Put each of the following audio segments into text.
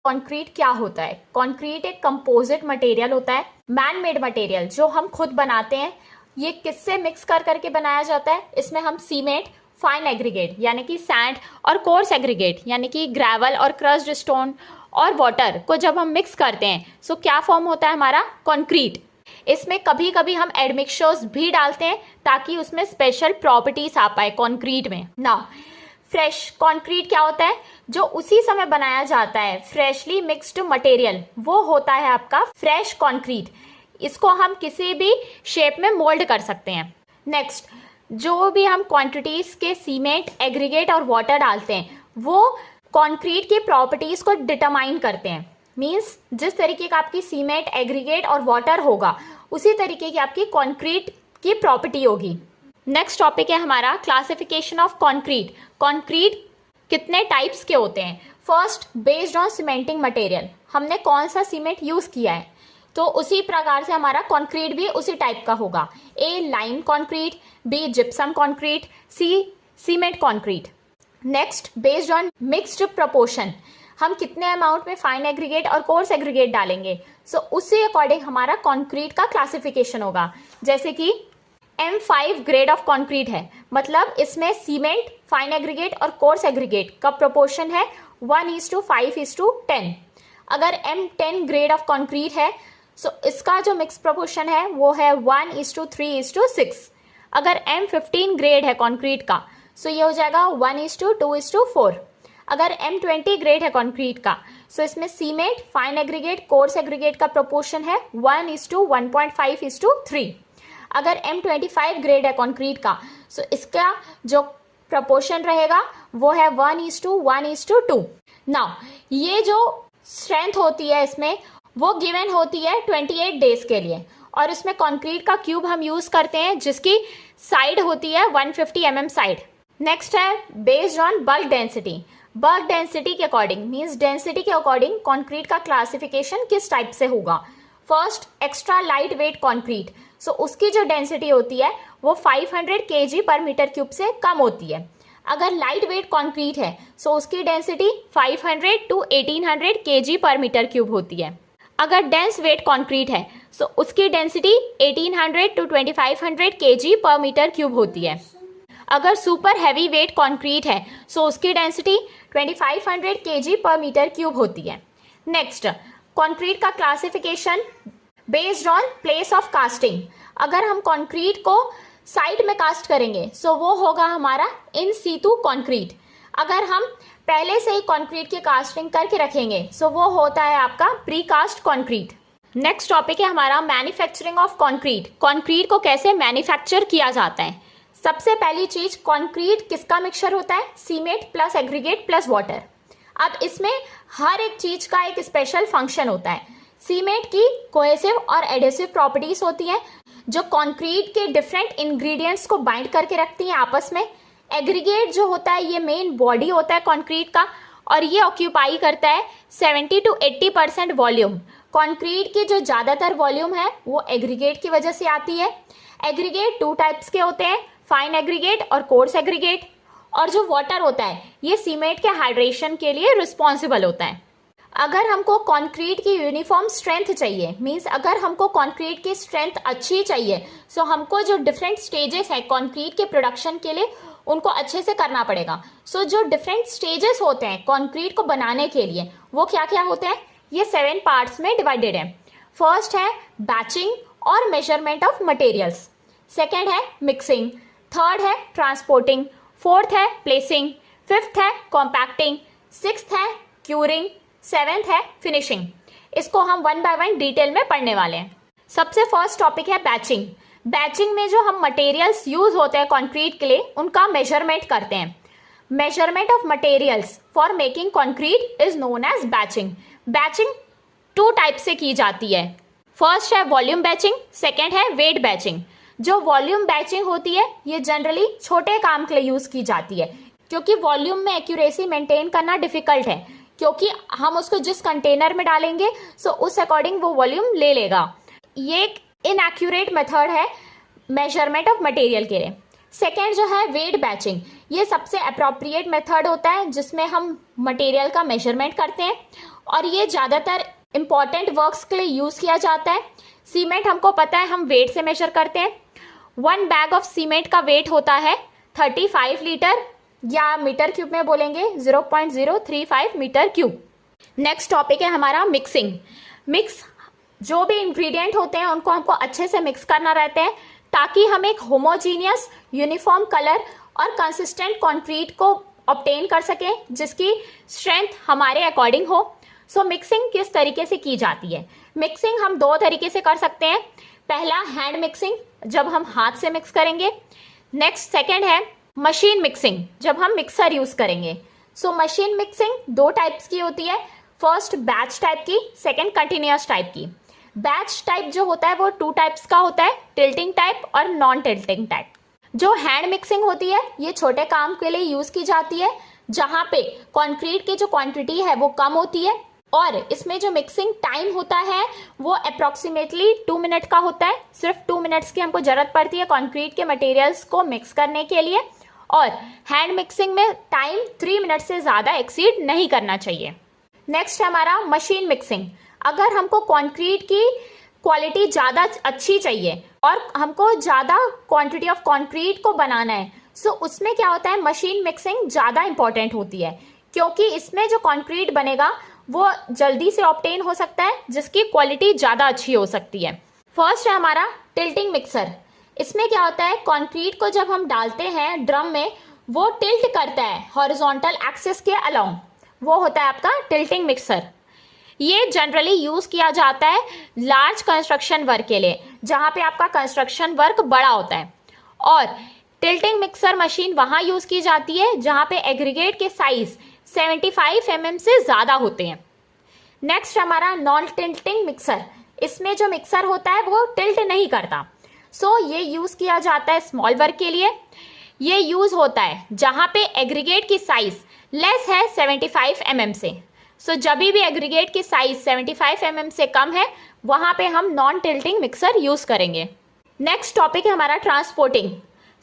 Concrete क्या होता है? कंक्रीट एक कंपोजिट मटेरियल होता है, मैन मेड मटेरियल जो हम खुद बनाते हैं। ये किससे मिक्स कर करके बनाया जाता है? इसमें हम सीमेंट, फाइन एग्रीगेट यानी कि सैंड और कोर्स एग्रीगेट यानी कि ग्रेवल और क्रस्ड स्टोन और वाटर को जब हम मिक्स करते हैं सो क्या फॉर्म होता है हमारा? कंक्रीट। इसमें कभी कभी हम एडमिक्सचर्स भी डालते हैं ताकि उसमें स्पेशल प्रॉपर्टीज आ पाए कंक्रीट में ना। फ्रेश कंक्रीट क्या होता है? जो उसी समय बनाया जाता है, फ्रेशली मिक्स्ड मटेरियल, वो होता है आपका फ्रेश कंक्रीट। इसको हम किसी भी शेप में मोल्ड कर सकते हैं। नेक्स्ट, जो भी हम क्वांटिटीज के सीमेंट, एग्रीगेट और वाटर डालते हैं वो कंक्रीट की प्रॉपर्टीज को डिटरमाइन करते हैं। मींस जिस तरीके का आपकी सीमेंट, एग्रीगेट और वाटर होगा उसी तरीके की आपकी कंक्रीट की प्रॉपर्टी होगी। नेक्स्ट टॉपिक है हमारा क्लासिफिकेशन ऑफ कंक्रीट। कंक्रीट कितने टाइप्स के होते हैं? First, based on cementing material, हमने कौन सा सीमेंट यूज किया है तो उसी प्रकार से हमारा कंक्रीट भी उसी टाइप का होगा। A, lime concrete, B, gypsum concrete, C, cement concrete. Next, based on mixed proportion, हम कितने अमाउंट में फाइन एग्रीगेट और कोर्स एग्रीगेट डालेंगे सो उसी अकॉर्डिंग हमारा कंक्रीट का क्लासिफिकेशन होगा। जैसे कि M5 ग्रेड ऑफ कंक्रीट है, मतलब इसमें सीमेंट, फाइन एग्रीगेट और कोर्स एग्रीगेट का प्रोपोर्शन है 1:5:10। अगर M10 ग्रेड ऑफ कंक्रीट है सो इसका जो मिक्स प्रोपोर्शन है वो है 1:3:6। अगर M15 ग्रेड है कंक्रीट का सो ये हो जाएगा 1:2:4। अगर M20 ग्रेड है कंक्रीट का सो इसमें cement, fine aggregate, coarse aggregate का प्रोपोर्शन है 1:1.5:3। अगर M25 ग्रेड है कंक्रीट का सो इसका जो प्रोपोर्शन रहेगा वो है 1:1:2। नाउ ये जो स्ट्रेंथ होती है इसमें वो गिवन होती है 28 डेज के लिए, और इसमें कंक्रीट का क्यूब हम यूज करते हैं जिसकी साइड होती है 150 mm साइड। नेक्स्ट है based on bulk density. Bulk density के अकॉर्डिंग मींस डेंसिटी के अकॉर्डिंग कंक्रीट का क्लासिफिकेशन किस टाइप से होगा? First, extra light weight concrete, so उसकी जो डेंसिटी होती है वो 500 kg पर मीटर क्यूब से कम होती है। अगर लाइट वेट कंक्रीट है सो उसकी डेंसिटी 500 to 1800 kg पर मीटर क्यूब होती है। अगर डेंस वेट कंक्रीट है सो उसकी डेंसिटी 1800 to 2500 kg पर मीटर क्यूब होती है। अगर सुपर हैवी वेट कंक्रीट है सो उसकी डेंसिटी 2500 kg पर मीटर क्यूब होती है। नेक्स्ट, कंक्रीट का classification based on place of casting. अगर हम कंक्रीट को साइड में कास्ट करेंगे सो वो होगा हमारा इन सीतू कंक्रीट। अगर हम पहले से ही कंक्रीट की कास्टिंग करके रखेंगे सो वो होता है आपका precast concrete. Next topic है हमारा मैन्युफैक्चरिंग ऑफ कंक्रीट। कंक्रीट को कैसे मैन्युफैक्चर किया जाता है? सबसे पहली चीज, कंक्रीट किसका मिक्सचर होता है? Cement plus aggregate plus water. अब इसमें हर एक चीज का एक स्पेशल फंक्शन होता है। सीमेंट की कोहेसिव और एडेसिव प्रॉपर्टीज होती हैं जो कंक्रीट के डिफरेंट इंग्रेडिएंट्स को बाइंड करके रखती हैं आपस में। एग्रीगेट जो होता है ये मेन बॉडी होता है कंक्रीट का और ये ऑक्यूपाई करता है 70 to 80% वॉल्यूम। कंक्रीट की जो ज़्यादातर वॉल्यूम है वो एग्रीगेट की वजह से आती है। एग्रीगेट 2 टाइप्स के होते हैं, फाइन एग्रीगेट और कोर्स एग्रीगेट। और जो वाटर होता है ये सीमेंट के हाइड्रेशन के लिए रिस्पॉन्सिबल होता है। अगर हमको कंक्रीट की यूनिफॉर्म स्ट्रेंथ चाहिए, मींस अगर हमको कंक्रीट की स्ट्रेंथ अच्छी चाहिए सो हमको जो डिफरेंट स्टेजेस है कंक्रीट के प्रोडक्शन के लिए उनको अच्छे से करना पड़ेगा। सो जो डिफरेंट स्टेजेस होते हैं कंक्रीट को बनाने के लिए वो क्या क्या होते हैं? ये 7 पार्ट्स में डिवाइडेड है। फर्स्ट है बैचिंग और मेजरमेंट ऑफ मटेरियल्स, सेकेंड है मिक्सिंग, थर्ड है ट्रांसपोर्टिंग, फोर्थ है प्लेसिंग, फिफ्थ है कॉम्पैक्टिंग, सिक्स्थ है क्यूरिंग, सेवेंथ है फिनिशिंग। इसको हम 1 by 1 डिटेल में पढ़ने वाले हैं। सबसे फर्स्ट टॉपिक है बैचिंग। बैचिंग में जो हम मटेरियल्स यूज होते हैं कंक्रीट के लिए उनका मेजरमेंट करते हैं। Measurement of materials for making concrete is known as batching. Batching 2 type से की जाती है। फर्स्ट है वॉल्यूम बैचिंग, सेकेंड है वेट बैचिंग। जो वॉल्यूम बैचिंग होती है ये जनरली छोटे काम के लिए यूज की जाती है क्योंकि वॉल्यूम में एक्यूरेसी मेंटेन करना डिफिकल्ट है, क्योंकि हम उसको जिस कंटेनर में डालेंगे सो उस अकॉर्डिंग वो वॉल्यूम ले लेगा। ये एक इनएक्यूरेट मेथड है मेजरमेंट ऑफ मटेरियल के लिए। सेकेंड जो है वेट बैचिंग, ये सबसे अप्रोप्रिएट मेथड होता है जिसमें हम मटेरियल का मेजरमेंट करते हैं और ये ज़्यादातर इम्पॉर्टेंट वर्क्स के लिए यूज़ किया जाता है। सीमेंट हमको पता है हम वेट से मेजर करते हैं। 1 बैग ऑफ सीमेंट का वेट होता है 35 लीटर, या मीटर क्यूब में बोलेंगे 0.035 मीटर क्यूब। नेक्स्ट टॉपिक है हमारा मिक्सिंग। मिक्स जो भी इंग्रेडिएंट होते हैं उनको हमको अच्छे से मिक्स करना रहता है ताकि हम एक होमोजीनियस यूनिफॉर्म कलर और कंसिस्टेंट कंक्रीट को ऑब्टेन कर सकें जिसकी स्ट्रेंथ हमारे अकॉर्डिंग हो। सो मिक्सिंग किस तरीके से की जाती है? मिक्सिंग हम 2 तरीके से कर सकते हैं। पहला हैंड मिक्सिंग, जब हम हाथ से मिक्स करेंगे। नेक्स्ट सेकेंड है मशीन मिक्सिंग, जब हम मिक्सर यूज करेंगे। सो मशीन मिक्सिंग 2 टाइप्स की होती है। फर्स्ट बैच टाइप की, सेकेंड कंटिन्यूअस टाइप की। बैच टाइप जो होता है वो 2 टाइप्स का होता है, टिल्टिंग टाइप और नॉन टिल्टिंग टाइप। जो हैंड मिक्सिंग होती है ये छोटे काम के लिए यूज की जाती है जहां पे कंक्रीट की जो क्वांटिटी है वो कम होती है और इसमें जो मिक्सिंग टाइम होता है वो अप्रोक्सीमेटली 2 मिनट का होता है। सिर्फ 2 मिनट्स की हमको जरूरत पड़ती है कंक्रीट के मटेरियल्स को मिक्स करने के लिए, और हैंड मिक्सिंग में टाइम 3 मिनट से ज़्यादा एक्सीड नहीं करना चाहिए। नेक्स्ट है हमारा मशीन मिक्सिंग। अगर हमको कंक्रीट की क्वालिटी ज़्यादा अच्छी चाहिए और हमको ज़्यादा क्वांटिटी ऑफ कंक्रीट को बनाना है, सो उसमें क्या होता है, मशीन मिक्सिंग ज़्यादा इंपॉर्टेंट होती है क्योंकि इसमें जो कंक्रीट बनेगा वो जल्दी से ऑब्टेन हो सकता है जिसकी क्वालिटी ज़्यादा अच्छी हो सकती है। फर्स्ट है हमारा टिल्टिंग मिक्सर। इसमें क्या होता है, कंक्रीट को जब हम डालते हैं ड्रम में वो टिल्ट करता है हॉरिजॉन्टल एक्सिस के अलोंग, वो होता है आपका टिल्टिंग मिक्सर। ये जनरली यूज किया जाता है लार्ज कंस्ट्रक्शन वर्क के लिए जहां पे आपका कंस्ट्रक्शन वर्क बड़ा होता है, और टिल्टिंग मिक्सर मशीन वहां यूज की जाती है जहां पे एग्रीगेट के साइज 75 mm से ज्यादा होते हैं। नेक्स्ट हमारा नॉन टिल्टिंग मिक्सर। इसमें जो मिक्सर होता है वो टिल्ट नहीं करता, सो ये यूज किया जाता है स्मॉल वर्क के लिए। ये यूज होता है जहां पे एग्रीगेट की साइज लेस है 75 mm से। सो जब भी एग्रीगेट की साइज 75 mm से कम है वहां पे हम नॉन टिल्टिंग मिक्सर यूज करेंगे। नेक्स्ट टॉपिक है हमारा ट्रांसपोर्टिंग।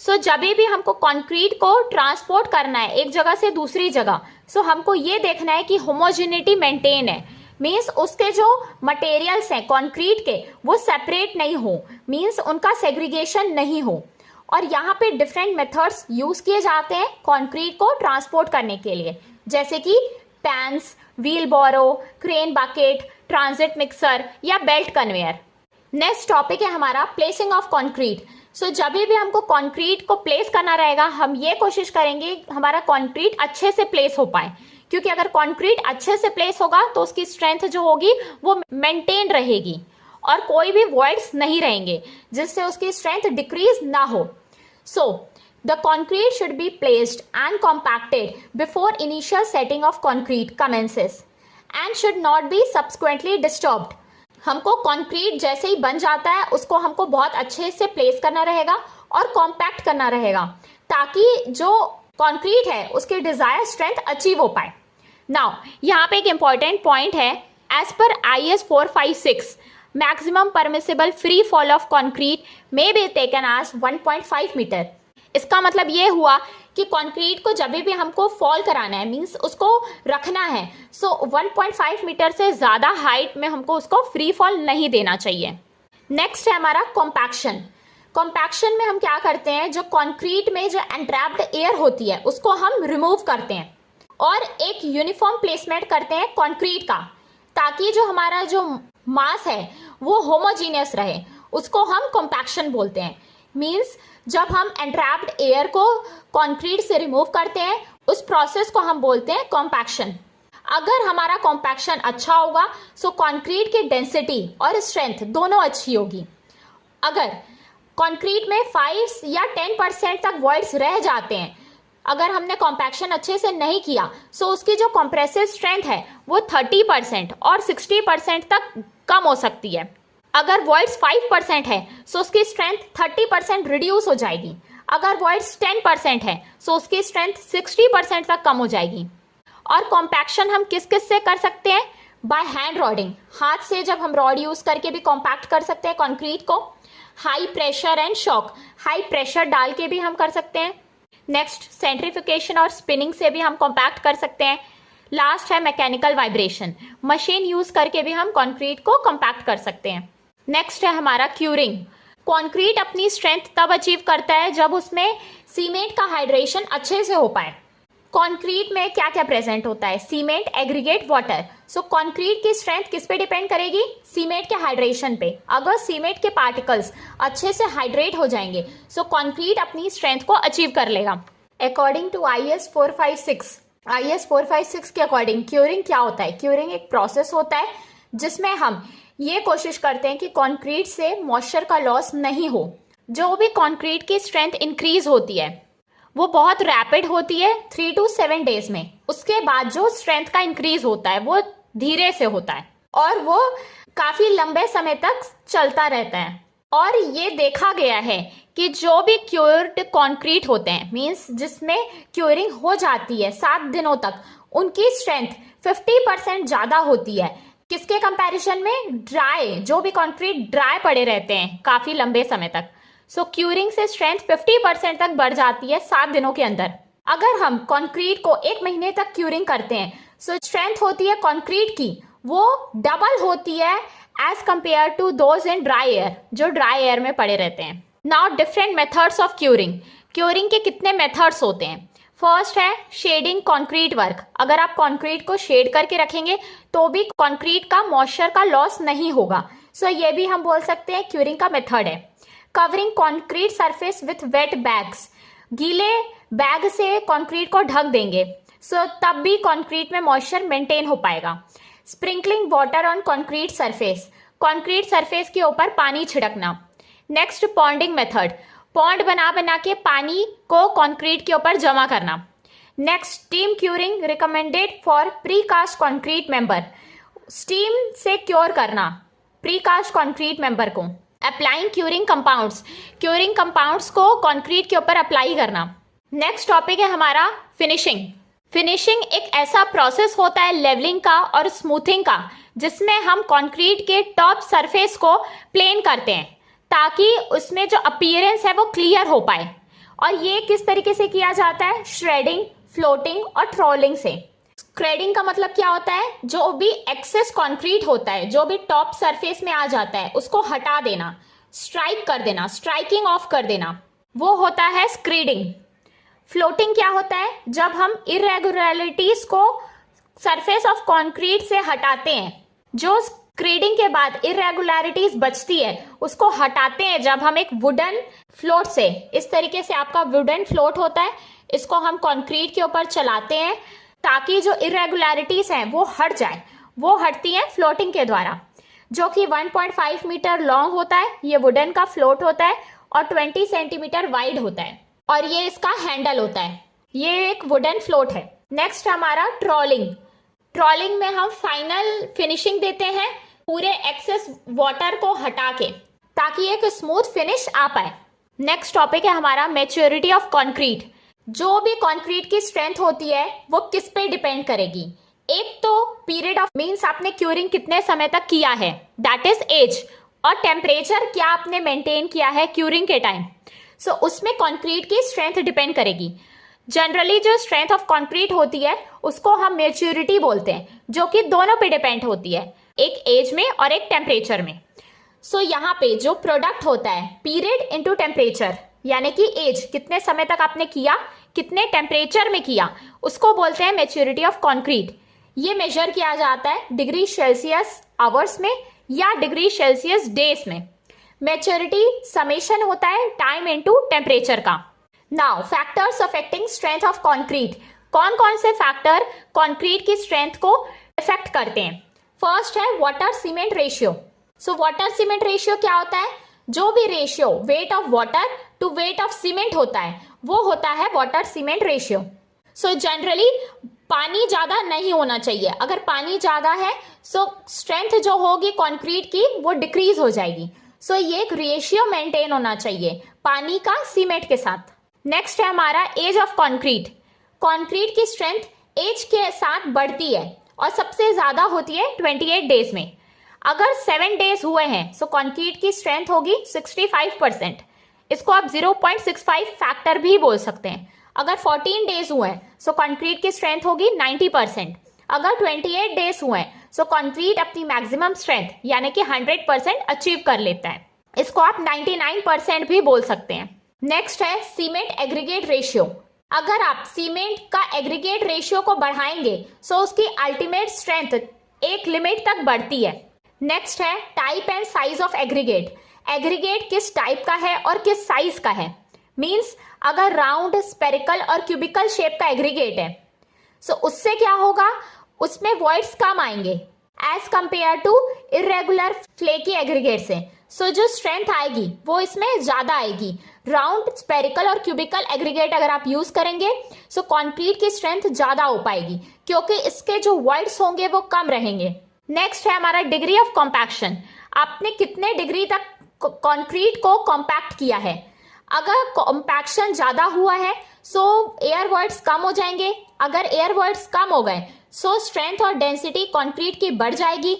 सो जब भी हमको कंक्रीट को ट्रांसपोर्ट करना है एक जगह से दूसरी जगह, सो हमको ये देखना है कि होमोजेनिटी मेंटेन है, मीन्स उसके जो मटेरियल्स हैं कंक्रीट के वो सेपरेट नहीं हो, मीन्स उनका सेग्रीगेशन नहीं हो। और यहाँ पे डिफरेंट मेथड्स यूज किए जाते हैं कंक्रीट को ट्रांसपोर्ट करने के लिए, जैसे कि पैंस, व्हील बोरो, क्रेन बकेट, ट्रांजिट मिक्सर या बेल्ट कन्वेयर। नेक्स्ट टॉपिक है हमारा प्लेसिंग ऑफ कंक्रीट। सो जब भी हमको कंक्रीट को प्लेस करना रहेगा हम ये कोशिश करेंगे हमारा कंक्रीट अच्छे से प्लेस हो पाए, क्योंकि अगर कंक्रीट अच्छे से प्लेस होगा तो उसकी स्ट्रेंथ जो होगी वो मेंटेन रहेगी और कोई भी वॉइड्स नहीं रहेंगे जिससे उसकी स्ट्रेंथ डिक्रीज ना हो। So the concrete should be placed and compacted before initial setting of concrete commences and should not be subsequently disturbed. हमको कंक्रीट जैसे ही बन जाता है उसको हमको बहुत अच्छे से प्लेस करना रहेगा और कॉम्पैक्ट करना रहेगा ताकि जो कंक्रीट है उसकी डिजायर स्ट्रेंथ अचीव हो पाए। नाउ यहाँ पे एक इंपॉर्टेंट पॉइंट है, एज पर IS 456 maximum permissible free fall of concrete may be taken as 1.5 meter. इसका मतलब ये हुआ कि कंक्रीट को जब भी हमको फॉल कराना है, मींस उसको रखना है, सो 1.5 मीटर से ज़्यादा हाइट में हमको उसको फ्री फॉल नहीं देना चाहिए। नेक्स्ट है हमारा कॉम्पैक्शन। कॉम्पैक्शन में हम क्या करते हैं, जो कंक्रीट में जो एंट्रैप्ड एयर होती है उसको हम रिमूव करते हैं और एक यूनिफॉर्म प्लेसमेंट करते हैं कंक्रीट का, ताकि जो हमारा जो मास है वो होमोजीनियस रहे, उसको हम कॉम्पैक्शन बोलते हैं। मींस जब हम एंट्रैप्ड एयर को कंक्रीट से रिमूव करते हैं उस प्रोसेस को हम बोलते हैं कॉम्पैक्शन। अगर हमारा कॉम्पैक्शन अच्छा होगा सो कंक्रीट की डेंसिटी और स्ट्रेंथ दोनों अच्छी होगी। अगर कंक्रीट में 5 या 10% तक वॉइड्स रह जाते हैं, अगर हमने कॉम्पैक्शन अच्छे से नहीं किया सो उसकी जो कंप्रेसिव स्ट्रेंथ है वो 30% और 60% तक कम हो सकती है। अगर वॉइड्स 5% है सो उसकी स्ट्रेंथ 30% रिड्यूस हो जाएगी। अगर वॉइड्स 10% है सो उसकी स्ट्रेंथ 60% तक कम हो जाएगी। और कॉम्पैक्शन हम किस किस से कर सकते हैं, बाय हैंड रॉडिंग, हाथ से जब हम रॉड यूज करके भी कॉम्पैक्ट कर सकते हैं कंक्रीट को। High pressure and shock, high pressure डाल के भी हम कर सकते हैं। नेक्स्ट सेंट्रीफिकेशन और स्पिनिंग से भी हम कॉम्पैक्ट कर सकते हैं। लास्ट है मैकेनिकल वाइब्रेशन, मशीन यूज करके भी हम कंक्रीट को कंपैक्ट कर सकते हैं। नेक्स्ट है हमारा क्यूरिंग। कंक्रीट अपनी स्ट्रेंथ तब अचीव करता है जब उसमें सीमेंट का हाइड्रेशन अच्छे से हो पाए। कंक्रीट में क्या क्या प्रेजेंट होता है? Cement, aggregate, water. So concrete की स्ट्रेंथ किस पे डिपेंड करेगी? सीमेंट के हाइड्रेशन पे। अगर सीमेंट के पार्टिकल्स अच्छे से हाइड्रेट हो जाएंगे सो कंक्रीट अपनी स्ट्रेंथ को अचीव कर लेगा। अकॉर्डिंग टू IS 456 के अकॉर्डिंग क्यूरिंग क्या होता है? क्यूरिंग एक प्रोसेस होता है जिसमें हम ये कोशिश करते हैं कि कंक्रीट से मॉइस्चर का लॉस नहीं हो। जो भी कंक्रीट की स्ट्रेंथ इंक्रीज होती है वो बहुत रैपिड होती है 3 to 7 डेज में। उसके बाद जो स्ट्रेंथ का इंक्रीज होता है वो धीरे से होता है और वो काफी लंबे समय तक चलता रहता है। और ये देखा गया है कि जो भी क्योर्ड कंक्रीट होते हैं, मींस जिसमें क्योरिंग हो जाती है 7 दिनों तक, उनकी स्ट्रेंथ 50% ज्यादा होती है। किसके कंपैरिजन में? ड्राई, जो भी कंक्रीट ड्राई पड़े रहते हैं काफी लंबे समय तक। सो क्यूरिंग से स्ट्रेंथ 50% तक बढ़ जाती है 7 दिनों के अंदर। अगर हम कंक्रीट को 1 महीने तक क्यूरिंग करते हैं सो स्ट्रेंथ होती है कंक्रीट की वो डबल होती है as compare to those in dry air, जो ड्राई एयर में पड़े रहते हैं। Now different methods of curing. Curing के कितने मेथड्स होते हैं? फर्स्ट है शेडिंग कंक्रीट वर्क। अगर आप कंक्रीट को शेड करके रखेंगे तो भी कंक्रीट का मॉइस्चर का लॉस नहीं होगा। सो ये भी हम बोल सकते हैं क्यूरिंग का मेथड है। Covering concrete surface with wet bags. गीले बैग से कंक्रीट को ढक देंगे सो तब भी कंक्रीट में मॉइस्चर मेंटेन हो पाएगा। Sprinkling water on concrete surface. Concrete surface के ऊपर पानी छिड़कना। Next पॉन्डिंग method. पॉन्ड बना बना के पानी को कंक्रीट के ऊपर जमा करना। Next steam curing recommended for precast concrete member. Steam से क्योर करना प्रीकास्ट कंक्रीट मेंबर को। Applying curing compounds. Curing compounds को कंक्रीट के ऊपर अप्लाई करना। नेक्स्ट टॉपिक है हमारा फिनिशिंग। फिनिशिंग एक ऐसा प्रोसेस होता है लेवलिंग का और स्मूथिंग का जिसमें हम कंक्रीट के टॉप सरफेस को प्लेन करते हैं ताकि उसमें जो अपीयरेंस है वो क्लियर हो पाए। और ये किस तरीके से किया जाता है? श्रेडिंग, फ्लोटिंग और ट्रोलिंग से। श्रेडिंग का मतलब क्या होता है? जो भी एक्सेस कंक्रीट होता है, जो भी टॉप सरफेस में आ जाता है उसको हटा देना, स्ट्राइक कर देना, स्ट्राइकिंग ऑफ कर देना, वो होता है स्क्रीडिंग। फ्लोटिंग क्या होता है? जब हम इरेगुलरिटीज को सरफेस ऑफ कंक्रीट से हटाते हैं, जो स्क्रीडिंग के बाद इरेगुलरिटीज बचती है उसको हटाते हैं जब हम एक वुडन फ्लोट से, इस तरीके से आपका वुडन फ्लोट होता है, इसको हम कंक्रीट के ऊपर चलाते हैं ताकि जो इरेगुलरिटीज हैं वो हट जाए। वो हटती हैं फ्लोटिंग के द्वारा, जो कि 1.5 मीटर लॉन्ग होता है। ये वुडन का फ्लोट होता है और 20 सेंटीमीटर वाइड होता है और ये इसका हैंडल होता है। ये एक वुडन फ्लोट है। नेक्स्ट हमारा ट्रॉलिंग। ट्रॉलिंग में हम फाइनल फिनिशिंग देते हैं पूरे एक्सेस वाटर को हटा के ताकि एक स्मूथ फिनिश आ पाए। नेक्स्ट टॉपिक है हमारा मैच्योरिटी ऑफ कंक्रीट। जो भी कंक्रीट की स्ट्रेंथ होती है वो किस पे डिपेंड करेगी? एक तो पीरियड ऑफ मींस आपने क्यूरिंग कितने समय तक किया है, दैट इज एज, और टेम्परेचर क्या आपने मेंटेन किया है क्यूरिंग के टाइम। सो उसमें कंक्रीट की स्ट्रेंथ डिपेंड करेगी। जनरली जो स्ट्रेंथ ऑफ कंक्रीट होती है उसको हम मैच्योरिटी बोलते हैं, जो कि दोनों पे डिपेंड होती है, एक एज में और एक टेम्परेचर में। सो यहाँ पे जो प्रोडक्ट होता है पीरियड इंटू टेम्परेचर, यानी कि एज, कितने समय तक आपने किया, कितने टेम्परेचर में किया, उसको बोलते हैं मैच्योरिटी ऑफ कंक्रीट। ये मेजर किया जाता है डिग्री सेल्सियस आवर्स में या डिग्री सेल्सियस डेज में। मैच्योरिटी समेशन होता है टाइम इनटू टेम्परेचर का। Now factors affecting strength of concrete. कौन कौन से फैक्टर कंक्रीट की स्ट्रेंथ को इफेक्ट करते हैं? फर्स्ट है water cement ratio. So water cement ratio क्या होता है? जो भी ratio weight of water to weight of cement होता है वो होता है water cement ratio. So generally पानी ज्यादा नहीं होना चाहिए। अगर पानी ज्यादा है सो स्ट्रेंथ जो होगी कंक्रीट की वो डिक्रीज हो जाएगी। सो ये एक रेशियो मेंटेन होना चाहिए पानी का सीमेंट के साथ। नेक्स्ट है हमारा एज ऑफ कंक्रीट। कंक्रीट की स्ट्रेंथ एज के साथ बढ़ती है और सबसे ज्यादा होती है 28 डेज में। अगर 7 डेज हुए हैं सो कंक्रीट की स्ट्रेंथ होगी 65%। इसको आप 0.65 फैक्टर भी बोल सकते हैं। अगर 14 डेज हुए हैं सो कंक्रीट की स्ट्रेंथ होगी 90%। अगर 28 डेज हुए सो कंक्रीट अपनी मैक्सिमम स्ट्रेंथ यानी कि 100% अचीव कर लेता है। इसको आप 99% भी बोल सकते हैं। नेक्स्ट है सीमेंट एग्रीगेट रेशियो। अगर आप सीमेंट का एग्रीगेट रेशियो को बढ़ाएंगे सो उसकी अल्टीमेट स्ट्रेंथ एक लिमिट तक बढ़ती है। नेक्स्ट है type and size of aggregate. Aggregate किस टाइप का है और किस साइज का है। मींस अगर राउंड, स्पेरिकल और क्यूबिकल शेप का एग्रीगेट है सो उससे क्या होगा, उसमें वॉइड्स कम आएंगे as compare to irregular flaky aggregate से। सो जो स्ट्रेंथ आएगी वो इसमें ज्यादा आएगी। राउंड, स्पेरिकल और क्यूबिकल एग्रीगेट अगर आप यूज करेंगे सो कंक्रीट की स्ट्रेंथ ज्यादा हो पाएगी क्योंकि इसके जो वॉइड्स होंगे वो कम रहेंगे। नेक्स्ट है हमारा डिग्री ऑफ कॉम्पैक्शन। आपने कितने डिग्री तक कंक्रीट को कॉम्पैक्ट किया है। अगर कॉम्पैक्शन ज्यादा हुआ है सो एयर वॉइड्स कम हो जाएंगे। अगर एयर वॉइड्स कम हो गए सो स्ट्रेंथ और डेंसिटी कंक्रीट की बढ़ जाएगी।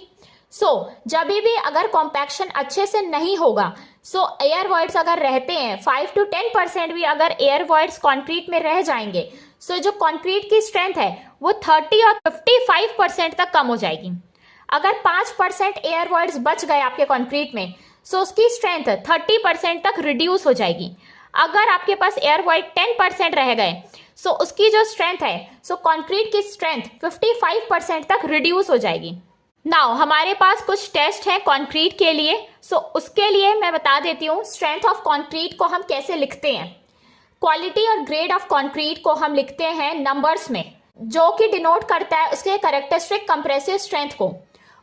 जब भी अगर कॉम्पैक्शन अच्छे से नहीं होगा सो एयर वॉइड्स अगर रहते हैं 5 to 10% भी अगर एयर वॉइड्स कंक्रीट में रह जाएंगे सो जो कंक्रीट की स्ट्रेंथ है वो 30 और 55% तक कम हो जाएगी। अगर 5% एयर वॉइड्स बच गए आपके कंक्रीट में सो उसकी स्ट्रेंथ 30% तक रिड्यूस हो जाएगी। अगर आपके पास एयर वॉइड 10% रह गए सो उसकी जो स्ट्रेंथ है सो कंक्रीट की स्ट्रेंथ 55% तक रिड्यूस हो जाएगी। नाउ हमारे पास कुछ टेस्ट है कंक्रीट के लिए। उसके लिए मैं बता देती हूँ स्ट्रेंथ ऑफ कंक्रीट को हम कैसे लिखते हैं। क्वालिटी और ग्रेड ऑफ कंक्रीट को हम लिखते हैं नंबर्स में, जो कि डिनोट करता है उसके कैरेक्टरिस्टिक कंप्रेसिव स्ट्रेंथ को।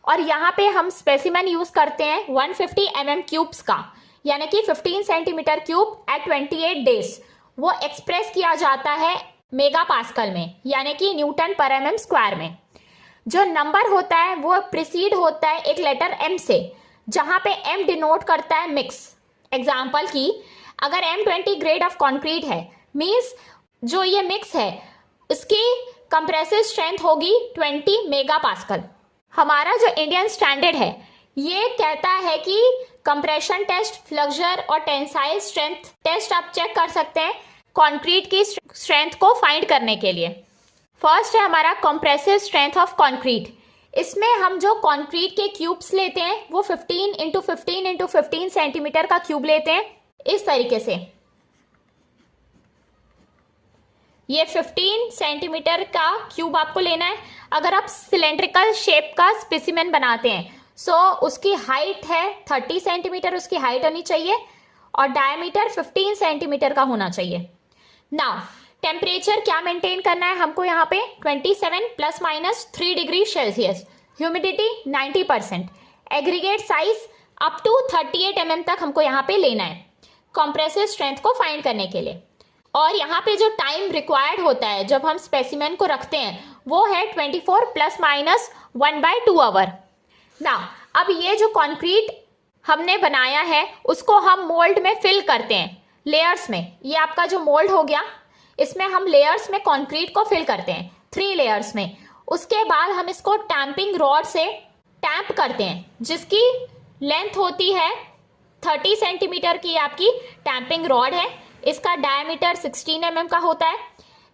और यहाँ पे हम स्पेसिमेन यूज करते हैं 150 mm क्यूब्स का, यानी कि 15 सेंटीमीटर क्यूब एट 28 डेज। वो एक्सप्रेस किया जाता है मेगा पास्कल में, यानी कि न्यूटन पर mm स्क्वायर में। जो नंबर होता है वो प्रिसीड होता है एक लेटर m से, जहां पे m डिनोट करता है मिक्स। एग्जाम्पल की अगर M20 ग्रेड ऑफ कंक्रीट है मींस जो ये मिक्स है उसकी कंप्रेसिव स्ट्रेंथ होगी 20 मेगा पास्कल। हमारा जो इंडियन स्टैंडर्ड है ये कहता है कि कंप्रेशन टेस्ट, फ्लक्चर और टेंसाइल स्ट्रेंथ टेस्ट आप चेक कर सकते हैं कंक्रीट की स्ट्रेंथ को फाइंड करने के लिए। फर्स्ट है हमारा कंप्रेसिव स्ट्रेंथ ऑफ कंक्रीट। इसमें हम जो कंक्रीट के क्यूब्स लेते हैं वो 15 × 15 × 15 सेंटीमीटर का क्यूब लेते हैं इस तरीके से। ये 15 सेंटीमीटर का क्यूब आपको लेना है। अगर आप सिलेंड्रिकल शेप का स्पेसिमेन बनाते हैं सो उसकी हाइट है 30 सेंटीमीटर उसकी हाइट होनी चाहिए और डायमीटर 15 सेंटीमीटर का होना चाहिए। नाउ टेम्परेचर क्या मेंटेन करना है हमको यहाँ पे 27 ±3 degree Celsius, humidity 90%, aggregate size up to 38 mm तक हमको यहाँ पे लेना है कंप्रेसिव स्ट्रेंथ को फाइंड करने के लिए। और यहाँ पे जो टाइम रिक्वायर्ड होता है जब हम स्पेसिमेन को रखते हैं वो है 24 ± 1/2 आवर। नाउ अब ये जो कंक्रीट हमने बनाया है उसको हम मोल्ड में फिल करते हैं लेयर्स में। ये आपका जो मोल्ड हो गया इसमें हम लेयर्स में कंक्रीट को फिल करते हैं 3 लेयर्स में। उसके बाद हम इसको टैंपिंग रॉड से टैंप करते हैं जिसकी लेंथ होती है 30 सेंटीमीटर की आपकी टैंपिंग रॉड है। इसका डायमीटर 16 mm का होता है।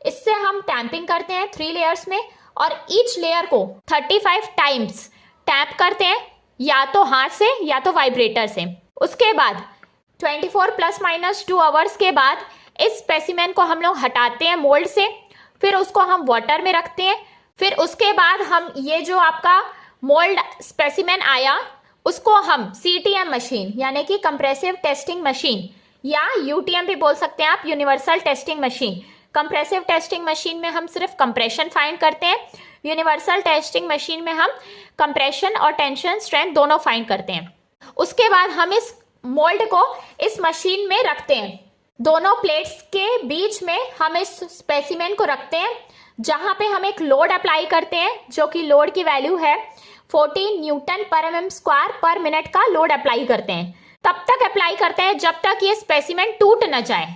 इससे हम टैंपिंग करते हैं 3 लेयर्स में और ईच लेयर को 35 टाइम्स टैप करते हैं, या तो हाथ से या तो वाइब्रेटर से। उसके बाद 24 ± 2 आवर्स के बाद इस स्पेसिमेन को हम लोग हटाते हैं मोल्ड से, फिर उसको हम वाटर में रखते हैं। फिर उसके बाद हम ये जो आपका मोल्ड स्पेसिमेन आया उसको हम CTM मशीन यानी कि कंप्रेसिव टेस्टिंग मशीन या UTM भी बोल सकते हैं आप, universal testing machine. Compressive testing machine में हम सिर्फ कंप्रेशन फाइंड करते हैं, यूनिवर्सल टेस्टिंग मशीन में हम कंप्रेशन और टेंशन स्ट्रेंथ दोनों फाइंड करते हैं। उसके बाद हम इस मोल्ड को इस मशीन में रखते हैं। दोनों प्लेट्स के बीच में हम इस स्पेसिमेन को रखते हैं जहां पे हम एक लोड अप्लाई करते हैं जो कि लोड की वैल्यू है 14 न्यूटन पर mm स्क्वायर पर मिनट का लोड अप्लाई करते हैं। तब तक अप्लाई करते हैं जब तक ये स्पेसिमेन टूट न जाए,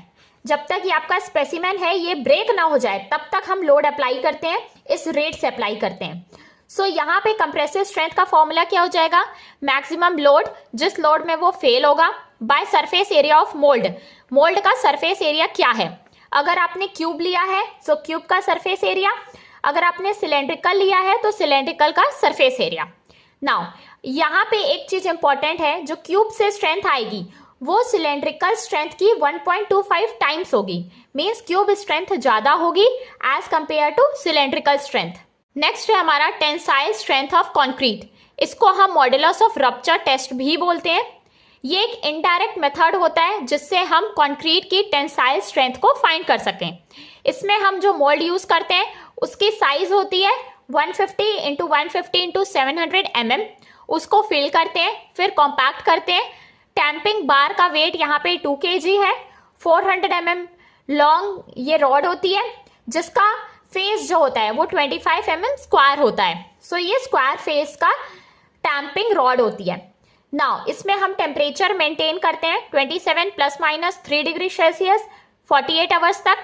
जब तक ये आपका स्पेसिमेन है ये ब्रेक ना हो जाए तब तक हम लोड अप्लाई करते हैं, इस रेट से अप्लाई करते हैं। यहाँ पे कंप्रेसिव स्ट्रेंथ का फॉर्मूला क्या हो जाएगा, मैक्सिमम लोड जिस लोड में वो फेल होगा by surface area of mould. Mould का सरफेस एरिया क्या है, अगर आपने क्यूब लिया है तो क्यूब का सरफेस एरिया, अगर आपने सिलेंड्रिकल लिया है तो सिलेंड्रिकल का सरफेस एरिया। नाउ यहाँ पे एक चीज इंपॉर्टेंट है, जो क्यूब से स्ट्रेंथ आएगी वो सिलेंड्रिकल स्ट्रेंथ की 1.25 टाइम्स होगी, मींस क्यूब स्ट्रेंथ ज्यादा होगी as compare to cylindrical strength. Next है हमारा टेंसाइल स्ट्रेंथ ऑफ कंक्रीट। इसको हम मॉडुलस ऑफ रप्चर टेस्ट भी बोलते हैं। ये एक इनडायरेक्ट मेथड होता है जिससे हम कंक्रीट की टेंसाइल स्ट्रेंथ को फाइंड कर सकें। इसमें हम जो मोल्ड यूज करते हैं उसकी साइज होती है 150 इंटू 150 इंटू 700 mm। उसको फिल करते हैं, फिर कॉम्पैक्ट करते हैं। टैंपिंग बार का वेट यहाँ पे 2 kg है। 400 mm लॉन्ग ये रॉड होती है जिसका फेस जो होता है वो 25 mm स्क्वायर होता है। सो ये स्क्वायर फेस का टैंपिंग रॉड होती है। नाउ इसमें हम टेम्परेचर मेंटेन करते हैं 27 ±3 डिग्री सेल्सियस 48 आवर्स तक।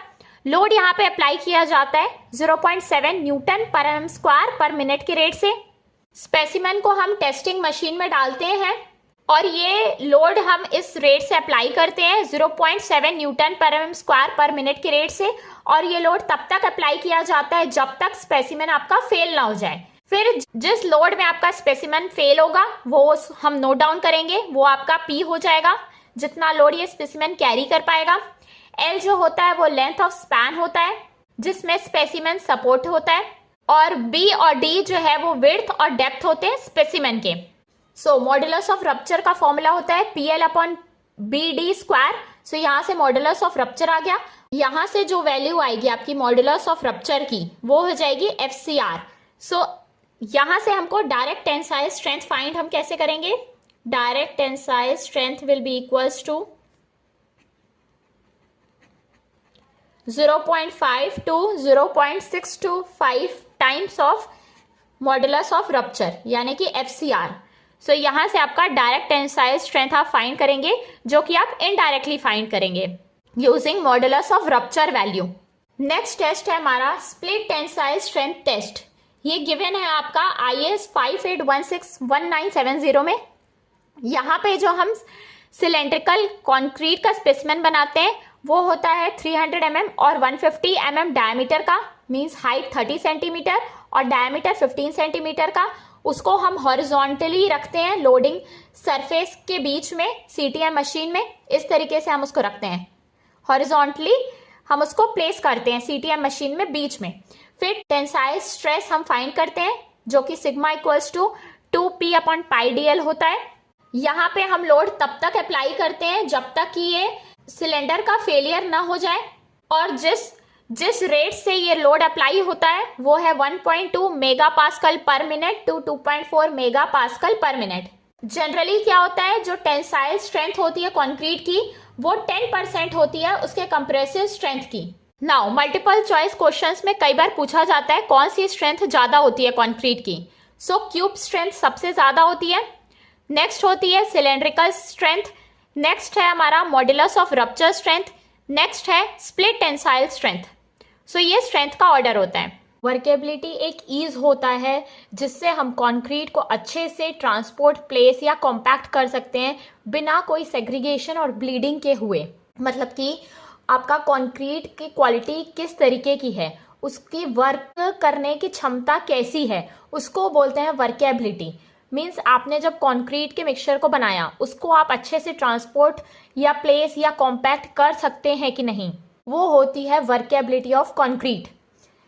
लोड यहाँ पे अप्लाई किया जाता है 0.7 न्यूटन पर mm स्क्वायर पर मिनट के रेट से। स्पेसिमेन को हम टेस्टिंग मशीन में डालते हैं और ये लोड हम इस रेट से अप्लाई करते हैं 0.7 न्यूटन पर mm स्क्वायर पर मिनट के रेट से। और ये लोड तब तक अप्लाई किया जाता है जब तक स्पेसिमेन आपका फेल ना हो जाए। फिर जिस लोड में आपका स्पेसिमेन फेल होगा वो हम नोट डाउन करेंगे, वो आपका P हो जाएगा, जितना लोड ये स्पेसिमेन कैरी कर पाएगा। L जो होता है वो लेंथ ऑफ स्पैन होता है जिसमें स्पेसिमेन सपोर्ट होता है। और B और D जो है वो विड्थ और डेप्थ होते हैं स्पेसिमेन के। सो मॉडुलस ऑफ रप्चर का फॉर्मूला होता है PL/BD²। सो यहाँ से मॉडुलस ऑफ रप्चर आ गया। यहाँ से जो वैल्यू आएगी आपकी मॉडुलस ऑफ रप्चर की वो हो जाएगी FCR। सो यहाँ से हमको डायरेक्ट टेंसाइल स्ट्रेंथ फाइंड हम कैसे करेंगे? Direct tensile strength will be equals to 0.5 to 0.625 times of modulus of rupture यानी कि FCR। सो यहाँ से आपका डायरेक्ट टेंसाइल स्ट्रेंथ आप फाइंड करेंगे जो कि आप इनडायरेक्टली फाइंड करेंगे using modulus of rupture value. Next test है हमारा स्प्लिट टेंसाइल स्ट्रेंथ टेस्ट। ये गिवन है आपका IS 58161970 में। यहाँ पे जो हम सिलेंड्रिकल कंक्रीट का स्पेसिमेन बनाते हैं वो होता है 300 mm और 150 mm डायमीटर का, मींस हाइट 30 सेंटीमीटर और डायमीटर 15 सेंटीमीटर का। उसको हम हॉरिजॉन्टली रखते हैं लोडिंग सरफेस के बीच में CTM मशीन में। इस तरीके से हम उसको रखते हैं, हॉरिजॉन्टली हम उसको प्लेस करते हैं CTM मशीन में बीच में। फिर टेंसाइल स्ट्रेस हम फाइंड करते हैं जो कि सिग्मा इक्वल्स टू 2P/πdl होता है। यहाँ पे हम लोड तब तक अप्लाई करते हैं जब तक कि ये सिलेंडर का फेलियर ना हो जाए। और जिस रेट से ये लोड अप्लाई होता है वो है 1.2 मेगापास्कल पर मिनट टू 2.4 मेगापास्कल पर मिनट। जनरली क्या होता है, जो टेंसाइल स्ट्रेंथ होती है कंक्रीट की वो 10% होती है उसके कंप्रेसिव स्ट्रेंथ की। नाउ मल्टीपल चॉइस क्वेश्चंस में कई बार पूछा जाता है कौन सी स्ट्रेंथ ज्यादा होती है कंक्रीट की। सो क्यूब स्ट्रेंथ सबसे ज्यादा होती है। नेक्स्ट होती है सिलेंड्रिकल स्ट्रेंथ। नेक्स्ट है हमारा modulus of rupture strength. Next है स्प्लिट टेंसाइल स्ट्रेंथ। सो ये स्ट्रेंथ का ऑर्डर होता है। वर्केबिलिटी एक ईज होता है जिससे हम कंक्रीट को अच्छे से ट्रांसपोर्ट, प्लेस या कॉम्पैक्ट कर सकते हैं बिना कोई सेग्रीगेशन और ब्लीडिंग के हुए। मतलब कि आपका कंक्रीट की क्वालिटी किस तरीके की है, उसकी वर्क करने की क्षमता कैसी है, उसको बोलते हैं वर्केबिलिटी। मीन्स आपने जब कंक्रीट के मिक्सचर को बनाया उसको आप अच्छे से ट्रांसपोर्ट या प्लेस या कॉम्पैक्ट कर सकते हैं कि नहीं, वो होती है वर्केबिलिटी ऑफ कंक्रीट।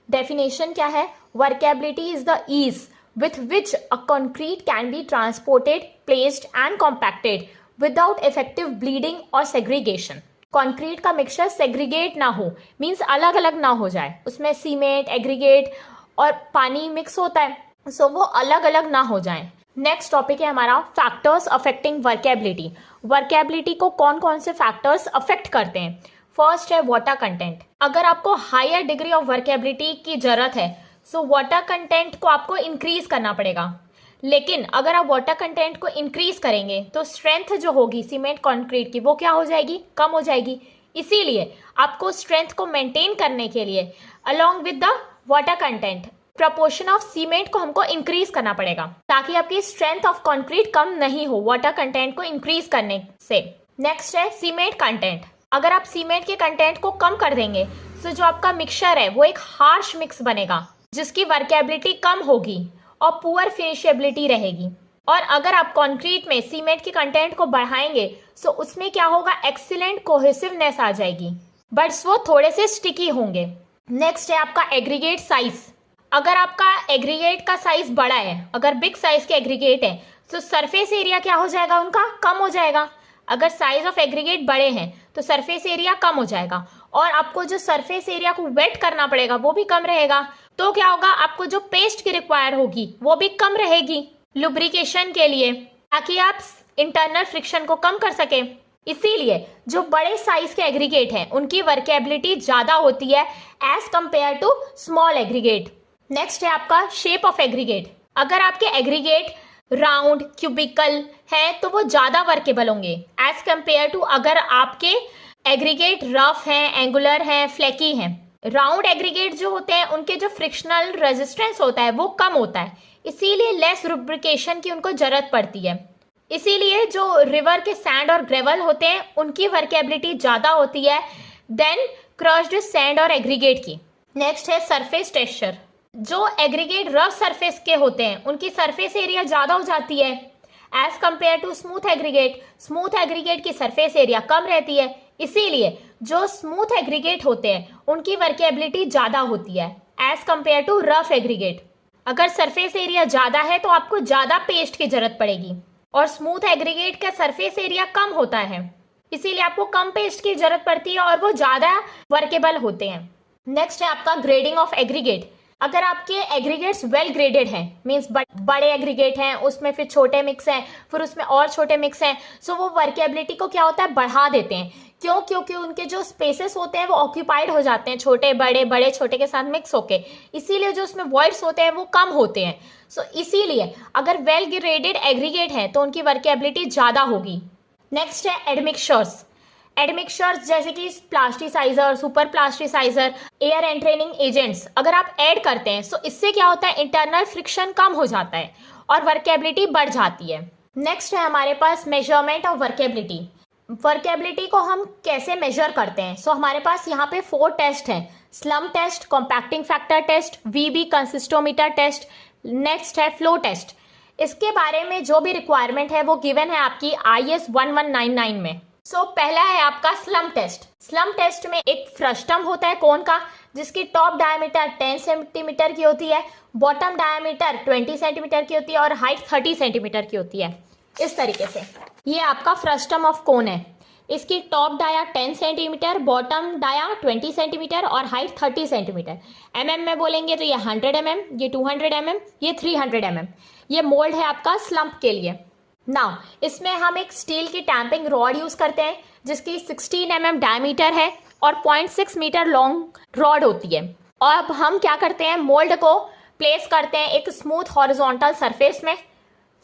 डेफिनेशन क्या है? Workability is the ease with which a concrete can be transported, placed and compacted without effective bleeding or segregation. Concrete का मिक्सचर सेग्रीगेट ना हो, मीन्स अलग अलग ना हो जाए, उसमें सीमेंट, एग्रीगेट और पानी मिक्स होता है, सो वो अलग अलग ना हो जाए। नेक्स्ट टॉपिक है हमारा फैक्टर्स अफेक्टिंग वर्केबिलिटी। वर्केबिलिटी को कौन कौन से फैक्टर्स अफेक्ट करते हैं? फर्स्ट है वाटर कंटेंट। अगर आपको हायर डिग्री ऑफ वर्केबिलिटी की जरूरत है सो वाटर कंटेंट को आपको इंक्रीज करना पड़ेगा। लेकिन अगर आप वाटर कंटेंट को इंक्रीज करेंगे तो स्ट्रेंथ जो होगी सीमेंट कंक्रीट की वो क्या हो जाएगी? कम हो जाएगी। इसीलिए आपको स्ट्रेंथ को मेंटेन करने के लिए along with the water content proportion of cement को हमको इंक्रीज करना पड़ेगा ताकि आपकी स्ट्रेंथ ऑफ कंक्रीट कम नहीं हो वाटर कंटेंट को इंक्रीज करने से। नेक्स्ट है सीमेंट कंटेंट। अगर आप सीमेंट के कंटेंट को कम कर देंगे तो जो आपका मिक्सचर है वो एक हार्श मिक्स बनेगा जिसकी वर्केबिलिटी कम होगी और पुअर फिनिशेबिलिटी रहेगी। और अगर आप कंक्रीट में सीमेंट के कंटेंट को बढ़ाएंगे तो उसमें क्या होगा, एक्सीलेंट कोहेसिवनेस आ जाएगी, बट वो थोड़े से स्टिकी होंगे। नेक्स्ट है आपका एग्रीगेट साइज। अगर आपका एग्रीगेट का साइज बड़ा है, अगर बिग साइज के एग्रीगेट है, तो सरफेस एरिया क्या हो जाएगा, उनका कम हो जाएगा। अगर साइज ऑफ एग्रीगेट बड़े हैं तो सरफेस एरिया कम हो जाएगा और आपको जो सरफेस एरिया को वेट करना पड़ेगा वो भी कम रहेगा। तो क्या होगा, आपको जो पेस्ट की रिक्वायर होगी वो भी कम रहेगी लुब्रिकेशन के लिए, ताकि आप इंटरनल फ्रिक्शन को कम कर सके। इसीलिए जो बड़े साइज के एग्रीगेट हैं उनकी वर्केबिलिटी ज्यादा होती है as compare to small aggregate. Next है आपका शेप ऑफ एग्रीगेट। अगर आपके एग्रीगेट राउंड क्यूबिकल है तो वो ज्यादा वर्केबल होंगे एज कंपेयर टू अगर आपके एग्रीगेट रफ हैं, एंगुलर हैं, फ्लैकी हैं। राउंड एग्रीगेट जो होते हैं उनके जो फ्रिक्शनल रेजिस्टेंस होता है वो कम होता है, इसीलिए लेस लुब्रिकेशन की उनको जरूरत पड़ती है। इसीलिए जो रिवर के सैंड और ग्रेवल होते हैं उनकी वर्केबिलिटी ज्यादा होती है देन क्रश्ड सैंड और एग्रीगेट की। नेक्स्ट है सरफेस टेक्सचर। जो एग्रीगेट रफ सरफेस के होते हैं उनकी सरफेस एरिया ज्यादा हो जाती है as compare to smooth aggregate. Smooth aggregate की सरफेस एरिया कम रहती है, इसीलिए जो स्मूथ एग्रीगेट होते हैं उनकी वर्केबिलिटी ज्यादा होती है as compare to rough aggregate. अगर सरफेस एरिया ज्यादा है तो आपको ज्यादा पेस्ट की जरूरत पड़ेगी और स्मूथ एग्रीगेट का सरफेस एरिया कम होता है, इसीलिए आपको कम पेस्ट की जरूरत पड़ती है और वो ज्यादा वर्केबल होते हैं। नेक्स्ट है आपका ग्रेडिंग ऑफ एग्रीगेट। अगर आपके एग्रीगेट्स वेल ग्रेडेड हैं, मींस बड़े एग्रीगेट हैं, उसमें फिर छोटे मिक्स हैं, फिर उसमें और छोटे मिक्स हैं, सो वो वर्केबिलिटी को क्या होता है, बढ़ा देते हैं। क्यों? क्योंकि उनके जो स्पेसेस होते हैं वो ऑक्यूपाइड हो जाते हैं, छोटे बड़े बड़े छोटे के साथ मिक्स होके, इसीलिए जो उसमें वॉइड्स होते हैं वो कम होते हैं। सो इसीलिए अगर वेल ग्रेडेड एग्रीगेट है तो उनकी वर्केबिलिटी ज्यादा होगी। नेक्स्ट है एडमिक्सचर्स। एडमिक्सचर्स जैसे कि plasticizer, super plasticizer, air entraining agents अगर आप ऐड करते हैं तो इससे क्या होता है, इंटरनल फ्रिक्शन कम हो जाता है और वर्केबिलिटी बढ़ जाती है। नेक्स्ट है हमारे पास मेजरमेंट ऑफ वर्केबिलिटी। वर्केबिलिटी को हम कैसे मेजर करते हैं? सो हमारे पास यहाँ पे 4 टेस्ट हैं, slump test, compacting factor test, VB consistometer test, next है फ्लो टेस्ट। इसके बारे में जो भी रिक्वायरमेंट है वो गिवन है आपकी IS 1199 में। सो पहला है आपका स्लम टेस्ट। स्लम टेस्ट में एक फ्रस्टम होता है कोन का, जिसकी टॉप डायमीटर 10 सेंटीमीटर की होती है, बॉटम डायमीटर 20 सेंटीमीटर की होती है और हाइट 30 सेंटीमीटर की होती है। इस तरीके से ये आपका फ्रस्टम ऑफ कोन है। इसकी top dia 10 centimeter, bottom dia 20 centimeter और हाइट 30 सेंटीमीटर। mm में बोलेंगे तो ये 100 mm, ये 200 mm, ये 300 mm। ये मोल्ड है आपका स्लम्प के लिए। नाउ इसमें हम एक स्टील की टैंपिंग रॉड यूज करते हैं जिसकी 16 mm डायमीटर है और 0.6 मीटर लॉन्ग रॉड होती है। और अब हम क्या करते हैं, मोल्ड को प्लेस करते हैं एक स्मूथ हॉरिजॉन्टल सरफेस में।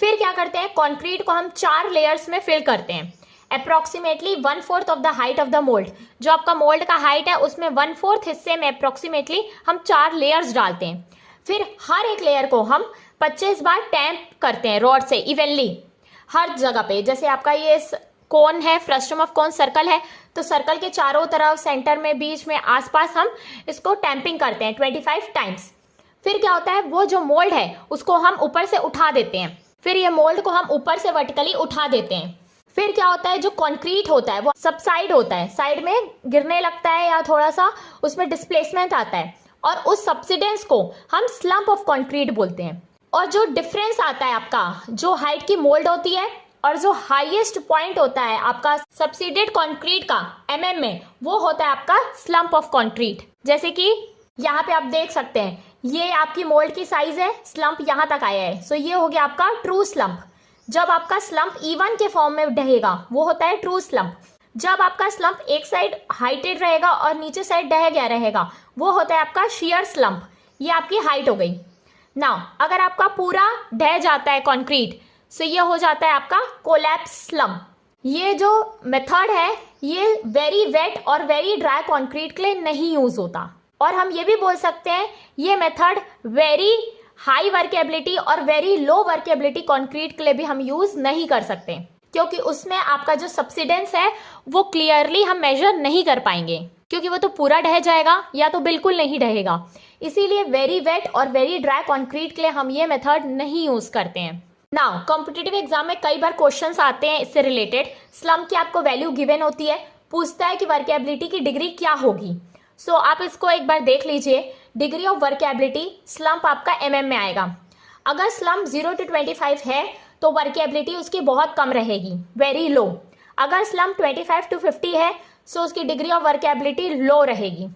फिर क्या करते हैं, कंक्रीट को हम 4 लेयर्स में फिल करते हैं, approximately 1/4 of the height of the mould. जो आपका मोल्ड का हाइट है उसमें 1/4 हिस्से में अप्रोक्सीमेटली हम 4 लेयर्स डालते हैं। फिर हर एक लेयर को हम 25 बार टैंप करते हैं रॉड से इवनली हर जगह पे। जैसे आपका ये कोन है, फ्रस्टम ऑफ कोन सर्कल है, तो सर्कल के चारों तरफ, सेंटर में, बीच में, आसपास हम इसको टैंपिंग करते हैं 25 टाइम्स। फिर क्या होता है, वो जो मोल्ड है उसको हम ऊपर से उठा देते हैं। फिर ये मोल्ड को हम ऊपर से वर्टिकली उठा देते हैं। फिर क्या होता है, जो कंक्रीट होता है वो सबसाइड होता है, साइड में गिरने लगता है या थोड़ा सा उसमें डिस्प्लेसमेंट आता है और उस सब्सिडेंस को हम स्लम्प ऑफ कंक्रीट बोलते हैं। और जो डिफरेंस आता है आपका, जो हाइट की मोल्ड होती है और जो हाईएस्ट पॉइंट होता है आपका सब्सिडेड कंक्रीट का mm में, वो होता है आपका स्लम्प ऑफ कंक्रीट। जैसे कि यहाँ पे आप देख सकते हैं, ये आपकी मोल्ड की साइज है, स्लम्प यहाँ तक आया है, सो ये हो गया आपका ट्रू स्लम्प। जब आपका स्लम्प E1 के फॉर्म में ढहेगा वो होता है ट्रू स्लम्प। जब आपका स्लम्प एक साइड हाइटेड रहेगा और नीचे साइड ढह गया रहेगा वो होता है आपका शियर स्लम्प। ये आपकी हाइट हो गई। नाउ अगर आपका पूरा ढह जाता है कंक्रीट, सो ये हो जाता है आपका कोलैप्स स्लम्प। ये जो मेथड है ये वेरी वेट और वेरी ड्राई कंक्रीट के लिए नहीं यूज होता। और हम ये भी बोल सकते हैं ये मेथड वेरी हाई वर्केबिलिटी और वेरी लो वर्केबिलिटी कंक्रीट के लिए भी हम यूज नहीं कर सकते, क्योंकि उसमें आपका जो सब्सिडेंस है वो क्लियरली हम मेजर नहीं कर पाएंगे, क्योंकि वो तो पूरा ढह जाएगा या तो बिल्कुल नहीं ढहेगा। इसीलिए वेरी वेट और वेरी ड्राई कंक्रीट के लिए हम ये मेथड नहीं यूज करते हैं। नाउ कॉम्पिटिटिव एग्जाम में कई बार क्वेश्चंस आते हैं इससे रिलेटेड। स्लम्प की आपको वैल्यू गिवन होती है, पूछता है कि वर्केबिलिटी की डिग्री क्या होगी। सो आप इसको एक बार देख लीजिए। डिग्री ऑफ वर्केबिलिटी स्लम्प आपका mm में आएगा। अगर स्लम्प 0 to 25 है तो वर्केबिलिटी उसकी बहुत कम रहेगी, वेरी लो। अगर स्लम्प 25 to 50 है सो उसकी डिग्री ऑफ वर्केबिलिटी लो रहेगी।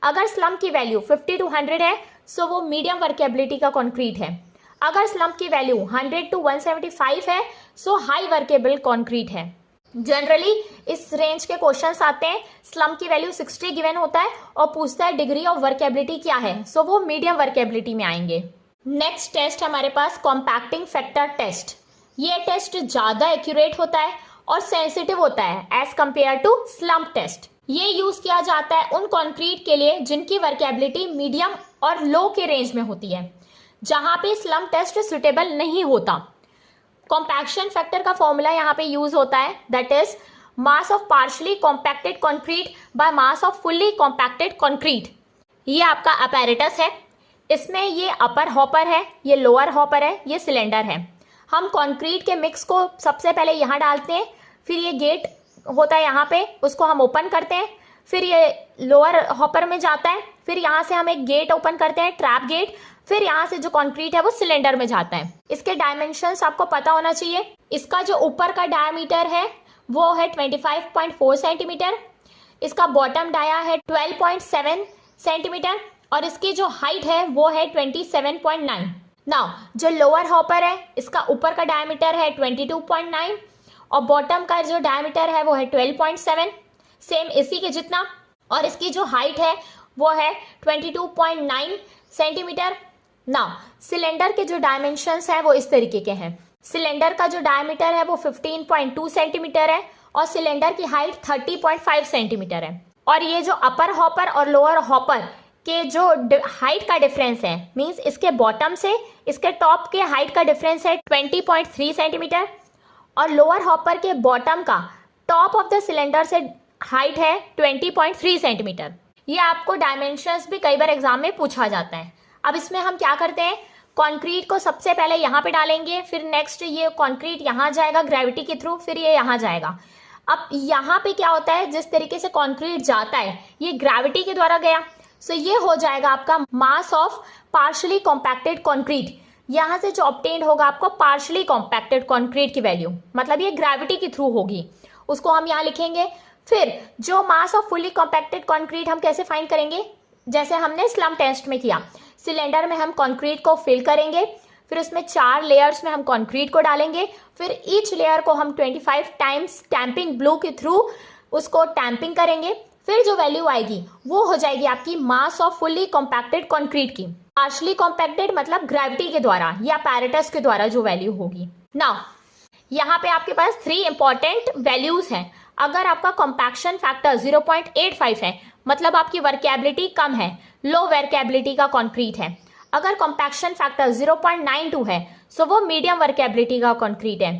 अगर स्लम्प की वैल्यू 50 to 100 है सो वो मीडियम वर्केबिलिटी का कॉन्क्रीट है। अगर स्लम्प की वैल्यू 100 to 175 है सो हाई वर्केबल कॉन्क्रीट है। जनरली इस रेंज के क्वेश्चंस आते हैं। स्लम्प की वैल्यू 60 गिवन होता है और पूछता है डिग्री ऑफ वर्केबिलिटी क्या है, सो वो मीडियम वर्केबिलिटी में आएंगे। नेक्स्ट टेस्ट हमारे पास कॉम्पैक्टिंग फैक्टर टेस्ट। ये टेस्ट ज्यादा एक्यूरेट होता है और सेंसिटिव होता है as compare to slump test. ये यूज किया जाता है उन कॉन्क्रीट के लिए जिनकी वर्केबिलिटी मीडियम और लो के रेंज में होती है, जहां पे स्लम्प टेस्ट सुटेबल नहीं होता। कॉम्पैक्शन फैक्टर का फॉर्मूला यहाँ पे यूज होता है, that is mass of partially compacted concrete by mass off fully compacted concrete. ये आपका अपैरेटस है, इसमें ये अपर हॉपर है, ये लोअर हॉपर है, ये सिलेंडर है। हम कॉन्क्रीट के मिक्स को सबसे पहले यहाँ डालते हैं, फिर ये गेट होता है यहाँ पे, उसको हम ओपन करते हैं, फिर ये लोअर हॉपर में जाता है, फिर यहाँ से हम एक गेट ओपन करते हैं, ट्रैप गेट, फिर यहाँ से जो कंक्रीट है वो सिलेंडर में जाता है। इसके डायमेंशंस आपको पता होना चाहिए। इसका जो ऊपर का डायमीटर है वो है 25.4 सेंटीमीटर, इसका बॉटम डाया है 12.7 सेंटीमीटर और इसकी जो हाइट है वो है 27.9। नाउ जो लोअर हॉपर है इसका ऊपर का डायमीटर है 22.9 और बॉटम का जो डायमीटर है वो है 12.7, सेम इसी के जितना, और इसकी जो हाइट है वो है 22.9 सेंटीमीटर। नाउ सिलेंडर के जो डायमेंशंस है वो इस तरीके के हैं। सिलेंडर का जो डायमीटर है वो 15.2 सेंटीमीटर है और सिलेंडर की हाइट 30.5 सेंटीमीटर है। और ये जो अपर हॉपर और लोअर हॉपर के जो हाइट का डिफरेंस है, मींस इसके बॉटम से इसके टॉप के हाइट का डिफरेंस है 20.3 सेंटीमीटर और लोअर हॉपर के बॉटम का टॉप ऑफ द सिलेंडर से हाइट है 20.3 सेंटीमीटर। ये आपको डायमेंशंस भी कई बार एग्जाम में पूछा जाता है। अब इसमें हम क्या करते हैं, कंक्रीट को सबसे पहले यहाँ पे डालेंगे, फिर नेक्स्ट ये कंक्रीट यहाँ जाएगा ग्रेविटी के थ्रू, फिर ये यहाँ जाएगा। अब यहाँ पे क्या होता है, जिस तरीके से कंक्रीट जाता है ये ग्रेविटी के द्वारा गया, सो ये हो जाएगा आपका mass of partially compacted concrete. यहाँ से जो ऑब्टेन्ड होगा आपको पार्शली कॉम्पैक्टेड कंक्रीट की वैल्यू, मतलब ये ग्रेविटी के थ्रू होगी, उसको हम यहाँ लिखेंगे। फिर जो mass of fully compacted concrete हम कैसे फाइंड करेंगे, जैसे हमने स्लम्प टेस्ट में किया। सिलेंडर में हम कंक्रीट को फिल करेंगे, फिर उसमें 4 लेयर्स में हम कंक्रीट को डालेंगे, फिर ईच लेयर को हम 25 टाइम्स टैंपिंग ब्लो के थ्रू उसको टैंपिंग करेंगे, फिर जो वैल्यू आएगी वो हो जाएगी आपकी mass off fully compacted concrete की। पार्शली कॉम्पैक्टेड मतलब ग्रेविटी के द्वारा या पैरेटस के द्वारा जो वैल्यू होगी। नाउ यहाँ पे आपके पास 3 इंपॉर्टेंट वैल्यूज हैं। अगर आपका कॉम्पैक्शन फैक्टर 0.85 है मतलब आपकी वर्केबिलिटी कम है, लो वर्केबिलिटी का कंक्रीट है। अगर कॉम्पैक्शन फैक्टर 0.92 है सो वो मीडियम वर्केबिलिटी का कंक्रीट है।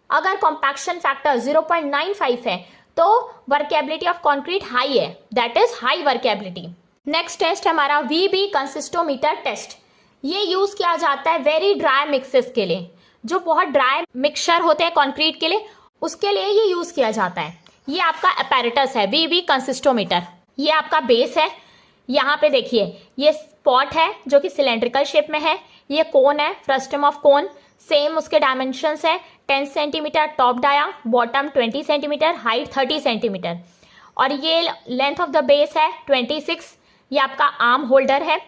अगर कॉम्पैक्शन फैक्टर 0.95 है तो वर्केबिलिटी ऑफ कंक्रीट हाई है, that is high workability. Next test हमारा वीबी कंसिस्टोमीटर टेस्ट। ये यूज किया जाता है वेरी ड्राई मिक्सेस के लिए, जो बहुत ड्राई मिक्सचर होते हैं कंक्रीट के लिए, उसके लिए ये यूज किया जाता है। ये आपका अपैरेटस है वीबी कंसिस्टोमीटर। ये आपका बेस है, यहाँ पे देखिए ये स्पॉट है जो कि सिलेंड्रिकल शेप में है, ये कोन है, फ्रस्टम ऑफ कोन, सेम उसके डायमेंशंस है 10 centimeter top dia, bottom 20 centimeter, height 30 centimeter और ये लेंथ ऑफ द बेस है 26। ये आपका आर्म होल्डर है।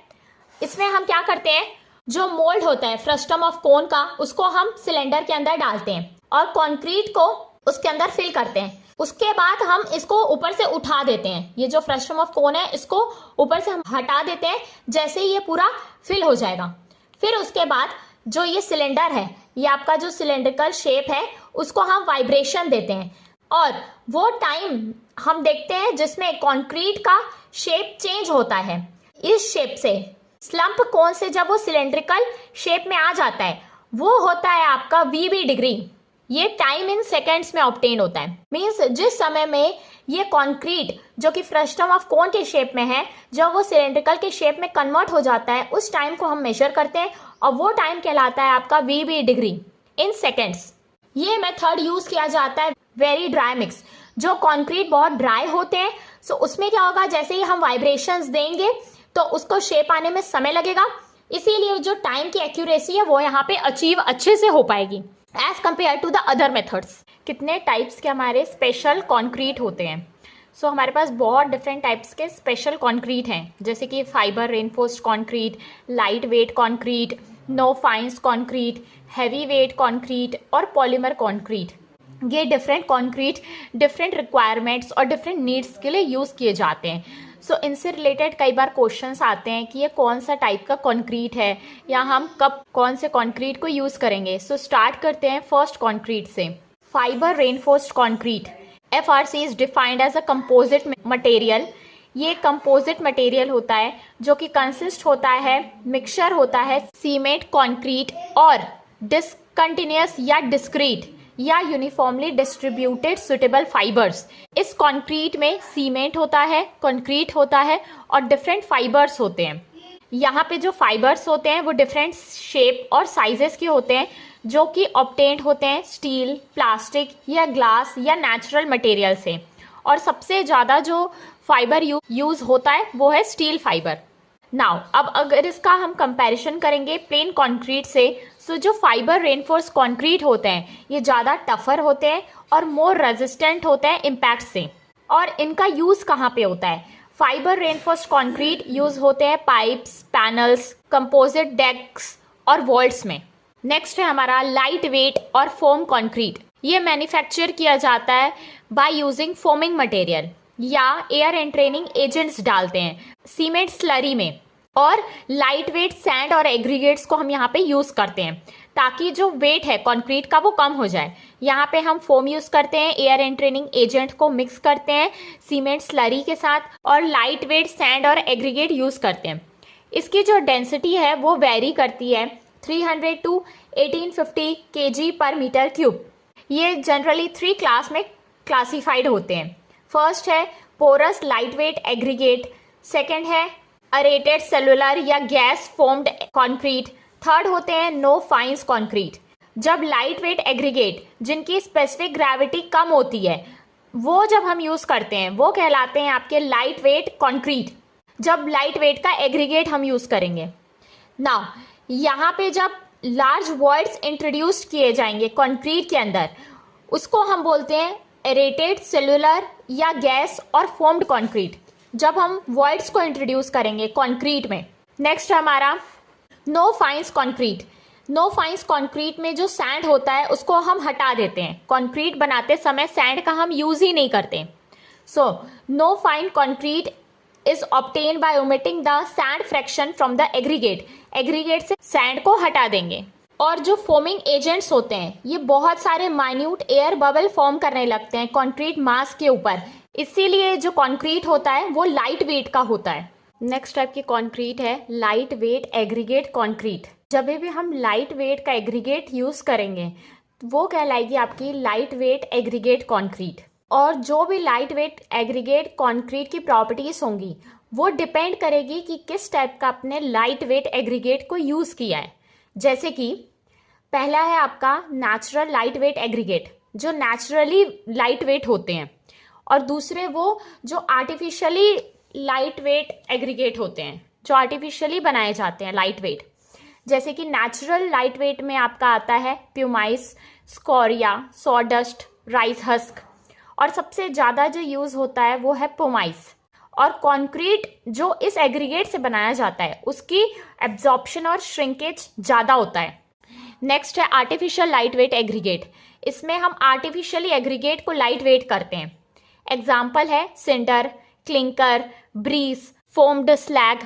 इसमें हम क्या करते हैं, जो मोल्ड होता है फ्रस्टम ऑफ कोन का उसको हम सिलेंडर के अंदर डालते हैं और कंक्रीट को उसके अंदर फिल करते हैं। उसके बाद हम इसको ऊपर से उठा देते हैं, ये जो फ्रस्टम ऑफ कोन है इसको ऊपर से हम हटा देते हैं जैसे ही ये पूरा फिल हो जाएगा। फिर उसके बाद जो ये सिलेंडर है, ये आपका जो सिलेंड्रिकल शेप है उसको हम वाइब्रेशन देते हैं और वो टाइम हम देखते हैं जिसमें कंक्रीट का शेप चेंज होता है। इस शेप से स्लम्प कोन से जब वो सिलेंड्रिकल शेप में आ जाता है वो होता है आपका वीबी डिग्री। ये टाइम इन सेकेंड्स में ऑब्टेन होता है, मींस जिस समय में ये कंक्रीट जो कि फ्रस्टम ऑफ कोन के शेप में है, जब वो सिलेंड्रिकल के शेप में कन्वर्ट हो जाता है उस टाइम को हम मेजर करते हैं और वो टाइम कहलाता है आपका VB डिग्री इन सेकेंड्स। ये मेथड यूज किया जाता है वेरी ड्राई मिक्स, जो कंक्रीट बहुत ड्राई होते हैं। सो उसमें क्या होगा, जैसे ही हम वाइब्रेशंस देंगे तो उसको शेप आने में समय लगेगा, इसीलिए जो टाइम की एक्यूरेसी है वो यहाँ पे अचीव अच्छे से हो पाएगी as compare to the other methods. कितने टाइप्स के हमारे स्पेशल कॉन्क्रीट होते हैं? सो हमारे पास बहुत डिफरेंट टाइप्स के स्पेशल कॉन्क्रीट हैं, जैसे कि fibre reinforced concrete, light weight concrete, no fines concrete, heavy weight concrete और पॉलीमर कॉन्क्रीट। ये डिफरेंट कॉन्क्रीट डिफरेंट रिक्वायरमेंट्स और डिफरेंट नीड्स के लिए यूज़ किए जाते हैं। सो इनसे रिलेटेड कई बार क्वेश्चंस आते हैं कि ये कौन सा टाइप का कॉन्क्रीट है या हम कब कौन से कॉन्क्रीट को यूज़ करेंगे। सो स्टार्ट करते हैं फर्स्ट कॉन्क्रीट से, fibre reinforced concrete. FRC is defined as a composite material. ये कंपोजिट मटेरियल होता है जो कि कंसिस्ट होता है, मिक्सचर होता है सीमेंट, कंक्रीट और डिसकंटिन्यूअस या डिस्क्रीट या यूनिफॉर्मली डिस्ट्रीब्यूटेड सुटेबल फाइबर्स। इस कंक्रीट में सीमेंट होता है, कंक्रीट होता है और डिफरेंट फाइबर्स होते हैं। यहाँ पे जो फाइबर्स होते हैं वो डिफरेंट शेप और साइजेस के होते हैं, जो कि ऑब्टेन्ड होते हैं स्टील, प्लास्टिक या ग्लास या नेचुरल मटेरियल से। और सबसे ज़्यादा जो फाइबर यूज होता है वो है स्टील फाइबर। नाउ अब अगर इसका हम कंपैरिजन करेंगे प्लेन कंक्रीट से, सो जो फाइबर रेनफोर्स कंक्रीट होते हैं ये ज़्यादा टफर होते हैं और मोर रेजिस्टेंट होते हैं इम्पैक्ट से। और इनका यूज़ कहाँ पे होता है? फाइबर रेनफोर्स कंक्रीट यूज होते हैं पाइप्स, पैनल्स, कंपोजिट डेक्स और वॉल्स में। नेक्स्ट है हमारा लाइट वेट और फोम कंक्रीट। ये मैन्युफैक्चर किया जाता है बाय यूजिंग फोमिंग मटेरियल या एयर एंट्रेनिंग एजेंट्स डालते हैं सीमेंट स्लरी में, और लाइट वेट सैंड और एग्रीगेट्स को हम यहाँ पे यूज करते हैं ताकि जो वेट है कंक्रीट का वो कम हो जाए। यहाँ पे हम फोम यूज करते हैं, एयर एंट्रेनिंग एजेंट को मिक्स करते हैं सीमेंट स्लरी के साथ और लाइट वेट सैंड और एग्रीगेट यूज करते हैं। इसकी जो डेंसिटी है वो वेरी करती है 300 to 1850 kg पर मीटर क्यूब। ये जनरली 3 क्लास में क्लासिफाइड होते हैं। फर्स्ट है porous light weight aggregate, second है अरेटेड सेलुलर या गैस फोम्ड कंक्रीट, थर्ड होते हैं नो फाइन्स कंक्रीट। जब लाइट वेट एग्रीगेट जिनकी स्पेसिफिक ग्रेविटी कम होती है वो जब हम यूज करते हैं वो कहलाते हैं आपके लाइट वेट कंक्रीट, जब लाइट वेट का एग्रीगेट हम यूज करेंगे। नाउ यहाँ पे जब लार्ज वॉइड्स इंट्रोड्यूस किए जाएंगे कंक्रीट के अंदर, उसको हम बोलते हैं एरेटेड सेलुलर या गैस और फोम्ड कंक्रीट, जब हम वॉइड्स को इंट्रोड्यूस करेंगे कंक्रीट में। नेक्स्ट हमारा no fines concrete. No fines concrete में जो सैंड होता है उसको हम हटा देते हैं, कंक्रीट बनाते समय सैंड का हम यूज ही नहीं करते। So no fine concrete is obtain by omitting the sand fraction from the aggregate. Aggregate से सैंड को हटा देंगे। और जो फोमिंग एजेंट्स होते हैं ये बहुत सारे माइन्यूट एयर बबल फॉर्म करने लगते हैं कंक्रीट मास के ऊपर, इसीलिए जो कंक्रीट होता है वो लाइट वेट का होता है। नेक्स्ट टाइप की कंक्रीट है लाइट वेट एग्रीगेट कंक्रीट। जब भी हम लाइट वेट का एग्रीगेट यूज करेंगे वो कहलाएगी आपकी लाइट वेट एग्रीगेट कंक्रीट। और जो भी लाइट वेट एग्रीगेट कंक्रीट की प्रॉपर्टीज होंगी वो डिपेंड करेगी कि किस टाइप का आपने लाइट वेट एग्रीगेट को यूज किया है। जैसे कि पहला है आपका नेचुरल लाइट वेट एग्रीगेट जो नेचुरली लाइट वेट होते हैं, और दूसरे वो जो आर्टिफिशियली लाइट वेट एग्रीगेट होते हैं जो आर्टिफिशियली बनाए जाते हैं लाइट वेट। जैसे कि नेचुरल लाइट वेट में आपका आता है प्यूमाइस, स्कोरिया, सॉडस्ट, राइस हस्क, और सबसे ज़्यादा जो यूज़ होता है वो है पोमाइस। और कंक्रीट जो इस एग्रीगेट से बनाया जाता है उसकी एब्जॉर्प्शन और श्रिंकेज ज़्यादा होता है। नेक्स्ट है आर्टिफिशियल लाइट वेट एग्रीगेट। इसमें हम आर्टिफिशियली एग्रीगेट को लाइट वेट करते हैं। एग्जाम्पल है cinder, clinker, breeze, foamed slag.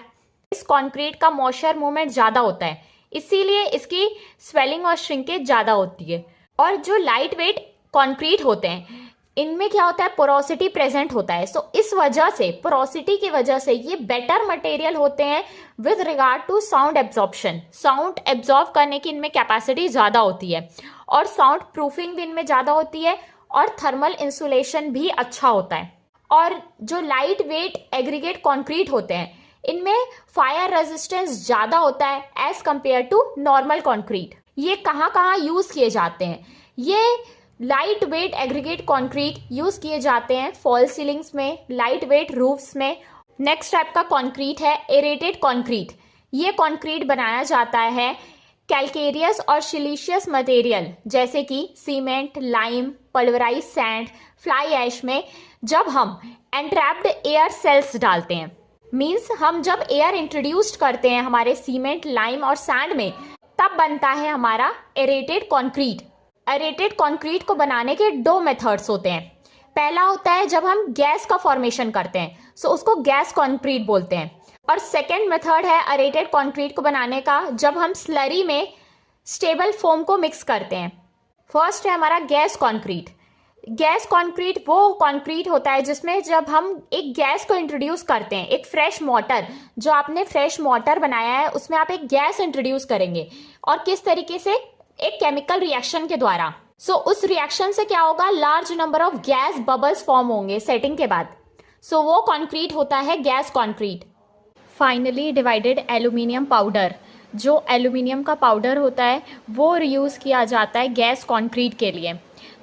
इस कंक्रीट का मॉइस्चर मूवमेंट ज़्यादा होता है, इसीलिए इसकी स्वेलिंग और श्रिंकेज ज़्यादा होती है। और जो लाइट वेट कंक्रीट होते हैं इनमें क्या होता है, पोरोसिटी प्रेजेंट होता है। सो इस वजह से, पोरोसिटी की वजह से ये बेटर मटेरियल होते हैं with regard to sound absorption. Sound absorb करने की इनमें कैपेसिटी ज़्यादा होती है और साउंड प्रूफिंग भी इनमें ज़्यादा होती है और थर्मल इंसुलेशन भी अच्छा होता है। और जो लाइट वेट एग्रीगेट कंक्रीट होते हैं इनमें फायर रेजिस्टेंस ज़्यादा होता है as compare to normal concrete. ये कहाँ कहाँ यूज़ किए जाते हैं? ये light weight aggregate concrete use किए जाते हैं फॉल सीलिंग्स में, लाइट वेट रूफ्स में। नेक्स्ट टाइप का कंक्रीट है एरेटेड कंक्रीट। ये कंक्रीट बनाया जाता है कैल्केरियस और सिलिशियस मटेरियल जैसे कि cement, lime, pulverise sand, fly ash में जब हम एंट्रैप्ड एयर सेल्स डालते हैं। मीन्स हम जब एयर इंट्रोड्यूस्ड करते हैं हमारे सीमेंट, लाइम और सैंड में, तब बनता है हमारा एरेटेड कंक्रीट। एरेटेड कंक्रीट को बनाने के दो मेथड्स होते हैं। पहला होता है जब हम गैस का फॉर्मेशन करते हैं, सो उसको गैस कंक्रीट बोलते हैं। और सेकेंड मेथड है एरेटेड कंक्रीट को बनाने का जब हम स्लरी में स्टेबल फोम को मिक्स करते हैं। फर्स्ट है हमारा गैस कंक्रीट। गैस कंक्रीट वो कंक्रीट होता है जिसमें जब हम एक गैस को इंट्रोड्यूस करते हैं, एक फ्रेश मोटर, जो आपने फ्रेश मोटर बनाया है उसमें आप एक गैस इंट्रोड्यूस करेंगे। और किस तरीके से? एक केमिकल रिएक्शन के द्वारा। सो उस रिएक्शन से क्या होगा? Large number of gas bubbles form होंगे सेटिंग के बाद। सो वो कंक्रीट होता है gas concrete. Finally divided aluminium powder. जो एल्यूमिनियम का पाउडर होता है वो रीयूज़ किया जाता है गैस कंक्रीट के लिए।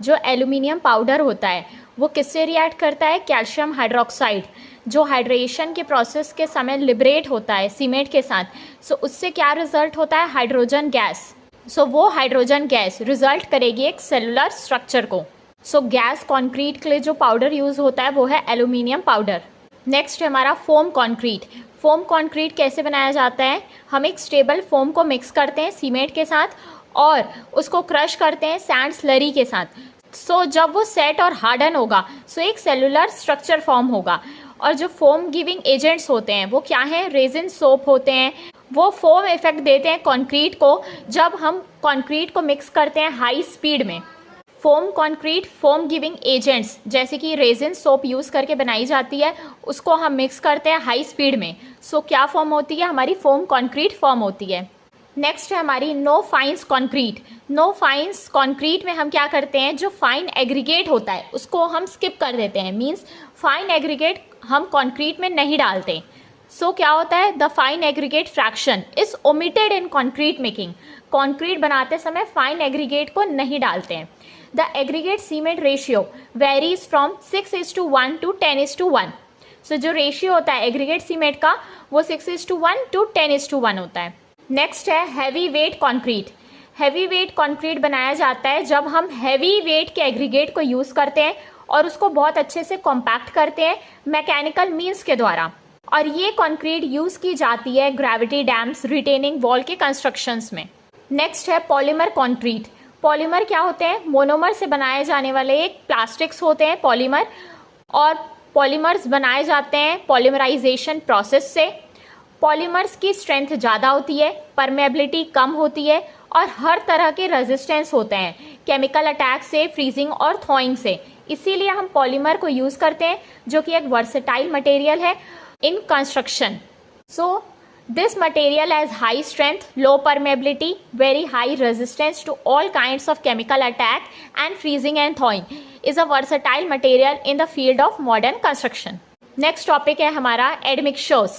जो एल्यूमिनियम पाउडर होता है वो किससे रिएक्ट करता है? कैल्शियम हाइड्रोक्साइड, जो हाइड्रेशन के प्रोसेस के समय लिबरेट होता है सीमेंट के साथ। सो उससे क्या रिजल्ट होता है? Hydrogen gas. सो वो हाइड्रोजन गैस रिजल्ट करेगी एक सेलुलर स्ट्रक्चर को। सो गैस कंक्रीट के लिए जो पाउडर यूज़ होता है वो है एल्यूमिनियम पाउडर। नेक्स्ट है हमारा फोम कंक्रीट। फोम कंक्रीट कैसे बनाया जाता है? हम एक स्टेबल फोम को मिक्स करते हैं सीमेंट के साथ और उसको क्रश करते हैं सैंड स्लरी के साथ। सो जब वो सेट और हार्डन होगा सो एक सेलुलर स्ट्रक्चर फॉर्म होगा। और जो फोम गिविंग एजेंट्स होते हैं वो क्या हैं? रेजिन सोप होते हैं। वो फोम इफेक्ट देते हैं कंक्रीट को जब हम कंक्रीट को मिक्स करते हैं हाई स्पीड में। Foam concrete foam giving agents जैसे कि रेजिन सोप यूज़ करके बनाई जाती है, उसको हम मिक्स करते हैं हाई स्पीड में। सो क्या फॉर्म होती है? हमारी फोम कंक्रीट फॉर्म होती है। नेक्स्ट है हमारी no fines concrete. No fines concrete में हम क्या करते हैं? जो फाइन एग्रीगेट होता है उसको हम स्किप कर देते हैं। मीन्स फाइन एग्रीगेट हम कंक्रीट में नहीं डालते। सो क्या होता है? The fine aggregate fraction is omitted in concrete making. Concrete बनाते समय फाइन एग्रीगेट को नहीं डालते हैं। The aggregate cement ratio varies from 6:1 to 10:1। सो जो रेशियो होता है एग्रीगेट सीमेंट का वो 6:1 to 10:1 होता है। नेक्स्ट है heavy weight concrete. Heavy weight concrete बनाया जाता है जब हम हैवी वेट के एग्रीगेट को यूज़ करते हैं और उसको बहुत अच्छे से कॉम्पैक्ट करते हैं मैकेनिकल मीन्स के द्वारा। और ये कंक्रीट यूज़ की जाती है ग्रेविटी डैम्स, रिटेनिंग वॉल के कंस्ट्रक्शंस में। नेक्स्ट है पॉलीमर कंक्रीट। पॉलीमर क्या होते हैं? मोनोमर से बनाए जाने वाले एक प्लास्टिक्स होते हैं पॉलीमर। और पॉलीमर्स बनाए जाते हैं पॉलीमराइजेशन प्रोसेस से। पॉलीमर्स की स्ट्रेंथ ज़्यादा होती है, परमेबिलिटी कम होती है और हर तरह के रेजिस्टेंस होते हैं केमिकल अटैक से, फ्रीजिंग और थॉइंग से। इसीलिए हम पॉलीमर को यूज़ करते हैं जो कि एक वर्सेटाइल मटेरियल है in construction. So this material has high strength, low permeability, very high resistance to all kinds of chemical attack and freezing and thawing. Is a versatile material in the field of modern construction. Next topic है हमारा admixtures.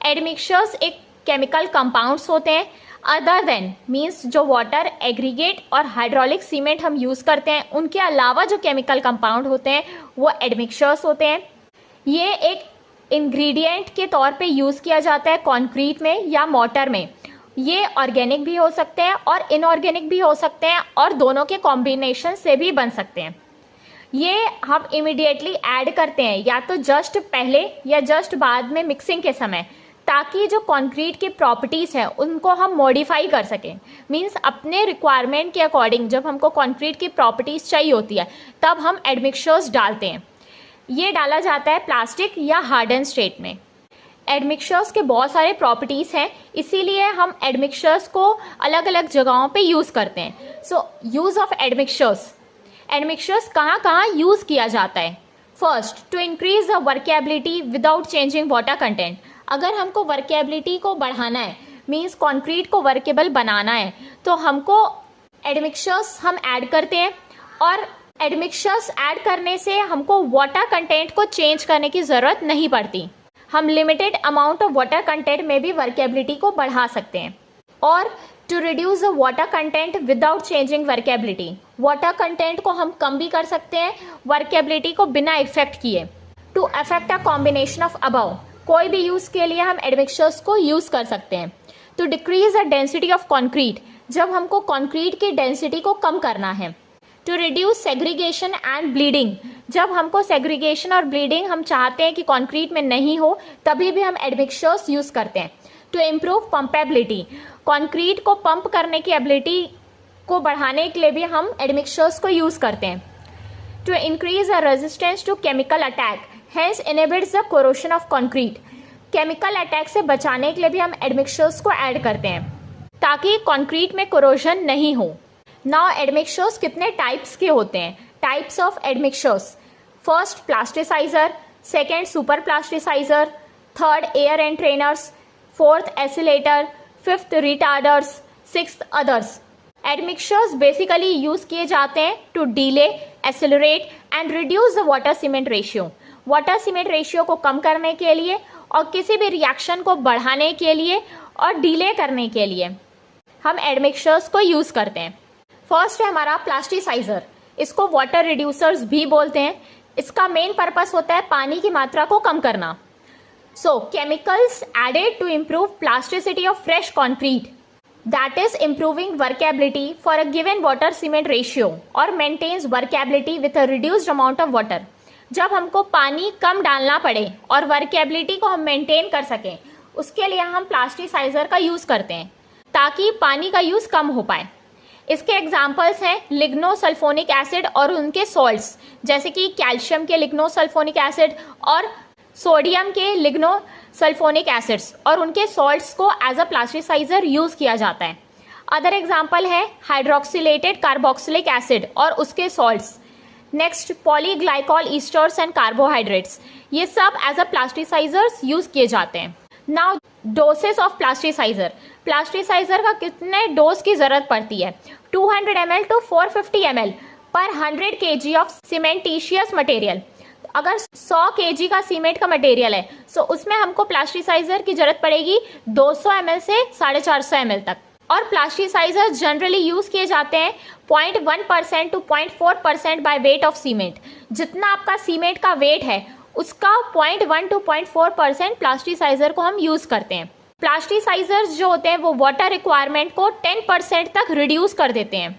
Admixtures एक chemical compounds होते हैं other than means जो water, aggregate और hydraulic cement हम use करते हैं उनके अलावा जो chemical compound होते हैं वो admixtures होते हैं। ये एक इंग्रेडिएंट के तौर पे यूज़ किया जाता है कंक्रीट में या मोटर में। ये ऑर्गेनिक भी हो सकते हैं और इनऑर्गेनिक भी हो सकते हैं और दोनों के कॉम्बिनेशन से भी बन सकते हैं। ये हम इमिडिएटली ऐड करते हैं या तो जस्ट पहले या जस्ट बाद में मिक्सिंग के समय, ताकि जो कंक्रीट की प्रॉपर्टीज़ हैं उनको हम मॉडिफाई कर सकें। मींस अपने रिक्वायरमेंट के अकॉर्डिंग जब हमको कंक्रीट की प्रॉपर्टीज़ चाहिए होती है तब हम एडमिक्सचर्स डालते हैं। ये डाला जाता है प्लास्टिक या हार्डन स्टेट में। एडमिक्सचर्स के बहुत सारे प्रॉपर्टीज़ हैं, इसीलिए हम एडमिक्सचर्स को अलग अलग जगहों पे यूज़ करते हैं। सो यूज़ ऑफ एडमिक्सचर्स कहाँ कहाँ यूज़ किया जाता है? First, to increase the workability without changing water content. अगर हमको वर्केबिलिटी को बढ़ाना है, मीन्स कंक्रीट को वर्केबल बनाना है, तो हमको एडमिक्सचर्स हम ऐड करते हैं और एडमिक्सचर्स ऐड करने से हमको वाटर कंटेंट को चेंज करने की ज़रूरत नहीं पड़ती। हम limited amount of water content में भी वर्केबिलिटी को बढ़ा सकते हैं। और to reduce the water content without changing workability, water content को हम कम भी कर सकते हैं वर्केबिलिटी को बिना इफेक्ट किए। To affect a combination of above, कोई भी यूज़ के लिए हम एडमिक्सचर्स को यूज़ कर सकते हैं। To decrease the density of concrete, जब हमको कॉन्क्रीट की डेंसिटी को कम करना है। To reduce segregation and bleeding, जब हमको सेग्रीगेशन और ब्लीडिंग हम चाहते हैं कि कॉन्क्रीट में नहीं हो, तभी भी हम एडमिक्सचर्स यूज़ करते हैं। टू इम्प्रूव पंपेबिलिटी, कॉन्क्रीट को पंप करने की एबिलिटी को बढ़ाने के लिए भी हम एडमिक्सचर्स को यूज़ करते हैं। To increase the resistance to chemical attack, hence inhibits the corrosion of concrete, chemical attack से बचाने के लिए भी हम एडमिक्सचर्स को ऐड करते हैं ताकि कॉन्क्रीट में कोरोजन नहीं हो। नाउ एडमिक्सचर्स कितने टाइप्स के होते हैं? Types of admixtures, first plasticizer, second super plasticizer, third air entrainers, fourth accelerator, fifth retarders, sixth others. Admixtures basically use किए जाते हैं to delay, accelerate and reduce the water cement ratio, water cement ratio को कम करने के लिए और किसी भी रिएक्शन को बढ़ाने के लिए और डिले करने के लिए हम एडमिक्सचर्स को यूज करते हैं। फर्स्ट है हमारा प्लास्टिसाइजर, इसको वाटर रिड्यूसर्स भी बोलते हैं। इसका मेन पर्पस होता है पानी की मात्रा को कम करना। So chemicals added to improve plasticity of fresh concrete, that is improving workability for a given water cement ratio और maintains workability with a reduced amount of water. जब हमको पानी कम डालना पड़े और वर्केबिलिटी को हम मेंटेन कर सकें, उसके लिए हम प्लास्टिसाइजर का यूज करते हैं ताकि पानी का यूज कम हो पाए। इसके एग्जाम्पल्स हैं लिग्नोसल्फोनिक एसिड और उनके सॉल्ट्स, जैसे कि कैल्शियम के लिग्नोसल्फोनिक एसिड और सोडियम के लिग्नोसल्फोनिक एसिड्स और उनके सॉल्ट्स को एज अ प्लास्टिसाइजर यूज किया जाता है। अदर एग्जाम्पल है हाइड्रोक्सिलेटेड कार्बोक्सिलिक एसिड और उसके salts. Next polyglycol esters and carbohydrates, ये सब एज अ प्लास्टिसाइजर्स यूज किए जाते हैं। Now doses of plasticizer, plasticizer का कितने डोज की जरूरत पड़ती है? 200 ml टू 450 ml पर 100 kg ऑफ सीमेंटीशियस मटेरियल। अगर 100 kg का सीमेंट का मटेरियल है तो उसमें हमको प्लास्टिसाइजर की जरूरत पड़ेगी 200 ml से 450 ml तक। और प्लास्टिसाइजर जनरली यूज किए जाते हैं 0.1% to 0.4% by weight of cement. जितना आपका सीमेंट का वेट है उसका 0.1 टू 0.4% प्लास्टिसाइजर को हम यूज करते हैं। प्लास्टिसाइजर्स जो होते हैं वो वाटर रिक्वायरमेंट को 10% तक रिड्यूस कर देते हैं।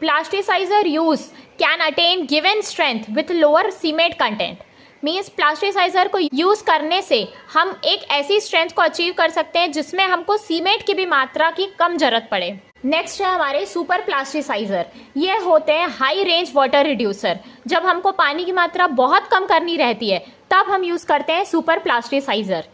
Plasticiser use can attain given strength with lower cement content, means plasticiser को यूज करने से हम एक ऐसी स्ट्रेंथ को अचीव कर सकते हैं जिसमें हमको सीमेंट की भी मात्रा की कम जरूरत पड़े। नेक्स्ट है हमारे सुपर प्लास्टिसाइजर, ये होते हैं हाई रेंज वाटर रिड्यूसर। जब हमको पानी की मात्रा बहुत कम करनी रहती है तब हम यूज करते हैं super plasticiser.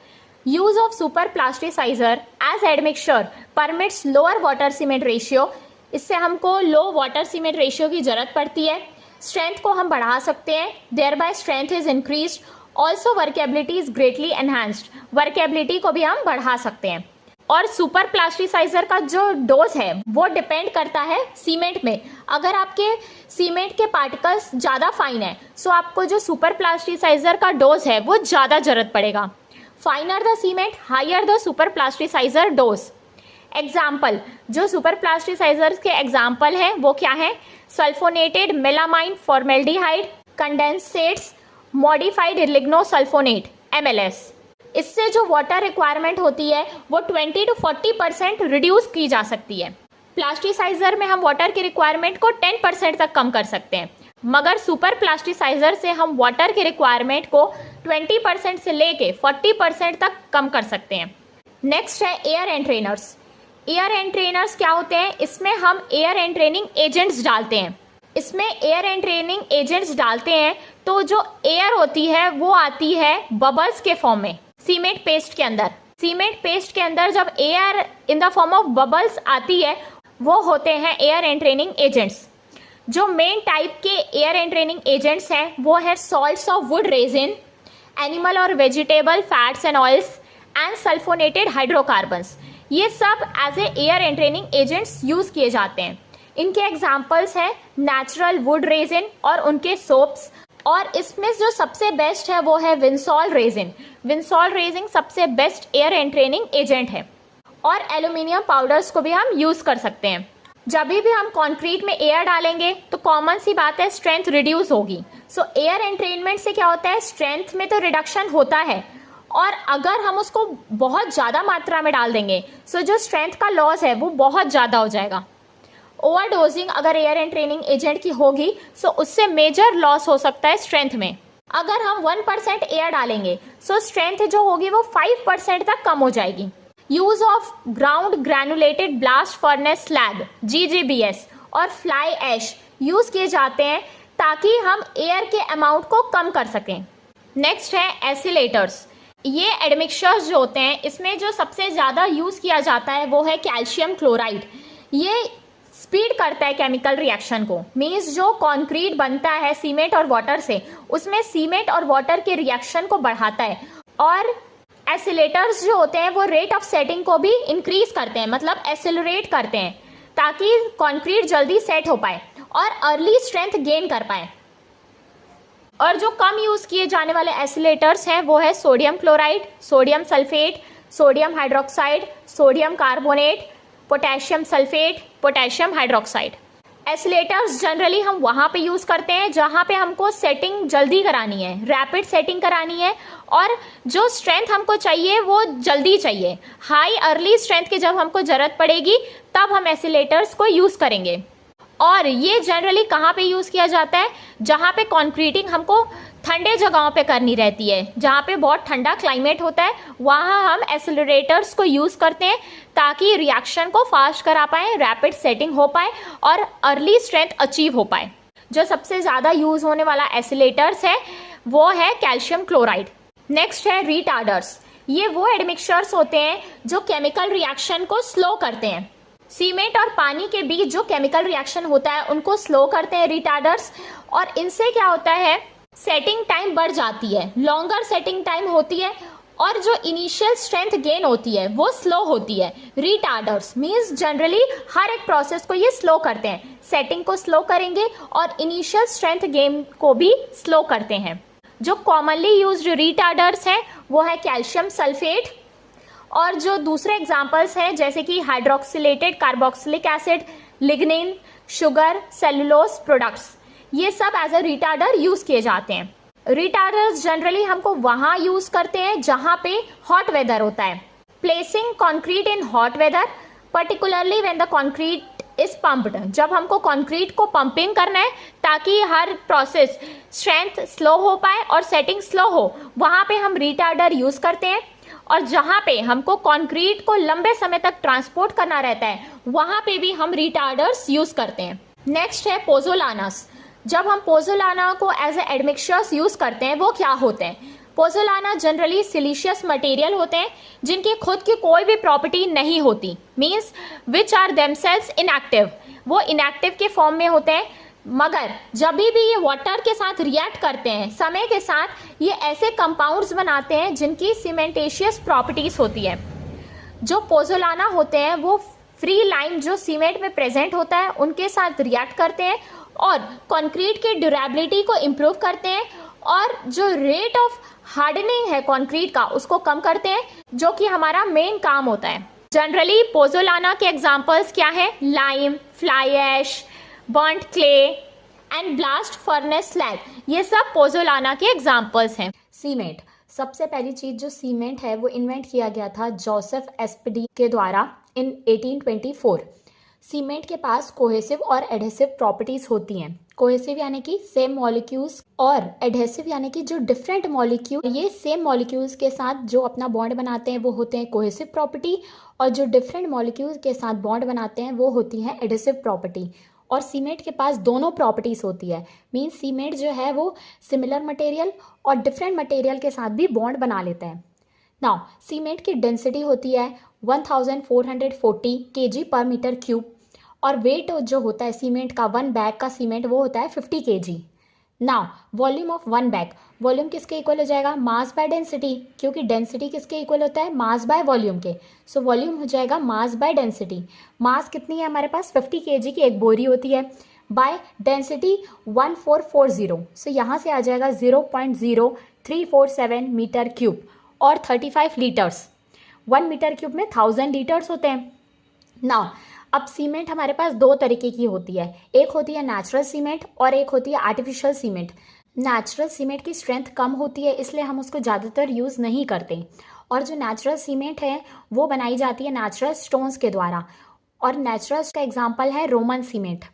Use of super plasticiser as admixture permits lower water cement ratio, इससे हमको लो वाटर सीमेंट रेशियो की जरूरत पड़ती है। स्ट्रेंथ को हम बढ़ा सकते हैं, thereby strength is increased. Also workability is greatly enhanced, workability को भी हम बढ़ा सकते हैं। और सुपर प्लास्टिसाइजर का जो डोज है वो डिपेंड करता है सीमेंट में। अगर आपके सीमेंट के पार्टिकल्स ज़्यादा फाइन है सो आपको जो सुपर प्लास्टिसाइजर का डोज है वो ज़्यादा जरूरत पड़ेगा। Finer the cement higher the super plasticizer dose. Example, जो सुपर प्लास्टिसाइजर्स के एग्जाम्पल है वो क्या है? Sulfonated melamine formaldehyde condensates modified lignosulfonate MLS। इससे जो वाटर रिक्वायरमेंट होती है वो 20 to 40% रिड्यूस की जा सकती है। प्लास्टिसाइजर में हम वाटर की रिक्वायरमेंट को 10% तक कम कर सकते हैं, मगर सुपर प्लास्टिसाइजर से हम वाटर की रिक्वायरमेंट को 20% से लेके 40% तक कम कर सकते हैं। नेक्स्ट है एयर एंट्रेनर्स। एयर एंट्रेनर्स क्या होते हैं? इसमें हम एयर एंट्रेनिंग एजेंट्स डालते हैं। इसमें एयर एंट्रेनिंग एजेंट्स डालते हैं तो जो एयर होती है वो आती है बबल्स के फॉर्म में सीमेंट पेस्ट के अंदर। सीमेंट पेस्ट के अंदर जब air in the form of bubbles आती है वो होते हैं एयर एंट्रेनिंग एजेंट्स। जो मेन टाइप के एयर एंट्रेनिंग एजेंट्स हैं वो है salts of wood resin, animal और vegetable fats and oils and sulfonated hydrocarbons. ये सब as a air entraining agents use किए जाते हैं। इनके एग्जाम्पल्स हैं नेचुरल वुड रेजिन और उनके सोप्स, और इसमें जो सबसे बेस्ट है वो है विंसॉल रेजिन। विंसॉल रेजिन सबसे बेस्ट एयर एंट्रेनिंग एजेंट है। और एल्यूमिनियम पाउडर्स को भी हम यूज़ कर सकते हैं। जब भी हम कंक्रीट में एयर डालेंगे तो कॉमन सी बात है स्ट्रेंथ रिड्यूस होगी। सो एयर एंट्रेनमेंट से क्या होता है, स्ट्रेंथ में तो रिडक्शन होता है, और अगर हम उसको बहुत ज़्यादा मात्रा में डाल देंगे सो जो स्ट्रेंथ का लॉस है वो बहुत ज़्यादा हो जाएगा। ओवरडोजिंग अगर एयर एंट्रेनिंग एजेंट की होगी सो उससे मेजर लॉस हो सकता है स्ट्रेंथ में। अगर हम 1% एयर डालेंगे सो स्ट्रेंथ जो होगी वो 5% तक कम हो जाएगी। Use of ground granulated blast furnace slag GGBS और फ्लाई ऐश यूज किए जाते हैं ताकि हम एयर के अमाउंट को कम कर सकें। नेक्स्ट है एसिलेटर्स। ये एडमिक्सचर्स जो होते हैं इसमें जो सबसे ज़्यादा यूज़ किया जाता है वो है कैल्शियम क्लोराइड। ये स्पीड करता है केमिकल रिएक्शन को, मीन्स जो कंक्रीट बनता है सीमेंट और वाटर से उसमें सीमेंट और वाटर के रिएक्शन को बढ़ाता है। और एसिलेटर्स जो होते हैं वो रेट ऑफ सेटिंग को भी इंक्रीज करते हैं, मतलब एसिलरेट करते हैं ताकि कंक्रीट जल्दी सेट हो पाए और अर्ली स्ट्रेंथ गेन कर पाए। और जो कम यूज़ किए जाने वाले एसिलेटर्स हैं वो है sodium chloride, sodium sulphate, sodium hydroxide, sodium carbonate, potassium sulphate, potassium hydroxide. Accelerators generally हम वहाँ पे यूज़ करते हैं जहाँ पे हमको सेटिंग जल्दी करानी है, रैपिड सेटिंग करानी है, और जो स्ट्रेंथ हमको चाहिए वो जल्दी चाहिए। हाई अर्ली स्ट्रेंथ की जब हमको ज़रूरत पड़ेगी तब हम एसिलेटर्स को यूज़ करेंगे। और ये जनरली कहाँ पे यूज़ किया जाता है, जहाँ पे कंक्रीटिंग हमको ठंडे जगहों पे करनी रहती है, जहाँ पे बहुत ठंडा क्लाइमेट होता है, वहाँ हम एसिलरेटर्स को यूज़ करते हैं ताकि रिएक्शन को फास्ट करा पाएँ, रैपिड सेटिंग हो पाए और अर्ली स्ट्रेंथ अचीव हो पाए। जो सबसे ज़्यादा यूज़ होने वाला एसिलेटर्स है वो है कैल्शियम क्लोराइड। नेक्स्ट है रिटार्डर्स। ये वो एडमिक्सचर्स होते हैं जो केमिकल रिएक्शन को स्लो करते हैं। सीमेंट और पानी के बीच जो केमिकल रिएक्शन होता है उनको स्लो करते हैं रिटार्डर्स, और इनसे क्या होता है सेटिंग टाइम बढ़ जाती है, लॉन्गर सेटिंग टाइम होती है, और जो इनिशियल स्ट्रेंथ गेन होती है वो स्लो होती है। रिटार्डर्स मींस जनरली हर एक प्रोसेस को ये स्लो करते हैं, सेटिंग को स्लो करेंगे और इनिशियल स्ट्रेंथ गेन को भी स्लो करते हैं। जो कॉमनली यूज्ड रिटार्डर्स हैं वो है कैल्शियम सल्फेट, और जो दूसरे एग्जाम्पल्स हैं जैसे कि hydroxylated carboxylic acid, lignin, sugar, cellulose products, ये सब एज अ रिटार्डर यूज किए जाते हैं। रिटार्डर्स जनरली हमको वहाँ यूज करते हैं जहाँ पे हॉट वेदर होता है। Placing concrete in hot weather particularly when the concrete is pumped. जब हमको कंक्रीट को पंपिंग करना है ताकि हर प्रोसेस स्ट्रेंथ स्लो हो पाए और सेटिंग स्लो हो, वहाँ पे हम रिटार्डर यूज करते हैं। और जहाँ पे हमको कंक्रीट को लंबे समय तक ट्रांसपोर्ट करना रहता है वहाँ पे भी हम रिटार्डर्स यूज करते हैं। नेक्स्ट है पोजोलानास। जब हम पोजोलाना को एज ए एडमिक्सचर्स यूज करते हैं वो क्या होते हैं, पोजोलाना जनरली सिलिशियस मटेरियल होते हैं जिनकी खुद की कोई भी प्रॉपर्टी नहीं होती, means which are themselves inactive. वो इनएक्टिव के फॉर्म में होते हैं, मगर जब भी ये वाटर के साथ रिएक्ट करते हैं समय के साथ ये ऐसे कंपाउंड्स बनाते हैं जिनकी सीमेंटेशियस प्रॉपर्टीज होती है। जो पोजोलाना होते हैं वो फ्री लाइम जो सीमेंट में प्रेजेंट होता है उनके साथ रिएक्ट करते हैं और कंक्रीट की ड्यूरेबिलिटी को इम्प्रूव करते हैं, और जो रेट ऑफ हार्डनिंग है कंक्रीट का उसको कम करते हैं, जो कि हमारा मेन काम होता है। जनरली पोजोलाना के एग्जांपल्स क्या है, lime, fly ash, burnt clay and blast furnace slag, ये सब पोजोलाना के एग्जांपल्स हैं। सीमेंट, सबसे पहली चीज जो सीमेंट है वो इन्वेंट किया गया था जोसेफ एस्पेडी के द्वारा इन 1824। सीमेंट के पास कोहेसिव और एडहेसिव प्रॉपर्टीज होती हैं। कोहेसिव यानी कि सेम मॉलिक्यूल्स, और एडहेसिव यानी कि जो डिफरेंट मॉलिक्यूल ये सेम मॉलिक्यूल्स के साथ जो अपना बॉन्ड बनाते हैं वो होते हैं कोहेसिव प्रॉपर्टी, और जो डिफरेंट मॉलिक्यूल्स के साथ बॉन्ड बनाते हैं वो होती है एडहेसिव प्रॉपर्टी। और सीमेंट के पास दोनों प्रॉपर्टीज होती है, मीन्स सीमेंट जो है वो सिमिलर मटेरियल और डिफरेंट मटेरियल के साथ भी बॉन्ड बना लेते हैं। नाउ सीमेंट की डेंसिटी होती है 1440 kg पर मीटर क्यूब, और वेट जो होता है सीमेंट का 1 बैग का सीमेंट वो होता है 50 kg। Now volume of one bag, volume किसके इक्वल हो जाएगा, मास बाय डेंसिटी, क्योंकि डेंसिटी किसके इक्वल होता है, मास बाय वॉल्यूम के। सो वॉल्यूम हो जाएगा मास बाय डेंसिटी। मास कितनी है हमारे पास, 50 kg की एक बोरी होती है, बाय डेंसिटी 1440। सो यहाँ से आ जाएगा 0.0347 मीटर क्यूब और 35 लीटर्स। 1 मीटर क्यूब में 1000 लीटर्स होते हैं। नाउ अब सीमेंट हमारे पास दो तरीके की होती है, एक होती है नेचुरल सीमेंट और एक होती है आर्टिफिशियल सीमेंट। नेचुरल सीमेंट की स्ट्रेंथ कम होती है, इसलिए हम उसको ज़्यादातर यूज़ नहीं करते, और जो नेचुरल सीमेंट है वो बनाई जाती है नेचुरल स्टोन्स के द्वारा, और नेचुरल का एग्जांपल है Roman cement.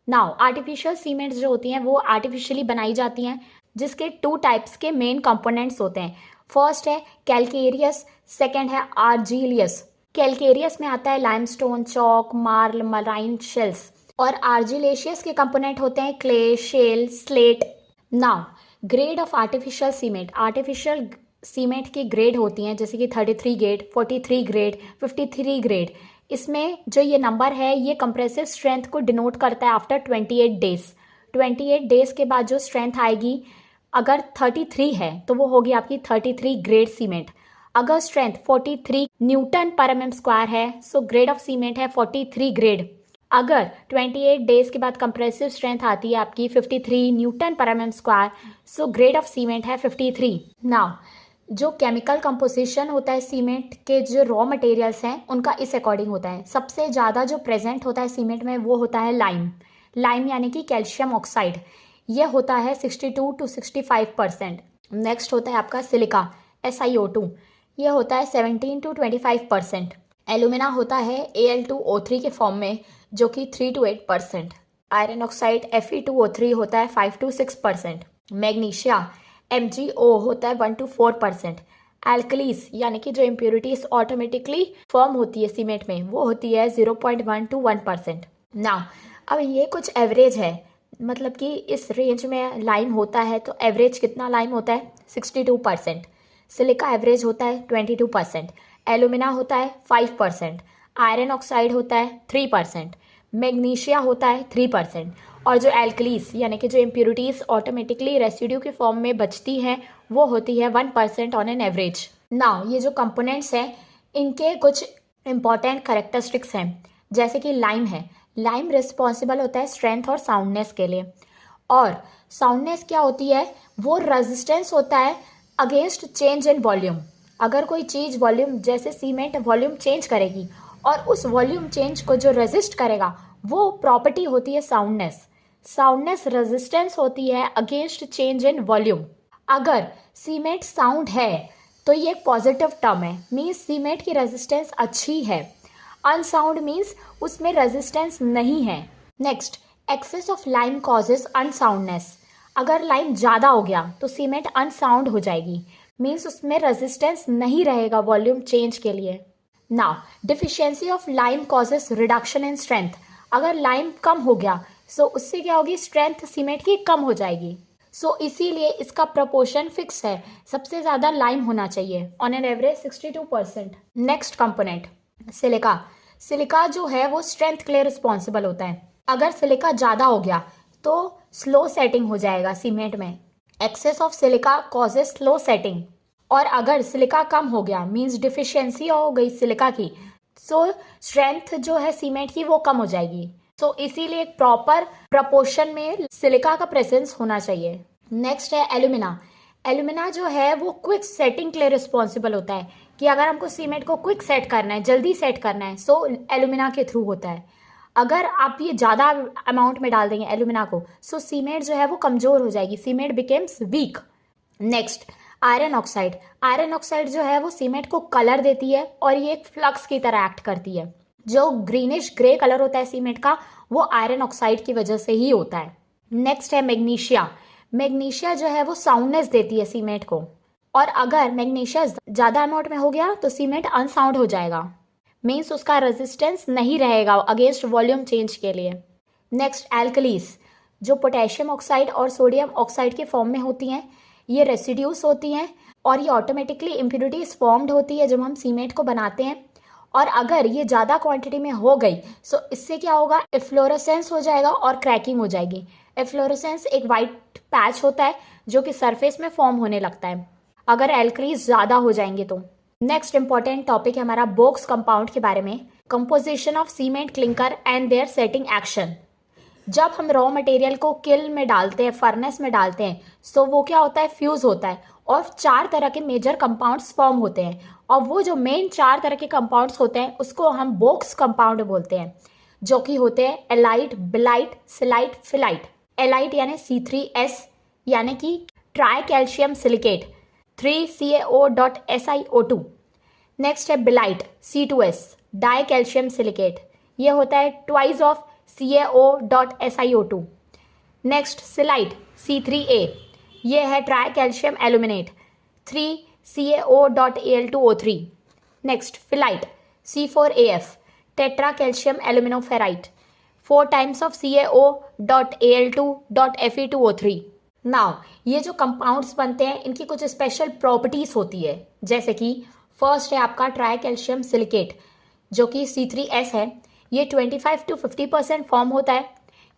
Now artificial cements जो होती हैं वो आर्टिफिशियली बनाई जाती हैं, जिसके 2 टाइप्स के मेन कंपोनेंट्स होते हैं। फर्स्ट है कैलकेरियस, सेकेंड है आर्जिलियस। कैलकेरियस में आता है limestone, chalk, marl, marine shells, और आर्जिलेशियस के कंपोनेंट होते हैं clay, shale, slate. Now grade of artificial cement, artificial cement की ग्रेड होती हैं जैसे कि 33 ग्रेड, 43 ग्रेड, 53 ग्रेड। इसमें जो ये नंबर है ये कंप्रेसिव स्ट्रेंथ को डिनोट करता है आफ्टर 28 डेज। 28 डेज के बाद जो स्ट्रेंथ आएगी, अगर 33 है तो वो होगी आपकी 33 ग्रेड सीमेंट। अगर स्ट्रेंथ 43 न्यूटन पर mm स्क्वायर है, सो ग्रेड ऑफ सीमेंट है 43 ग्रेड। अगर 28 डेज के बाद कंप्रेसिव स्ट्रेंथ आती है आपकी 53 न्यूटन पर mm square, so grade of cement है 53। नाउ जो केमिकल कंपोजिशन होता है सीमेंट के, जो रॉ मटेरियल्स हैं उनका इस अकॉर्डिंग होता है। सबसे ज़्यादा जो प्रेजेंट होता है सीमेंट में वो होता है लाइम। लाइम यानी कि कैल्शियम ऑक्साइड, ये होता है 62 to 65%। नेक्स्ट होता है आपका सिलिका, SiO2, ये होता है 17 to 25%। एल्यूमिना होता है Al2O3 के फॉर्म में, जो कि 3 to 8%। आयरन ऑक्साइड Fe2O3 होता है 5 to 6%। मैग्नीशिया MgO होता है 1 to 4%। एल्कलीस यानी कि जो इम्प्योरिटीज ऑटोमेटिकली फॉर्म होती है सीमेंट में, वो होती है 0.1 to 1%। नाउ अब ये कुछ एवरेज है, मतलब कि इस रेंज में लाइम होता है, तो एवरेज कितना लाइम होता है, 62%। सिलिका एवरेज होता है 22%। एल्यूमिना होता है 5%। आयरन ऑक्साइड होता है 3%। मैग्नीशिया होता है 3%। और जो एल्कलीस यानी कि जो इम्प्योरिटीज ऑटोमेटिकली रेसिड्यू के फॉर्म में बचती हैं, वो होती है 1% ऑन एन एवरेज। नाउ ये जो कंपोनेंट्स हैं इनके कुछ इंपॉर्टेंट कैरेक्टरिस्टिक्स हैं, जैसे कि लाइम है। लाइम रिस्पॉन्सिबल होता है स्ट्रेंथ और साउंडनेस के लिए, और साउंडनेस क्या होती है, वो रेजिस्टेंस होता है अगेंस्ट चेंज इन वॉल्यूम। अगर कोई चीज़ वॉल्यूम, जैसे सीमेंट वॉल्यूम चेंज करेगी और उस वॉल्यूम चेंज को जो रेजिस्ट करेगा, वो प्रॉपर्टी होती है साउंडनेस। साउंडनेस रेजिस्टेंस होती है अगेंस्ट चेंज इन वॉल्यूम। अगर सीमेंट साउंड है तो ये एक पॉजिटिव टर्म है, मीन्स सीमेंट की रेजिस्टेंस अच्छी है। अनसाउंड मीन्स उसमें रेजिस्टेंस नहीं है। Next, excess of lime causes unsoundness. अगर लाइम ज़्यादा हो गया तो सीमेंट अनसाउंड हो जाएगी, मीन्स उसमें रेजिस्टेंस नहीं रहेगा वॉल्यूम चेंज के लिए। Now deficiency of lime causes reduction in strength. अगर लाइम कम हो गया सो उससे क्या होगी, स्ट्रेंथ सीमेंट की कम हो जाएगी। सो इसीलिए इसका प्रपोर्शन फिक्स है, सबसे ज़्यादा लाइम होना चाहिए, on an average 62%। Next component silica. Silica जो है वो स्ट्रेंथ के लिए रिस्पॉन्सिबल होता है। अगर सिलिका ज़्यादा हो गया तो स्लो सेटिंग हो जाएगा सीमेंट में। Excess of silica causes slow setting. और अगर सिलिका कम हो गया, मीन्स डिफिशियंसी हो गई सिलिका की, सो स्ट्रेंथ जो है सीमेंट की वो कम हो जाएगी। सो इसीलिए एक प्रॉपर प्रपोर्शन में सिलिका का प्रेजेंस होना चाहिए। नेक्स्ट है एल्यूमिना। एल्यूमिना जो है वो क्विक सेटिंग के लिए रिस्पॉन्सिबल होता है, कि अगर हमको सीमेंट को क्विक सेट करना है, जल्दी सेट करना है, सो एल्यूमिना के थ्रू होता है। अगर आप ये ज़्यादा अमाउंट में डाल देंगे एल्यूमिना को, सो सीमेंट जो है वो कमज़ोर हो जाएगी, cement becomes weak. Next iron oxide. Iron oxide जो है वो सीमेंट को कलर देती है और ये एक फ्लक्स की तरह एक्ट करती है। जो ग्रीनिश ग्रे कलर होता है सीमेंट का, वो आयरन ऑक्साइड की वजह से ही होता है। नेक्स्ट है मैग्नीशिया। मैग्नीशिया जो है वो साउंडनेस देती है सीमेंट को, और अगर मैग्नीशिया ज़्यादा अमाउंट में हो गया तो सीमेंट अनसाउंड हो जाएगा, मीन्स उसका रेजिस्टेंस नहीं रहेगा अगेंस्ट वॉल्यूम चेंज के लिए। नेक्स्ट एल्कलीस, जो पोटेशियम ऑक्साइड और सोडियम ऑक्साइड के फॉर्म में होती हैं, ये रेसिड्यूस होती हैं और ये ऑटोमेटिकली इम्प्योरिटीज फॉर्म्ड होती है जब हम सीमेंट को बनाते हैं। और अगर ये ज़्यादा क्वांटिटी में हो गई सो इससे क्या होगा, इफ्लोरेसेंस हो जाएगा और क्रैकिंग हो जाएगी। एफ्लोरेसेंस एक वाइट पैच होता है जो कि सरफेस में फॉर्म होने लगता है अगर एल्कलीज ज़्यादा हो जाएंगे तो। नेक्स्ट इंपॉर्टेंट टॉपिक है हमारा बोक्स कंपाउंड के बारे में, composition of cement clinker and their setting action. जब हम रॉ मटेरियल को किल में डालते हैं, फर्नेस में डालते हैं, तो वो क्या होता है, फ्यूज होता है और 4 तरह के मेजर कंपाउंड्स फॉर्म होते हैं। और वो जो मेन 4 तरह के कंपाउंड्स होते हैं उसको हम बोक्स कंपाउंड बोलते हैं, जो कि होते हैं एलाइट, बिलाइट, सिलाइट, फिलाइट। एलाइट यानी C3S यानी कि try calcium silicate 3CaO.SiO2। Next है बिलाइट C2S डाई कैल्शियम सिलिकेट, ये होता है twice of CaO.SiO2। Next scheelite C3A, ये है tri calcium aluminate 3CaO.Al2O3। Next felite C4AF tetra calcium aluminoferrite 4 times of CaO.Al2.Fe2O3। Now ये जो कंपाउंड्स बनते हैं इनकी कुछ स्पेशल प्रॉपर्टीज होती है, जैसे कि फर्स्ट है आपका ट्राई कैल्शियम सिलिकेट जो कि C3S है, ये 25 to 50% फॉर्म होता है।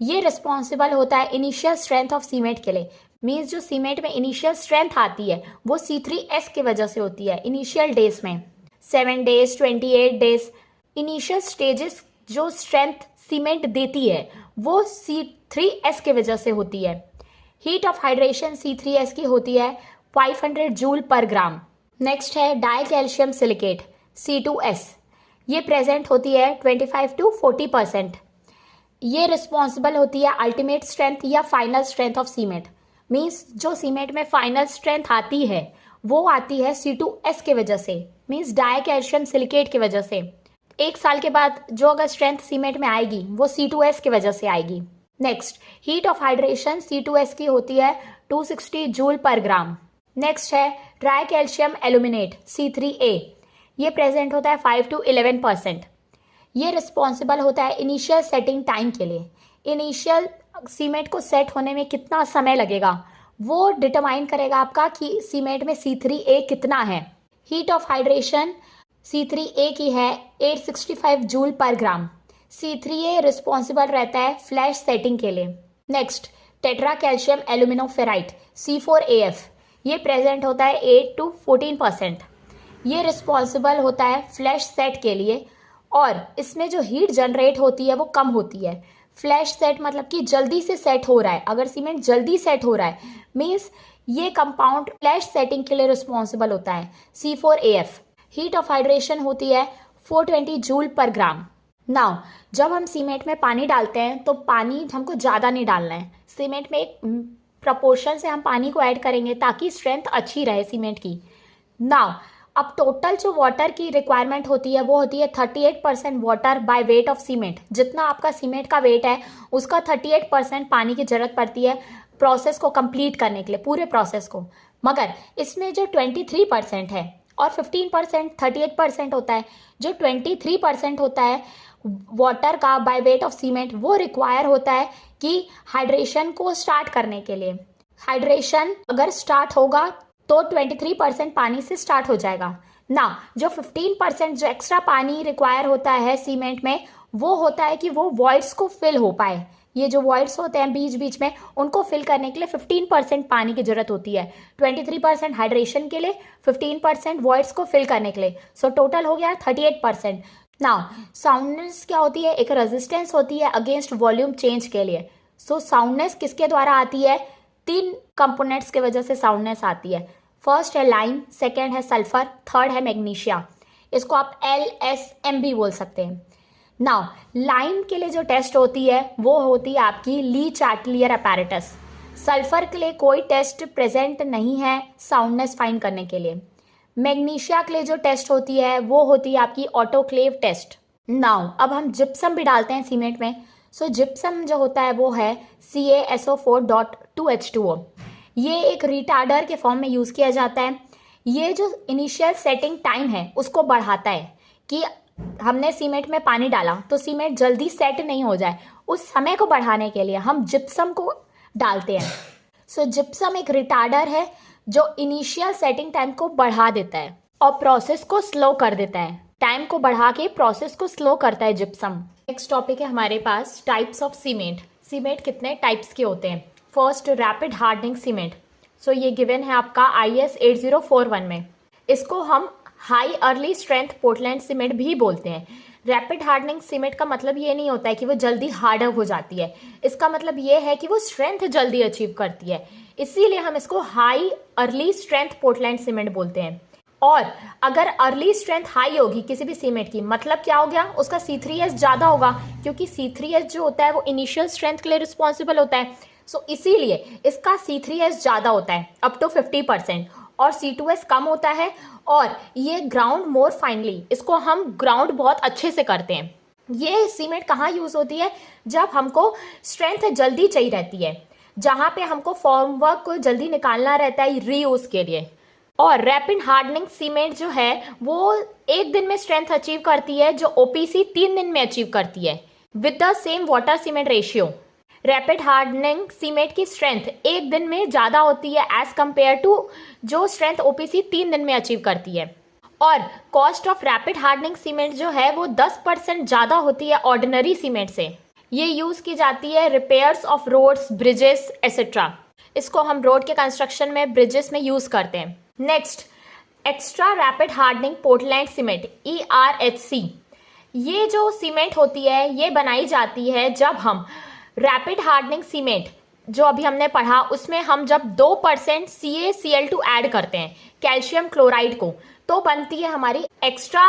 ये रिस्पॉन्सिबल होता है इनिशियल स्ट्रेंथ ऑफ सीमेंट के लिए, मीन्स जो सीमेंट में इनिशियल स्ट्रेंथ आती है वो C3S की वजह से होती है। इनिशियल डेज में 7 days 28 days इनिशियल स्टेजेस जो स्ट्रेंथ सीमेंट देती है वो C3S के वजह से होती है। हीट ऑफ हाइड्रेशन C3S की होती है 500 जूल पर ग्राम। नेक्स्ट है डाई कैल्शियम सिलिकेट C2S, ये प्रेजेंट होती है 25 to 40%। ये रिस्पॉन्सिबल होती है अल्टीमेट स्ट्रेंथ या final strength of cement, means जो सीमेंट में फाइनल स्ट्रेंथ आती है वो आती है C2S के वजह से, मीन्स डाई कैल्शियम सिलिकेट की वजह से। 1 साल के बाद जो अगर स्ट्रेंथ सीमेंट में आएगी वो C2S की वजह से आएगी। Next heat of hydration C2S की होती है 260 जूल पर ग्राम। नेक्स्ट है ट्राई कैल्शियम एल्यूमिनेट C3A, ये प्रेजेंट होता है 5 to 11%। ये रिस्पॉन्सिबल होता है इनिशियल सेटिंग टाइम के लिए। इनिशियल सीमेंट को सेट होने में कितना समय लगेगा वो डिटरमाइन करेगा आपका कि सीमेंट में C3A कितना है। हीट ऑफ हाइड्रेशन C3A की है 865 जूल पर ग्राम। C3A रिस्पॉन्सिबल रहता है फ्लैश सेटिंग के लिए। नेक्स्ट टेट्रा कैल्शियम एल्यूमिनोफेराइट C4AF, ये प्रेजेंट होता है 8 to 14%। ये रिस्पॉन्सिबल होता है फ्लैश सेट के लिए और इसमें जो हीट जनरेट होती है वो कम होती है। फ्लैश सेट मतलब कि जल्दी से सेट हो रहा है, अगर सीमेंट जल्दी सेट हो रहा है मीन्स ये कंपाउंड फ्लैश सेटिंग के लिए रिस्पॉन्सिबल होता है C4AF। हीट ऑफ हाइड्रेशन होती है 420 जूल पर ग्राम। नाउ जब हम सीमेंट में पानी डालते हैं तो पानी हमको ज़्यादा नहीं डालना है, सीमेंट में एक प्रपोर्शन से हम पानी को ऐड करेंगे ताकि स्ट्रेंथ अच्छी रहे सीमेंट की। नाउ अब टोटल जो वाटर की रिक्वायरमेंट होती है वो होती है 38% water bye weight of cement. जितना आपका सीमेंट का वेट है उसका 38% पानी की जरूरत पड़ती है प्रोसेस को कंप्लीट करने के लिए, पूरे प्रोसेस को। मगर इसमें जो 23% है और 15% 38% होता है, जो 23% होता है वाटर का बाय वेट ऑफ सीमेंट वो रिक्वायर होता है कि हाइड्रेशन को स्टार्ट करने के लिए। हाइड्रेशन अगर स्टार्ट होगा तो 23% पानी से स्टार्ट हो जाएगा ना। जो 15% जो एक्स्ट्रा पानी रिक्वायर होता है सीमेंट में वो होता है कि वो वॉइड्स को फिल हो पाए। ये जो वॉइड्स होते हैं बीच बीच में उनको फिल करने के लिए 15% पानी की जरूरत होती है। 23% हाइड्रेशन के लिए, 15% वॉइड्स को फिल करने के लिए, सो टोटल हो गया 38%। नाउ साउंडनेस क्या होती है, एक रेजिस्टेंस होती है अगेंस्ट वॉल्यूम चेंज के लिए। सो साउंडनेस किसके द्वारा आती है, 3 कंपोनेंट्स की वजह से साउंडनेस आती है। फर्स्ट है लाइम, सेकेंड है सल्फर, थर्ड है मैग्नीशिया। इसको आप LSM भी बोल सकते हैं। नाउ लाइम के लिए जो टेस्ट होती है वो होती है आपकी ली चार्टलियर अपैरेटस। सल्फर के लिए कोई टेस्ट प्रेजेंट नहीं है साउंडनेस फाइंड करने के लिए। मैग्नीशिया के लिए जो टेस्ट होती है वो होती है आपकी ऑटोक्लेव टेस्ट। नाउ अब हम जिप्सम भी डालते हैं सीमेंट में। सो जिप्सम जो होता है वो है CaSO4.2H2O। ये एक रिटार्डर के फॉर्म में यूज़ किया जाता है। ये जो इनिशियल सेटिंग टाइम है उसको बढ़ाता है कि हमने सीमेंट में पानी डाला तो सीमेंट जल्दी सेट नहीं हो जाए, उस समय को बढ़ाने के लिए हम जिप्सम को डालते हैं। सो जिप्सम एक रिटार्डर है जो इनिशियल सेटिंग टाइम को बढ़ा देता है और प्रोसेस को स्लो कर देता है। टाइम को बढ़ा के प्रोसेस को स्लो करता है जिप्सम। नेक्स्ट टॉपिक है हमारे पास टाइप्स ऑफ सीमेंट। सीमेंट कितने टाइप्स के होते हैं। First, rapid hardening cement. So ये गिवन है आपका IS 8041 में। इसको हम high early strength Portland cement भी बोलते हैं। रैपिड हार्डनिंग सीमेंट का मतलब ये नहीं होता है कि वो जल्दी हार्डर हो जाती है, इसका मतलब ये है कि वो स्ट्रेंथ जल्दी अचीव करती है, इसीलिए हम इसको high early strength Portland cement बोलते हैं। और अगर अर्ली स्ट्रेंथ हाई होगी किसी भी सीमेंट की, मतलब क्या हो गया, उसका C3S ज़्यादा होगा, क्योंकि C3S जो होता है वो इनिशियल स्ट्रेंथ के लिए रिस्पॉन्सिबल होता है। सो इसीलिए इसका C3S ज़्यादा होता है, अप टू 50%, और C2S कम होता है। और ये ग्राउंड मोर फाइनली, इसको हम ग्राउंड बहुत अच्छे से करते हैं। ये सीमेंट कहाँ यूज़ होती है, जब हमको स्ट्रेंथ जल्दी चाहिए रहती है, जहाँ पे हमको फॉर्मवर्क को जल्दी निकालना रहता है रीयूज के लिए। और रैपिड हार्डनिंग सीमेंट जो है वो एक दिन में स्ट्रेंथ अचीव करती है, जो OPC 3 दिन में अचीव करती है, with the same water cement ratio. Rapid hardening cement की स्ट्रेंथ एक दिन में ज़्यादा होती है एज कंपेयर टू जो स्ट्रेंथ OPC 3 दिन में अचीव करती है। और cost of rapid hardening cement जो है वो 10% ज़्यादा होती है ऑर्डिनरी सीमेंट से। ये यूज़ की जाती है repairs of roads, bridges etcetera. इसको हम रोड के कंस्ट्रक्शन में, ब्रिजेस में यूज़ करते हैं। Next, extra rapid hardening Portland cement ERHC। ये जो सीमेंट होती है ये बनाई जाती है जब हम रैपिड हार्डनिंग सीमेंट जो अभी हमने पढ़ा उसमें हम जब 2% CaCl2 ऐड करते हैं कैल्शियम क्लोराइड को, तो बनती है हमारी extra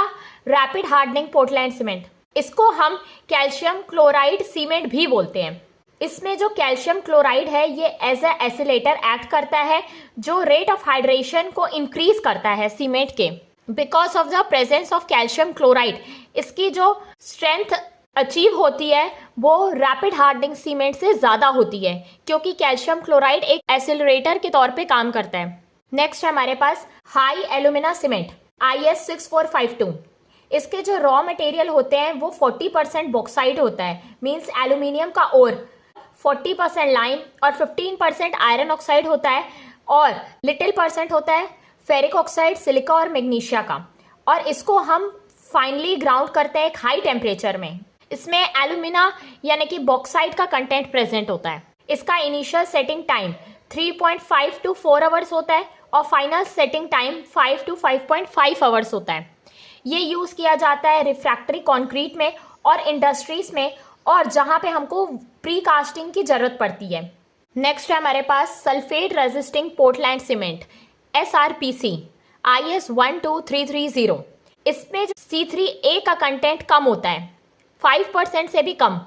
rapid hardening Portland cement. इसको हम कैल्शियम क्लोराइड सीमेंट भी बोलते हैं। इसमें जो कैल्शियम क्लोराइड है ये एज ए एसिलेटर एक्ट करता है, जो रेट ऑफ हाइड्रेशन को इंक्रीज करता है सीमेंट के। Because of the presence of calcium chloride इसकी जो स्ट्रेंथ अचीव होती है वो रैपिड हार्डनिंग सीमेंट से ज़्यादा होती है, क्योंकि कैल्शियम क्लोराइड एक एसिलरेटर के तौर पे काम करता है। नेक्स्ट है हमारे पास हाई एल्यूमिना सीमेंट IS 6452। इसके जो रॉ मटेरियल होते हैं वो 40% बॉक्साइट होता है, मीन्स एल्यूमिनियम का ओर, 40% लाइम और 15% आयरन ऑक्साइड होता है, और लिटिल परसेंट होता है फेरिक ऑक्साइड, सिलिका और मैग्नीशिया का। और इसको हम फाइनली ग्राउंड करते हैं एक हाई टेम्परेचर में। इसमें एल्यूमिना यानी कि बॉक्साइट का कंटेंट प्रेजेंट होता है। इसका initial setting time 3.5 to 4 hours होता है और final setting time 5 to 5.5 hours होता है। ये यूज़ किया जाता है रिफ्रैक्टरी कंक्रीट में और इंडस्ट्रीज में, और जहाँ पे हमको प्री कास्टिंग की जरूरत पड़ती है। नेक्स्ट है हमारे पास sulphate resisting Portland cement SRPC IS 12330। इसमें C3A का कंटेंट कम होता है, 5% से भी कम,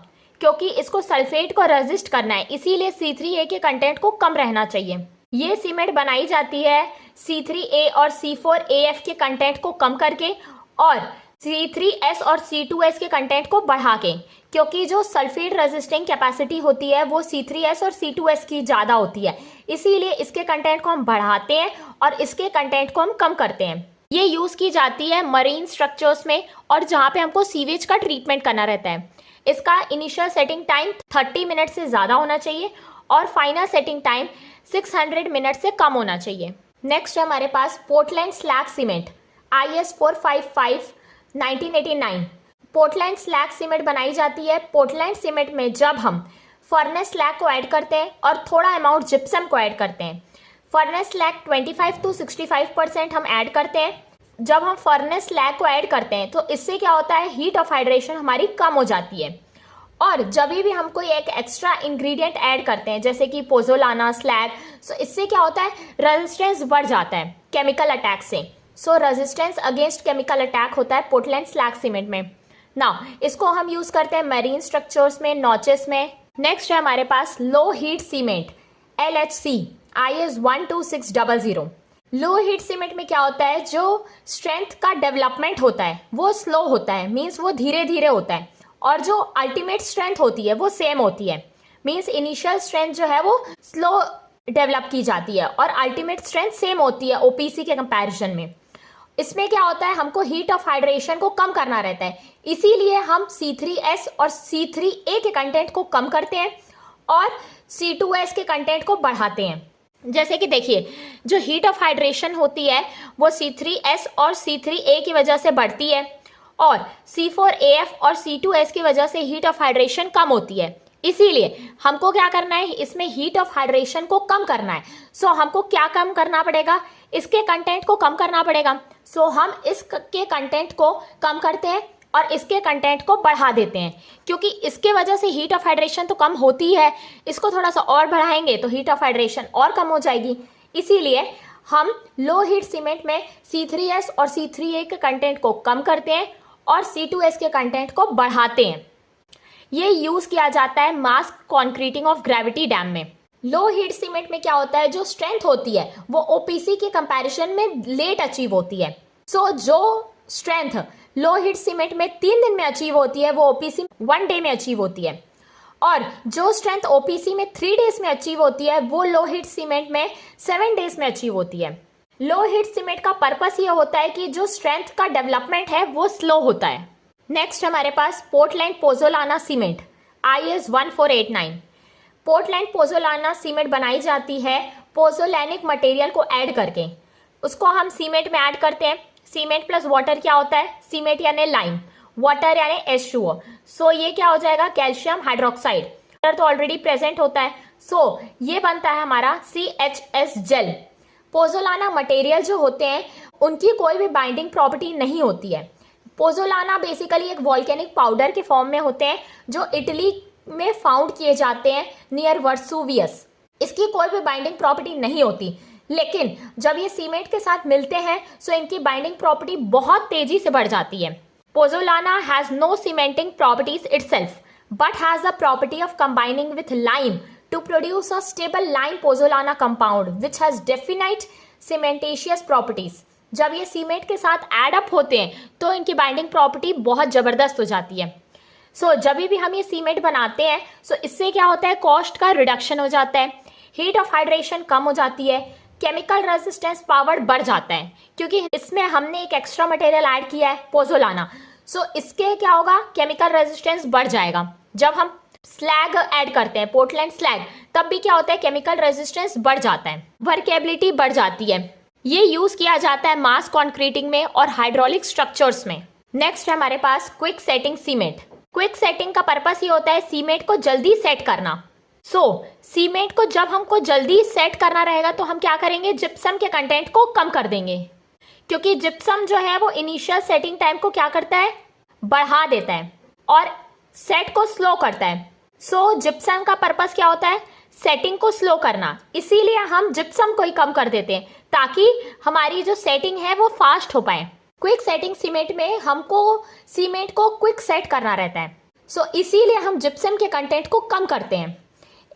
क्योंकि इसको सल्फेट को रेजिस्ट करना है, इसीलिए C3A के कंटेंट को कम रहना चाहिए। ये सीमेंट बनाई जाती है C3A और C4AF के कंटेंट को कम करके और C3S और C2S के कंटेंट को बढ़ा के, क्योंकि जो सल्फेट रेजिस्टिंग कैपेसिटी होती है वो C3S और C2S की ज़्यादा होती है, इसीलिए इसके कंटेंट को हम बढ़ाते हैं और इसके कंटेंट को हम कम करते हैं। ये यूज़ की जाती है मरीन स्ट्रक्चर्स में और जहाँ पे हमको सीवेज का ट्रीटमेंट करना रहता है। इसका इनिशियल सेटिंग टाइम 30 मिनट से ज़्यादा होना चाहिए और फाइनल सेटिंग टाइम 600 मिनट से कम होना चाहिए। नेक्स्ट है हमारे पास Portland slag cement IS 455 1989। Portland slag cement बनाई जाती है पोर्टलैंड सीमेंट में जब हम फर्नेस स्लैग को ऐड करते हैं और थोड़ा अमाउंट जिप्सम को ऐड करते हैं। फर्नेस स्लैग 25 to 65% हम ऐड करते हैं। जब हम फर्नेस स्लैग को ऐड करते हैं तो इससे क्या होता है, हीट ऑफ हाइड्रेशन हमारी कम हो जाती है। और जब भी हम कोई एक एक्स्ट्रा इंग्रेडिएंट ऐड करते हैं जैसे कि पोजोलाना स्लैग, सो इससे क्या होता है, रेजिस्टेंस बढ़ जाता है केमिकल अटैक से। So resistance against chemical attack होता है पोर्टलैंड स्लैग सीमेंट में। नाउ इसको हम यूज करते हैं मैरीन स्ट्रक्चर्स में, नॉचेस में। नेक्स्ट है हमारे पास low heat cement LHC IS 12600। Low heat cement में क्या होता है, जो स्ट्रेंथ का डेवलपमेंट होता है वो स्लो होता है, मीन्स वो धीरे धीरे होता है, और जो अल्टीमेट स्ट्रेंथ होती है वो सेम होती है, मीन्स इनिशियल स्ट्रेंथ जो है वो स्लो डेवलप की जाती है और अल्टीमेट स्ट्रेंथ सेम होती है OPC के कंपैरिजन में। इसमें क्या होता है, हमको हीट ऑफ हाइड्रेशन को कम करना रहता है, इसीलिए हम C3S और C3A के कंटेंट को कम करते हैं और C2S के कंटेंट को बढ़ाते हैं। जैसे कि देखिए, जो हीट ऑफ हाइड्रेशन होती है वो C3S और C3A की वजह से बढ़ती है और C4AF और C2S की वजह से हीट ऑफ हाइड्रेशन कम होती है। इसीलिए हमको क्या करना है, इसमें हीट ऑफ हाइड्रेशन को कम करना है। सो हमको क्या कम करना पड़ेगा, इसके कंटेंट को कम करना पड़ेगा। सो हम इसके कंटेंट को कम करते हैं और इसके कंटेंट को बढ़ा देते हैं, क्योंकि इसके वजह से हीट ऑफ हाइड्रेशन तो कम होती है, इसको थोड़ा सा और बढ़ाएंगे तो हीट ऑफ हाइड्रेशन और कम हो जाएगी। इसीलिए हम लो हीट सीमेंट में C3S और C3A के कंटेंट को कम करते हैं और C2S के कंटेंट को बढ़ाते हैं। ये यूज किया जाता है मास कॉन्क्रीटिंग ऑफ ग्रेविटी डैम में। लो हीट सीमेंट में क्या होता है, जो स्ट्रेंथ होती है वो OPC के कंपैरिजन में लेट अचीव होती है। सो जो स्ट्रेंथ लो हीट सीमेंट में 3 दिन में अचीव होती है वो OPC 1 डे में अचीव होती है, और जो स्ट्रेंथ OPC में 3 डेज में अचीव होती है वो लो हीट सीमेंट में 7 डेज में अचीव होती है। लो हीट सीमेंट का पर्पस ये होता है कि जो स्ट्रेंथ का डेवलपमेंट है वो स्लो होता है। नेक्स्ट हमारे पास Portland pozzolana cement IS 1489। Portland pozzolana cement बनाई जाती है पोज़ोलैनिक मटेरियल को ऐड करके। उसको हम सीमेंट में ऐड करते हैं। सीमेंट प्लस वाटर क्या होता है, सीमेंट यानी लाइम, वाटर यानी H2O। सो ये क्या हो जाएगा, कैल्शियम हाइड्रोक्साइड। वाटर तो ऑलरेडी प्रेजेंट होता है, सो ये बनता है हमारा CHS जेल। पोज़ोलाना मटेरियल जो होते हैं उनकी कोई भी बाइंडिंग प्रॉपर्टी नहीं होती है। पोज़ोलाना बेसिकली एक वॉल्केनिक पाउडर के फॉर्म में होते हैं जो इटली में फाउंड किए जाते हैं नियर वर्सुवियस। इसकी कोई भी बाइंडिंग प्रॉपर्टी नहीं होती, लेकिन जब ये सीमेंट के साथ मिलते हैं सो इनकी बाइंडिंग प्रॉपर्टी बहुत तेजी से बढ़ जाती है। Pozzolana has no cementing properties itself but has the property of combining with lime to produce a stable lime pozzolana compound which has definite cementitious properties। जब ये सीमेंट के साथ एड अप होते हैं तो इनकी बाइंडिंग प्रॉपर्टी बहुत जबरदस्त हो जाती है। सो जब भी हम ये सीमेंट बनाते हैं सो इससे क्या होता है, कॉस्ट का रिडक्शन हो जाता है, हीट ऑफ हाइड्रेशन कम हो जाती है, केमिकल रेजिस्टेंस पावर बढ़ जाता है, क्योंकि इसमें हमने एक एक्स्ट्रा मटेरियल ऐड किया है पोज़ोलाना। सो इसके क्या होगा, केमिकल रेजिस्टेंस बढ़ जाएगा। जब हम स्लैग ऐड करते हैं, पोर्टलैंड स्लैग, तब भी क्या होता है, केमिकल रेजिस्टेंस बढ़ जाता है, वर्केबिलिटी बढ़ जाती है। ये यूज किया जाता है मास कॉन्क्रीटिंग में और हाइड्रोलिक स्ट्रक्चर्स में। नेक्स्ट है हमारे पास quick setting cement. Quick setting का पर्पस ये होता है सीमेंट को जल्दी सेट करना। सीमेंट को जब हमको जल्दी सेट करना रहेगा तो हम क्या करेंगे, जिप्सम के कंटेंट को कम कर देंगे, क्योंकि जिप्सम जो है वो इनिशियल सेटिंग टाइम को क्या करता है, बढ़ा देता है और सेट को स्लो करता है। जिप्सम का पर्पस क्या होता है, सेटिंग को स्लो करना, इसीलिए हम जिप्सम को ही कम कर देते हैं ताकि हमारी जो सेटिंग है वो फास्ट हो पाए। क्विक सेटिंग सीमेंट में हमको सीमेंट को क्विक सेट करना रहता है, इसीलिए हम जिप्सम के कंटेंट को कम करते हैं।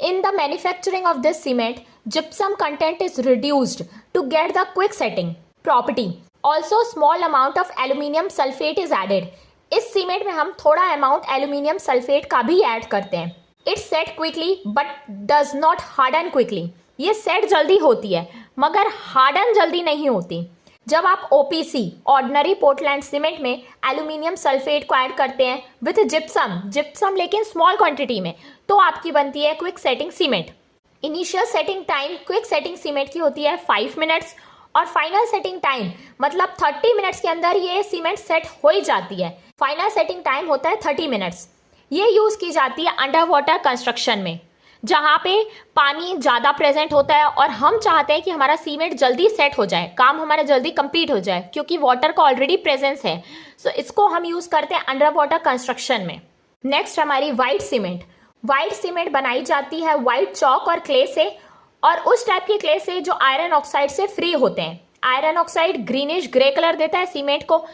In the manufacturing of this cement gypsum content is reduced to get the quick setting property. Also small amount of aluminium sulphate is added. इस सीमेंट में हम थोड़ा अमाउंट एल्यूमिनियम सल्फेट का भी ऐड करते हैं। It's set quickly but does not harden quickly. ये set जल्दी होती है मगर हार्डन जल्दी नहीं होती। जब आप OPC ऑर्डिनरी पोर्टलैंड सीमेंट में एल्यूमिनियम सल्फेट को ऐड करते हैं विथ जिप्सम लेकिन स्मॉल क्वांटिटी में, तो आपकी बनती है quick setting cement. Initial setting time quick setting cement की होती है 5 मिनट्स और फाइनल सेटिंग टाइम मतलब 30 मिनट्स के अंदर ये सीमेंट सेट हो ही जाती है। फाइनल सेटिंग टाइम होता है 30 मिनट्स। ये यूज की जाती है अंडर वाटर कंस्ट्रक्शन में, जहाँ पे पानी ज़्यादा प्रेजेंट होता है और हम चाहते हैं कि हमारा सीमेंट जल्दी सेट हो जाए, काम हमारा जल्दी कंप्लीट हो जाए, क्योंकि वाटर का ऑलरेडी प्रेजेंस है। इसको हम यूज करते हैं अंडर वाटर कंस्ट्रक्शन में। नेक्स्ट हमारी वाइट सीमेंट। वाइट सीमेंट बनाई जाती है वाइट चॉक और क्ले से, और उस टाइप के क्ले से जो आयरन ऑक्साइड से फ्री होते हैं। Iron oxide greenish grey colour देता है सीमेंट को,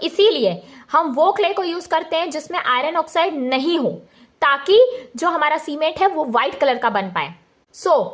इसीलिए हम वो क्ले को यूज करते हैं जिसमें आयरन ऑक्साइड नहीं हो, ताकि जो हमारा सीमेंट है वो व्हाइट कलर का बन पाए।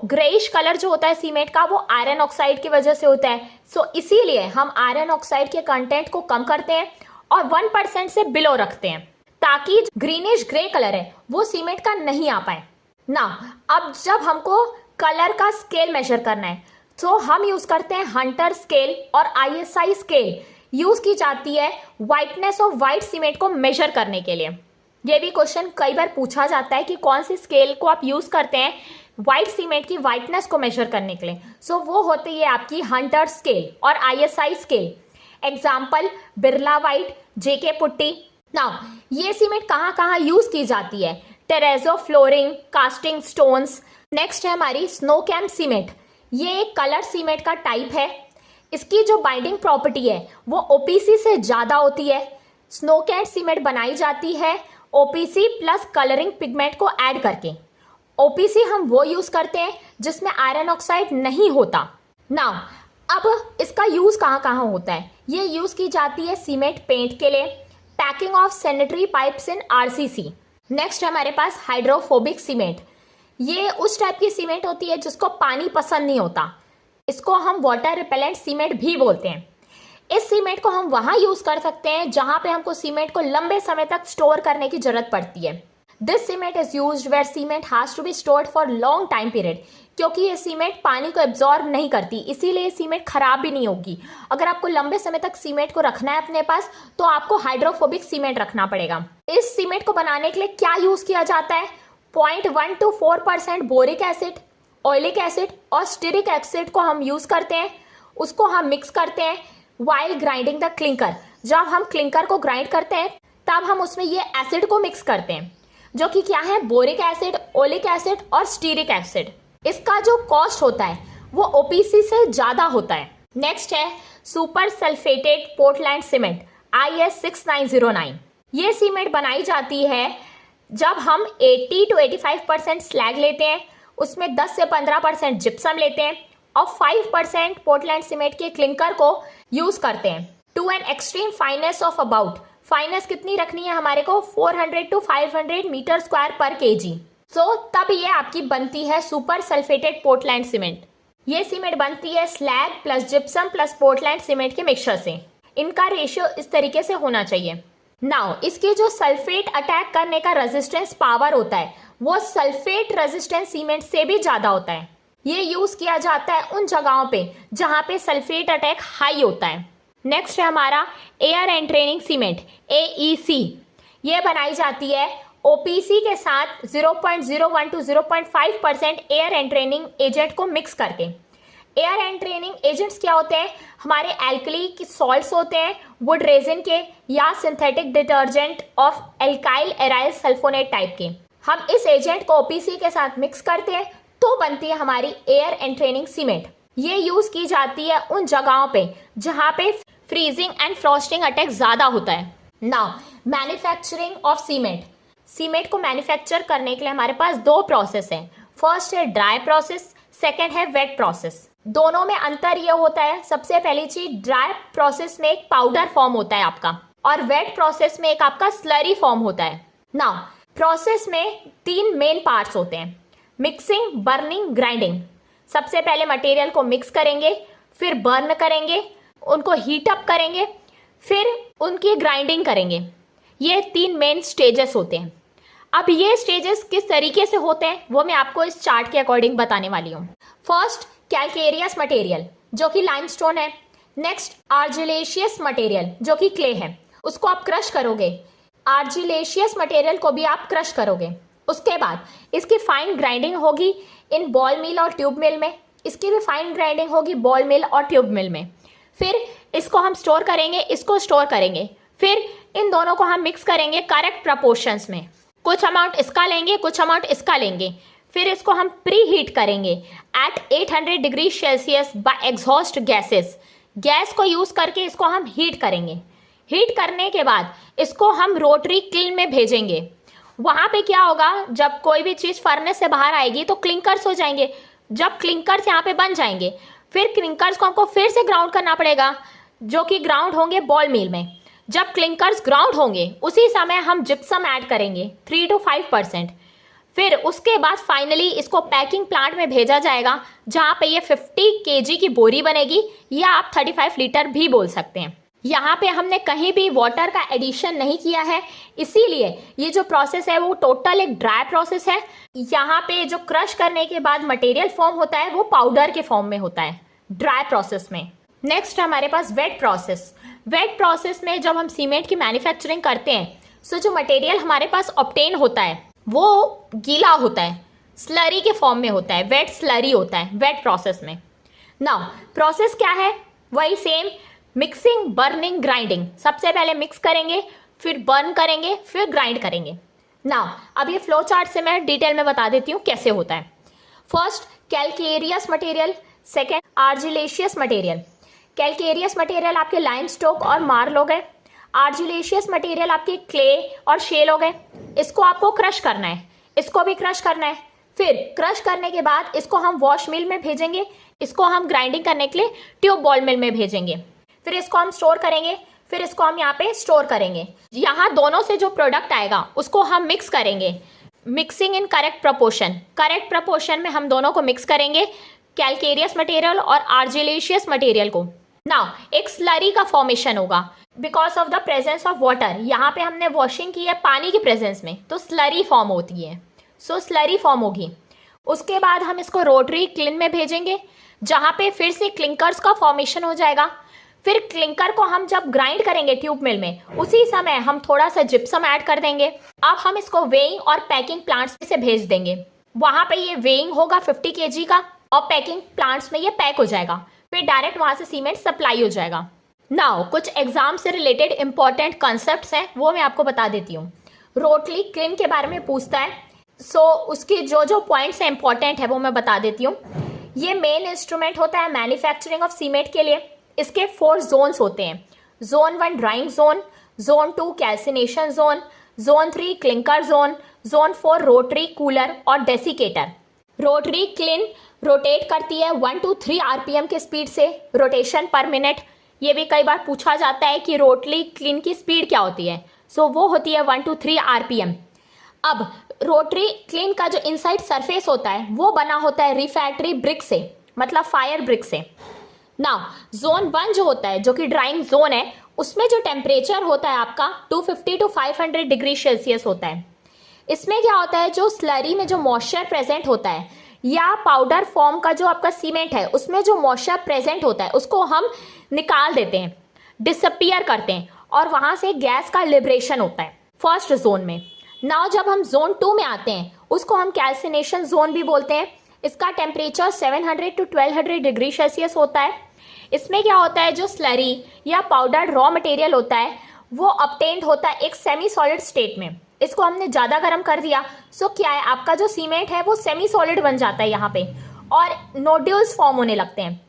ग्रेइश कलर जो होता है सीमेंट का वो आयरन ऑक्साइड की वजह से होता है। इसीलिए हम आयरन ऑक्साइड के कंटेंट को कम करते हैं और 1% से बिलो रखते हैं, ताकि ग्रीनिश ग्रे कलर है वो सीमेंट का नहीं आ पाए ना। अब जब हमको कलर का स्केल मेजर करना है हम यूज करते हैं हंटर स्केल और ISI स्केल यूज की जाती है व्हाइटनेस ऑफ व्हाइट सीमेंट को मेजर करने के लिए। ये भी क्वेश्चन कई बार पूछा जाता है कि कौन सी स्केल को आप यूज करते हैं व्हाइट सीमेंट की व्हाइटनेस को मेजर करने के लिए। वो होती है आपकी हंटर स्केल और ISI scale. Example Birla white, JK putty. Now ये सीमेंट कहाँ कहाँ यूज की जाती है, टेरेजो फ्लोरिंग, कास्टिंग स्टोन्स। नेक्स्ट है हमारी स्नो कैम्प सीमेंट। ये एक कलर सीमेंट का टाइप है। इसकी जो बाइंडिंग प्रॉपर्टी है वो ओपीसी से ज़्यादा होती है। स्नो कैम्प सीमेंट बनाई जाती है ओपीसी प्लस कलरिंग पिगमेंट को ऐड करके। ओपीसी हम वो यूज़ करते हैं जिसमें आयरन ऑक्साइड नहीं होता। नाउ अब इसका यूज़ कहाँ कहाँ होता है? ये यूज़ की जाती है सीमेंट पेंट के लिए, packing of sanitary pipes in RCC. Next है हमारे पास हाइड्रोफोबिक सीमेंट। ये उस टाइप की सीमेंट होती है जिसको पानी पसंद नहीं होता। इसको हम वाटर रिपेलेंट सीमेंट भी बोलते हैं। इस सीमेंट को हम वहाँ यूज़ कर सकते हैं जहाँ पे हमको सीमेंट को लंबे समय तक स्टोर करने की जरूरत पड़ती है। This cement is used where cement has to be stored for long time period, क्योंकि ये सीमेंट पानी को एब्जॉर्ब नहीं करती, इसीलिए ये सीमेंट खराब भी नहीं होगी। अगर आपको लंबे समय तक सीमेंट को रखना है अपने पास तो आपको हाइड्रोफोबिक सीमेंट रखना पड़ेगा। इस सीमेंट को बनाने के लिए क्या यूज़ किया जाता है? 0.1 to 4% boric acid, oleic acid और स्टीरिक एसिड को हम यूज़ करते हैं। उसको हम मिक्स करते हैं वाइल ग्राइंडिंग द क्लिंकर। जब हम क्लिंकर को ग्राइंड करते हैं तब हम उसमें ये एसिड को मिक्स करते हैं, जो कि क्या है? बोरिक एसिड, ओलिक एसिड और स्टीरिक एसिड। इसका जो कॉस्ट होता है वो ओपीसी से ज़्यादा होता है। नेक्स्ट है super sulphated Portland cement IS 6909। ये सीमेंट बनाई जाती है जब हम 80 to 85% स्लैग लेते हैं, उसमें 10 से 15% जिप्सम लेते हैं और 5% पोर्टलैंड सीमेंट के क्लिंकर को यूज करते हैं to an extreme fineness of about. Fineness कितनी रखनी है हमारे को? 400 to 500 मीटर स्क्वायर पर kg। सो तब ये आपकी बनती है सुपर सल्फेटेड पोर्टलैंड सीमेंट। ये सीमेंट बनती है slag plus gypsum plus Portland cement के मिक्सचर से। इनका रेशियो इस तरीके से होना चाहिए। नाउ इसके जो सल्फेट अटैक करने का रेजिस्टेंस पावर होता है वो सल्फेट रेजिस्टेंस सीमेंट से भी ज़्यादा होता है। ये यूज़ किया जाता है उन जगहों पे जहाँ पे सल्फेट अटैक हाई होता है। नेक्स्ट है हमारा एयर एंट्रेनिंग सीमेंट AEC। ये बनाई जाती है OPC के साथ 0.01 to 0.5% एयर एंट्रेनिंग एजेंट को मिक्स करके। एयर एंट्रेनिंग एजेंट्स क्या होते हैं? हमारे एल्कली की सॉल्ट्स होते हैं वुड रेजिन के या synthetic detergent of alkyl aryl sulphonate type के। हम इस एजेंट को OPC के साथ मिक्स करते हैं तो बनती है हमारी एयर एंट्रेनिंग सीमेंट। ये यूज़ की जाती है उन जगहों पे जहाँ पे फ्रीजिंग एंड फ्रॉस्टिंग अटैक ज़्यादा होता है। Now manufacturing of cement. Cement को मैन्युफैक्चर करने के लिए हमारे पास दो प्रोसेस हैं। फर्स्ट है ड्राई प्रोसेस, सेकेंड है वेट प्रोसेस। दोनों में अंतर ये होता है, सबसे पहली चीज ड्राई प्रोसेस में एक पाउडर फॉर्म होता है आपका और वेट प्रोसेस में एक आपका स्लरी फॉर्म होता है। नाउ प्रोसेस में 3 मेन पार्ट्स होते हैं, मिक्सिंग, बर्निंग, ग्राइंडिंग। सबसे पहले मटेरियल को मिक्स करेंगे, फिर बर्न करेंगे, उनको हीट अप करेंगे, फिर उनकी ग्राइंडिंग करेंगे। ये 3 मेन स्टेजेस होते हैं। अब ये स्टेजेस किस तरीके से होते हैं वो मैं आपको इस चार्ट के अकॉर्डिंग बताने वाली हूँ। फर्स्ट कैल्केरियस मटेरियल जो कि लाइमस्टोन है। नेक्स्ट आर्जिलेशियस मटेरियल जो कि क्ले है, उसको आप क्रश करोगे। आर्जिलेशियस मटेरियल को भी आप क्रश करोगे। उसके बाद इसकी फाइन ग्राइंडिंग होगी इन बॉल मिल और ट्यूब मिल में। इसकी भी फाइन ग्राइंडिंग होगी बॉल मिल और ट्यूब मिल में। फिर इसको हम स्टोर करेंगे, इसको स्टोर करेंगे, फिर इन दोनों को हम मिक्स करेंगे करेक्ट प्रपोर्शंस में। कुछ अमाउंट इसका लेंगे, कुछ अमाउंट इसका लेंगे। फिर इसको हम प्री हीट करेंगे at 800 degree Celsius by exhaust gases. Gas को यूज करके इसको हम हीट करेंगे। हीट करने के बाद इसको हम रोटरी किल्न में भेजेंगे। वहां पे क्या होगा, जब कोई भी चीज फर्नेस से बाहर आएगी तो क्लिंकर्स हो जाएंगे। जब क्लिंकर्स यहाँ पे बन जाएंगे फिर क्लिंकर्स को हमको फिर से ग्राउंड करना पड़ेगा, जो कि ग्राउंड होंगे बॉल मिल में। जब क्लिंकर्स ग्राउंड होंगे उसी समय हम जिप्सम ऐड करेंगे 3 to 5%। फिर उसके बाद फाइनली इसको पैकिंग प्लांट में भेजा जाएगा जहाँ पे ये 50 kg की बोरी बनेगी, या आप 35 लीटर भी बोल सकते हैं। यहाँ पे हमने कहीं भी वाटर का एडिशन नहीं किया है, इसीलिए ये जो प्रोसेस है वो टोटल एक ड्राई प्रोसेस है। यहाँ पे जो क्रश करने के बाद मटेरियल फॉर्म होता है वो पाउडर के फॉर्म में होता है ड्राई प्रोसेस में। नेक्स्ट हमारे पास वेट प्रोसेस। वेट प्रोसेस में जब हम सीमेंट की मैन्युफैक्चरिंग करते हैं तो जो मटेरियल हमारे पास ऑब्टेन होता है वो गीला होता है, स्लरी के फॉर्म में होता है, वेट स्लरी होता है वेट प्रोसेस में। नाउ प्रोसेस क्या है? वही सेम, मिक्सिंग, बर्निंग, ग्राइंडिंग। सबसे पहले मिक्स करेंगे, फिर बर्न करेंगे, फिर ग्राइंड करेंगे। नाउ अब ये फ्लो चार्ट से मैं डिटेल में बता देती हूँ कैसे होता है। First calcareous material, second argillaceous material. Calcareous material आपके लाइमस्टोन और मार्ल हो गए, आर्जिलेशियस मटेरियल आपके क्ले और शेल हो गए। इसको आपको क्रश करना है, इसको भी क्रश करना है। फिर क्रश करने के बाद इसको हम वॉश मिल में भेजेंगे, इसको हम ग्राइंडिंग करने के लिए ट्यूब बॉल मिल में भेजेंगे। फिर इसको हम स्टोर करेंगे, फिर इसको हम यहाँ पे स्टोर करेंगे। यहाँ दोनों से जो प्रोडक्ट आएगा उसको हम मिक्स करेंगे, mixing in correct proportion. Correct proportion में हम दोनों को मिक्स करेंगे, कैल्केरियस मटेरियल और आर्जिलेशियस मटेरियल को। नाउ एक स्लरी का फॉर्मेशन होगा because of the presence of water. यहाँ पे हमने वॉशिंग की है पानी की प्रेजेंस में, तो स्लरी फॉर्म होती है, सो स्लरी फॉर्म होगी। उसके बाद हम इसको रोटरी क्लिन में भेजेंगे, जहाँ पे फिर से क्लिंकर्स का फॉर्मेशन हो जाएगा। फिर क्लिंकर को हम जब ग्राइंड करेंगे ट्यूब मिल में, उसी समय हम थोड़ा सा जिप्सम ऐड कर देंगे। अब हम इसको वेइंग और पैकिंग प्लांट्स से भेज देंगे। वहाँ पे ये वेइंग होगा 50 kg का और पैकिंग प्लांट्स में ये पैक हो जाएगा। फिर डायरेक्ट वहाँ से सीमेंट सप्लाई हो जाएगा। नाउ कुछ एग्जाम से रिलेटेड इंपॉर्टेंट कॉन्सेप्ट्स हैं, वो मैं आपको बता देती हूँ। रोटरी क्लिन के बारे में पूछता है, सो उसकी जो जो पॉइंट्स हैं इंपॉर्टेंट है वो मैं बता देती हूँ। ये मेन इंस्ट्रूमेंट होता है मैन्युफैक्चरिंग ऑफ सीमेंट के लिए। इसके 4 जोन्स होते हैं। Zone 1 drawing zone, zone 2 calcination zone, zone 3 clinker zone, zone 4 rotary cooler और डेसिकेटर। रोटरी क्लिन रोटेट करती है 1 to 3 RPM के स्पीड से, रोटेशन पर मिनट। ये भी कई बार पूछा जाता है कि रोटरी क्लिन की स्पीड क्या होती है, सो वो होती है 1 to 3 RPM। अब रोटरी क्लिन का जो इनसाइड सरफेस होता है वो बना होता है रिफैक्ट्री ब्रिक से, मतलब फायर ब्रिक से। नाउ जोन 1 जो होता है, जो कि ड्राइंग जोन है, उसमें जो टेम्परेचर होता है आपका 250 to 500 डिग्री सेल्सियस होता है। इसमें क्या होता है, जो स्लरी में जो मॉइस्चर प्रेजेंट होता है या पाउडर फॉर्म का जो आपका सीमेंट है उसमें जो मॉइस्चर प्रेजेंट होता है उसको हम निकाल देते हैं, डिसअपियर करते हैं, और वहां से गैस का लिबरेशन होता है फर्स्ट जोन में। नाउ जब हम जोन 2 में आते हैं, उसको हम कैल्सिनेशन जोन भी बोलते हैं। इसका टेम्परेचर 700 to 1200 डिग्री सेल्सियस होता है। इसमें क्या होता है, जो स्लरी या पाउडर रॉ मटेरियल होता है वो ऑब्टेन्ड होता है एक सेमी सॉलिड स्टेट में। इसको हमने ज़्यादा गर्म कर दिया, सो क्या है, आपका जो सीमेंट है वो सेमी सॉलिड बन जाता है यहाँ पे, और नोड्यूल्स फॉर्म होने लगते हैं,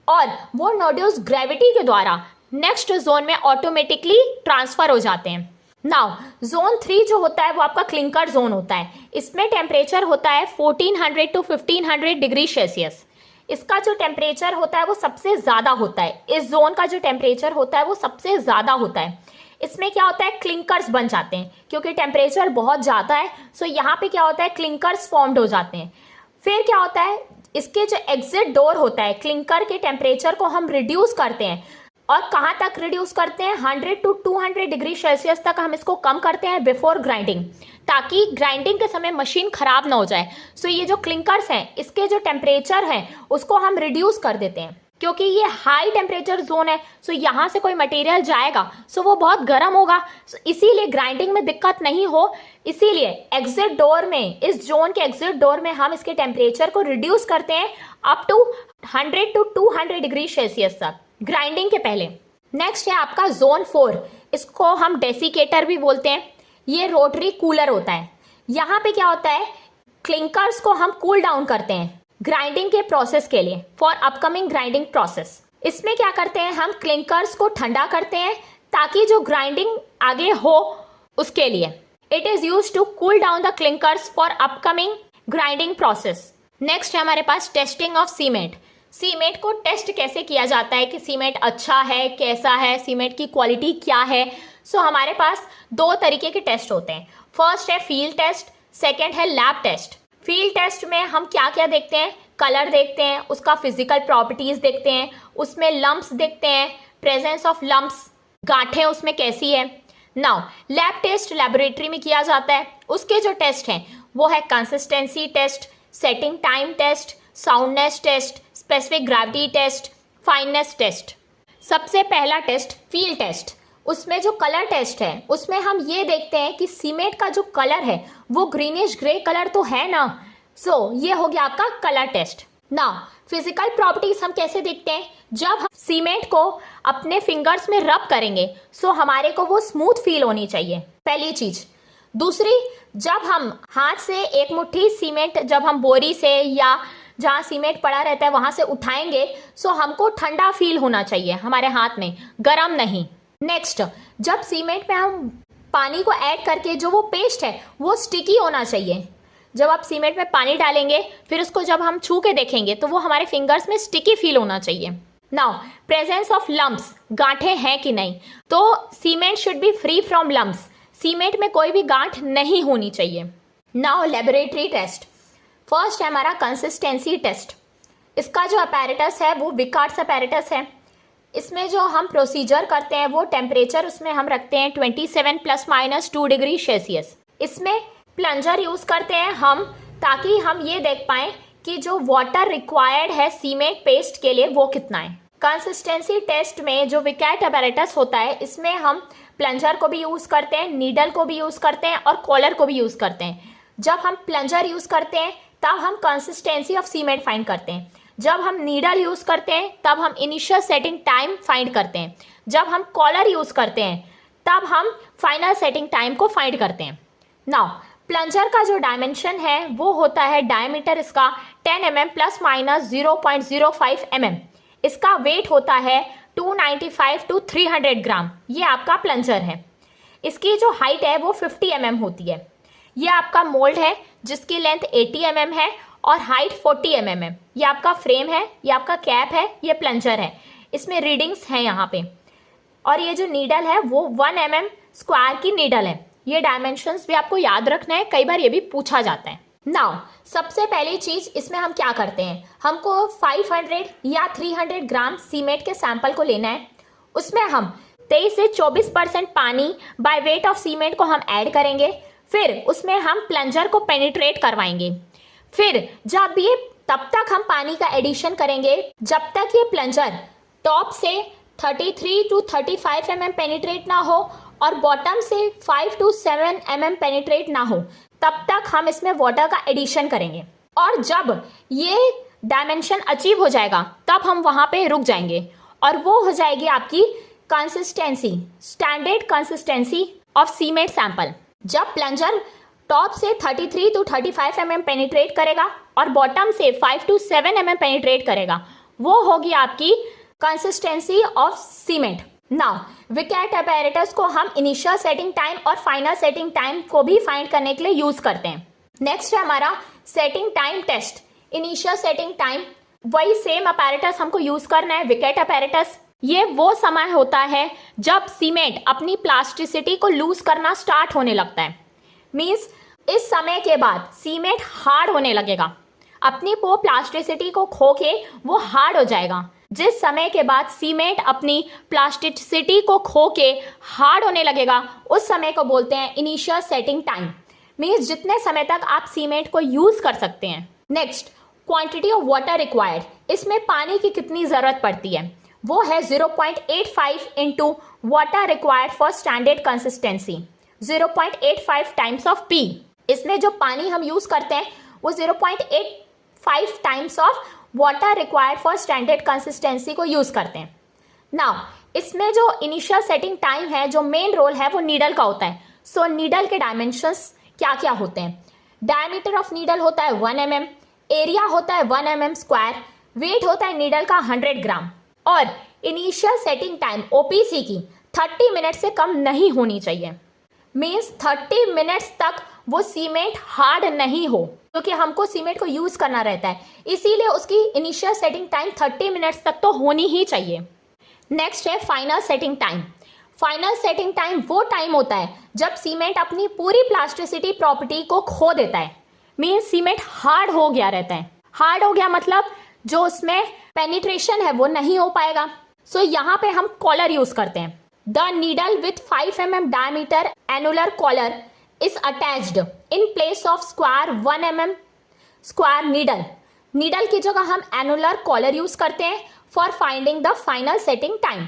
और वो नोड्यूल्स ग्रेविटी के द्वारा नेक्स्ट जोन में ऑटोमेटिकली ट्रांसफर हो जाते हैं। नाउ जोन 3 जो होता है वो आपका क्लिंकर जोन होता है। इसमें टेम्परेचर होता है 1400 to 1500 डिग्री सेल्सियस। इसका जो टेम्परेचर होता है वो सबसे ज़्यादा होता है। इस जोन का जो टेम्परेचर होता है वो सबसे ज़्यादा होता है। इसमें क्या होता है, क्लिंकर्स बन जाते हैं, क्योंकि टेम्परेचर बहुत ज़्यादा है, सो यहाँ पे क्या होता है, क्लिंकर्स फॉर्म्ड हो जाते हैं। फिर क्या होता है, इसके जो एग्जिट डोर होता है, क्लिंकर के टेम्परेचर को हम रिड्यूस करते हैं, और कहाँ तक रिड्यूस करते हैं, 100 to 200 डिग्री सेल्सियस तक हम इसको कम करते हैं बिफोर ग्राइंडिंग, ताकि ग्राइंडिंग के समय मशीन खराब ना हो जाए। सो ये जो क्लिंकर्स हैं, इसके जो टेम्परेचर है उसको हम रिड्यूस कर देते हैं, क्योंकि ये हाई टेम्परेचर जोन है। सो यहाँ से कोई मटेरियल जाएगा सो वो बहुत गर्म होगा, इसीलिए ग्राइंडिंग में दिक्कत नहीं हो, इसीलिए एग्जिट डोर में, इस जोन के एग्जिट डोर में हम इसके टेम्परेचर को रिड्यूस करते हैं up to 100 to 200 degree Celsius तक ग्राइंडिंग के पहले। नेक्स्ट है आपका जोन 4, इसको हम डेसिकेटर भी बोलते हैं। ये रोटरी कूलर होता है। यहाँ पे क्या होता है, क्लिंकर्स को हम कूल डाउन करते हैं ग्राइंडिंग के प्रोसेस के लिए, फॉर अपकमिंग ग्राइंडिंग प्रोसेस। इसमें क्या करते हैं, हम क्लिंकर्स को ठंडा करते हैं ताकि जो ग्राइंडिंग आगे हो उसके लिए। It is use to cool down the clinkers for upcoming grinding process. Next है हमारे पास टेस्टिंग ऑफ सीमेंट। सीमेंट को टेस्ट कैसे किया जाता है कि सीमेंट अच्छा है, कैसा है, सीमेंट की क्वालिटी क्या है। सो हमारे पास 2 तरीके के टेस्ट होते हैं। फर्स्ट है फील्ड टेस्ट, सेकेंड है लैब टेस्ट। फील्ड टेस्ट में हम क्या क्या देखते हैं, कलर देखते हैं, उसका फिजिकल प्रॉपर्टीज देखते हैं, उसमें लम्प्स देखते हैं, प्रेजेंस ऑफ लम्प्स, गांठें उसमें कैसी है। नाउ लैब टेस्ट लेबोरेटरी में किया जाता है। उसके जो टेस्ट हैं वो है consistency test, setting time test, soundness test, specific gravity test, fineness test. सबसे पहला टेस्ट फील्ड टेस्ट, उसमें जो कलर टेस्ट है उसमें हम ये देखते हैं कि सीमेंट का जो कलर है वो ग्रीनिश ग्रे कलर तो है ना। सो ये हो गया आपका colour test. Now physical properties हम कैसे देखते हैं, जब हम सीमेंट को अपने फिंगर्स में रब करेंगे सो हमारे को वो स्मूथ फील होनी चाहिए, पहली चीज। दूसरी, जब हम हाथ से एक मुट्ठी सीमेंट जब हम बोरी से या जहाँ सीमेंट पड़ा रहता है वहां से उठाएंगे, सो हमको ठंडा फील होना चाहिए हमारे हाथ में, गरम नहीं। नेक्स्ट, जब सीमेंट में हम पानी को ऐड करके जो वो पेस्ट है वो स्टिकी होना चाहिए। जब आप सीमेंट में पानी डालेंगे फिर उसको जब हम छू के देखेंगे तो वो हमारे फिंगर्स में स्टिकी फील होना चाहिए। नाउ, प्रेजेंस ऑफ लम्प्स, गांठें हैं कि नहीं, तो cement should be free from lumps, cement में कोई भी गांठ नहीं होनी चाहिए। Now, laboratory test. फर्स्ट है हमारा कंसिस्टेंसी टेस्ट। इसका जो अपैरेटस है वो विकार्ट्स अपैरेटस है। इसमें जो हम प्रोसीजर करते हैं वो टेम्परेचर उसमें हम रखते हैं 27 ± 2 डिग्री सेल्सियस। इसमें प्लंजर यूज करते हैं हम, ताकि हम ये देख पाएं कि जो वाटर रिक्वायर्ड है सीमेंट पेस्ट के लिए वो कितना है। कंसिस्टेंसी टेस्ट में जो विकैट अपैरेटस होता है इसमें हम प्लंजर को भी यूज करते हैं, नीडल को भी यूज करते हैं और कॉलर को भी यूज करते हैं। जब हम प्लंजर यूज करते हैं तब हम कंसिस्टेंसी ऑफ सीमेंट फाइंड करते हैं। जब हम नीडल यूज करते हैं तब हम इनिशियल सेटिंग टाइम फाइंड करते हैं। जब हम कॉलर यूज करते हैं तब हम फाइनल सेटिंग टाइम को फाइंड करते हैं। नाउ, प्लंजर का जो डायमेंशन है वो होता है डायमीटर इसका 10 mm ± 0.05 mm। इसका वेट होता है 295 to 300 ग्राम। ये आपका प्लंजर है। इसकी जो हाइट है वो 50 mm होती है। ये आपका मोल्ड है जिसकी लेंथ 80 mm है और हाइट 40 mm है। ये आपका फ्रेम है, ये आपका कैप है, ये प्लंजर है। इसमें रीडिंग्स हैं यहाँ पे। और ये जो नीडल है वो 1 mm स्क्वायर की नीडल है। ये डायमेंशंस भी आपको याद रखना है, कई बार ये भी पूछा जाता है। नाउ, सबसे पहली चीज इसमें हम क्या करते हैं, हमको 500 या 300 ग्राम सीमेंट के सैंपल को लेना है। उसमें हम 23 से 24% पानी बाय वेट ऑफ सीमेंट को हम ऐड करेंगे। फिर उसमें हम प्लंजर को पेनिट्रेट करवाएंगे। फिर जब ये तब तक हम पानी का एडिशन करेंगे जब तक ये प्लंजर टॉप से 33 to 35 mm पेनिट्रेट ना हो और बॉटम से 5 to 7 mm पेनिट्रेट ना हो, तब तक हम इसमें वाटर का एडिशन करेंगे। और जब ये डायमेंशन अचीव हो जाएगा तब हम वहां पे रुक जाएंगे और वो हो जाएगी आपकी consistency, standard consistency of cement sample. जब प्लंजर टॉप से 33 to 35 mm पेनिट्रेट करेगा और बॉटम से 5 to 7 mm पेनिट्रेट करेगा, वो होगी आपकी consistency of cement. Now, Vicat apparatus को हम इनिशियल सेटिंग टाइम और फाइनल सेटिंग टाइम को भी फाइंड करने के लिए यूज करते हैं। नेक्स्ट है हमारा setting time test. Initial setting time, वही सेम अपैरेटस हमको यूज करना है, विकैट अपैरेटस। ये वो समय होता है जब सीमेंट अपनी प्लास्टिसिटी को लूज करना स्टार्ट होने लगता है। मीन्स इस समय के बाद सीमेंट हार्ड होने लगेगा, अपनी वो प्लास्टिसिटी को खो के वो हार्ड हो जाएगा। जिस समय के बाद सीमेंट अपनी प्लास्टिसिटी को खो के हार्ड होने लगेगा उस समय को बोलते हैं इनिशियल सेटिंग टाइम। मीन्स जितने समय तक आप सीमेंट को यूज कर सकते हैं। Next, quantity of water required. इसमें पानी की कितनी जरूरत पड़ती है, वो है 0.85 into water required for standard consistency, 0.85 times of P. इसमें जो पानी हम यूज करते हैं वो 0.85 times of water required for standard consistency को यूज करते हैं। नाउ, इसमें जो इनिशियल सेटिंग टाइम है, जो मेन रोल है वो नीडल का होता है। सो नीडल के डायमेंशंस क्या क्या होते हैं। डायमीटर ऑफ नीडल होता है 1 mm, एरिया होता है 1 mm स्क्वायर, वेट होता है नीडल का 100 ग्राम और इनिशियल सेटिंग टाइम ओपीसी की 30 मिनट से कम नहीं होनी चाहिए। मीन्स 30 मिनट्स तक वो सीमेंट हार्ड नहीं हो, क्योंकि हमको सीमेंट को यूज करना रहता है, इसीलिए उसकी इनिशियल सेटिंग टाइम 30 मिनट्स तक तो होनी ही चाहिए। नेक्स्ट है final setting time. Final setting time वो टाइम होता है जब सीमेंट अपनी पूरी प्लास्टिसिटी प्रॉपर्टी को खो देता है। मीन्स सीमेंट हार्ड हो गया रहता है। हार्ड हो गया मतलब जो उसमें पेनिट्रेशन है वो नहीं हो पाएगा। सो यहाँ पे हम कॉलर यूज करते हैं। The needle with 5 mm diameter annular collar is attached in place of square 1 mm square needle. Needle की जगह हम एनुलर कॉलर यूज करते हैं for finding the final setting time.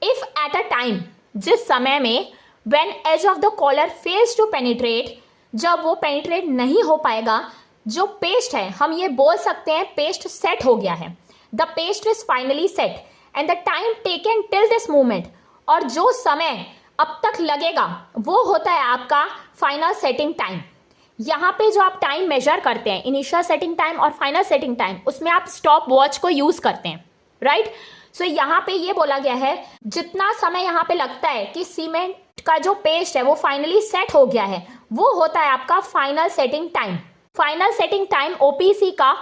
If at a time, जिस समय में when edge of the collar fails to penetrate, जब वो पेनिट्रेट नहीं हो पाएगा, जो पेस्ट है हम ये बोल सकते हैं पेस्ट सेट हो गया है। The paste is finally set and the time taken till this movement, और जो समय अब तक लगेगा वो होता है आपका फाइनल सेटिंग टाइम। यहाँ पे जो आप टाइम मेजर करते हैं, इनिशियल सेटिंग टाइम और फाइनल सेटिंग टाइम, उसमें आप स्टॉप वॉच को यूज करते हैं, राइट। सो यहाँ पे ये बोला गया है जितना समय यहाँ पे लगता है कि सीमेंट का जो पेस्ट है वो फाइनली सेट हो गया है, वो होता है आपका final setting time. Final setting time OPC का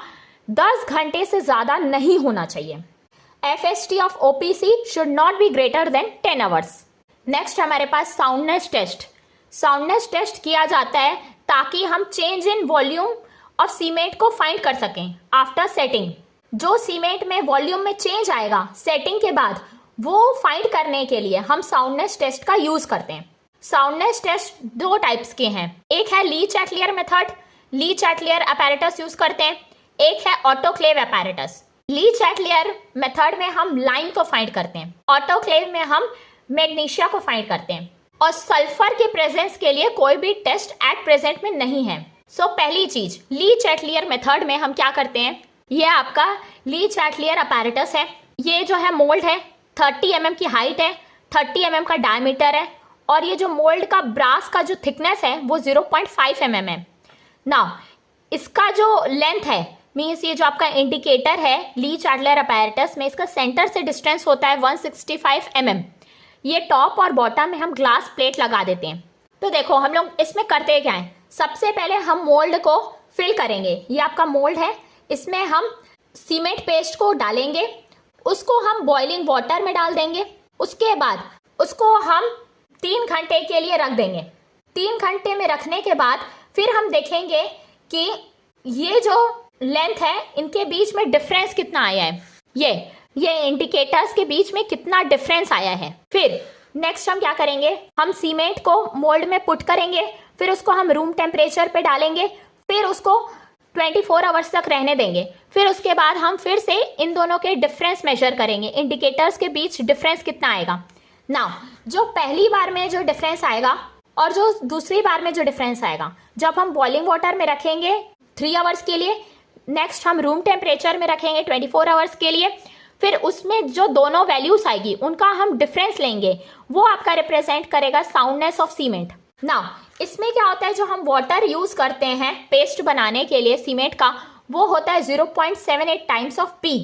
10 घंटे से ज्यादा नहीं होना चाहिए। FST of OPC should not be greater than 10 hours. Next हमारे पास साउंडनेस टेस्ट। साउंडनेस टेस्ट किया जाता है ताकि हम change in volume of cement को फाइंड कर सकें आफ्टर सेटिंग। जो सीमेंट में वॉल्यूम में चेंज आएगा सेटिंग के बाद, वो फाइंड करने के लिए हम साउंडनेस टेस्ट का यूज करते हैं। साउंडनेस टेस्ट 2 टाइप्स के हैं, एक है ली चैटलियर मेथड, ली चैटलियर अपैरेटस यूज करते हैं, एक है ऑटोक्लेव अपैरेटस। ली चैटलियर मेथड में हम लाइन को फाइंड करते हैं, ऑटोक्लेव में हम मैग्नीशिया को फाइंड करते हैं, और सल्फर के प्रेजेंस के लिए कोई भी टेस्ट एट प्रेजेंट में नहीं है। सो पहली चीज, ली चैटलियर मेथड में हम क्या करते हैं, ये आपका ली चैटलियर अपैरेटस है। ये जो है मोल्ड है, 30 mm की हाइट है, 30 mm का डायमीटर है, और ये जो मोल्ड का ब्रास का जो थिकनेस है वो 0.5 mm है। नाउ इसका जो लेंथ है, मीन्स ये जो आपका इंडिकेटर है ली चैटलियर अपैरेटस में, इसका सेंटर से डिस्टेंस होता है 165 mm। ये टॉप और बॉटम में हम ग्लास प्लेट लगा देते हैं। तो देखो हम लोग इसमें करते क्या है, सबसे पहले हम मोल्ड को फिल करेंगे। ये आपका मोल्ड है, इसमें हम सीमेंट पेस्ट को डालेंगे, उसको हम बॉइलिंग वाटर में डाल देंगे, उसके बाद उसको हम 3 घंटे के लिए रख देंगे। 3 घंटे में रखने के बाद फिर हम देखेंगे कि ये जो लेंथ है इनके बीच में डिफरेंस कितना आया है, ये इंडिकेटर्स के बीच में कितना डिफरेंस आया है। फिर नेक्स्ट हम क्या करेंगे, हम सीमेंट को मोल्ड में पुट करेंगे, फिर उसको हम रूम टेम्परेचर पे डालेंगे, फिर उसको 24 आवर्स तक रहने देंगे। फिर उसके बाद हम फिर से इन दोनों के डिफरेंस मेजर करेंगे, इंडिकेटर्स के बीच डिफरेंस कितना आएगा। नाउ जो पहली बार में जो डिफरेंस आएगा और जो दूसरी बार में जो डिफरेंस आएगा, जब हम बॉइलिंग वाटर में रखेंगे 3 आवर्स के लिए, नेक्स्ट हम रूम टेम्परेचर में रखेंगे 24 आवर्स के लिए, फिर उसमें जो दोनों वैल्यूज आएगी उनका हम डिफरेंस लेंगे, वो आपका रिप्रेजेंट करेगा साउंडनेस ऑफ सीमेंट। नाउ इसमें क्या होता है, जो हम वाटर यूज करते हैं पेस्ट बनाने के लिए सीमेंट का, वो होता है 0.78 times of P.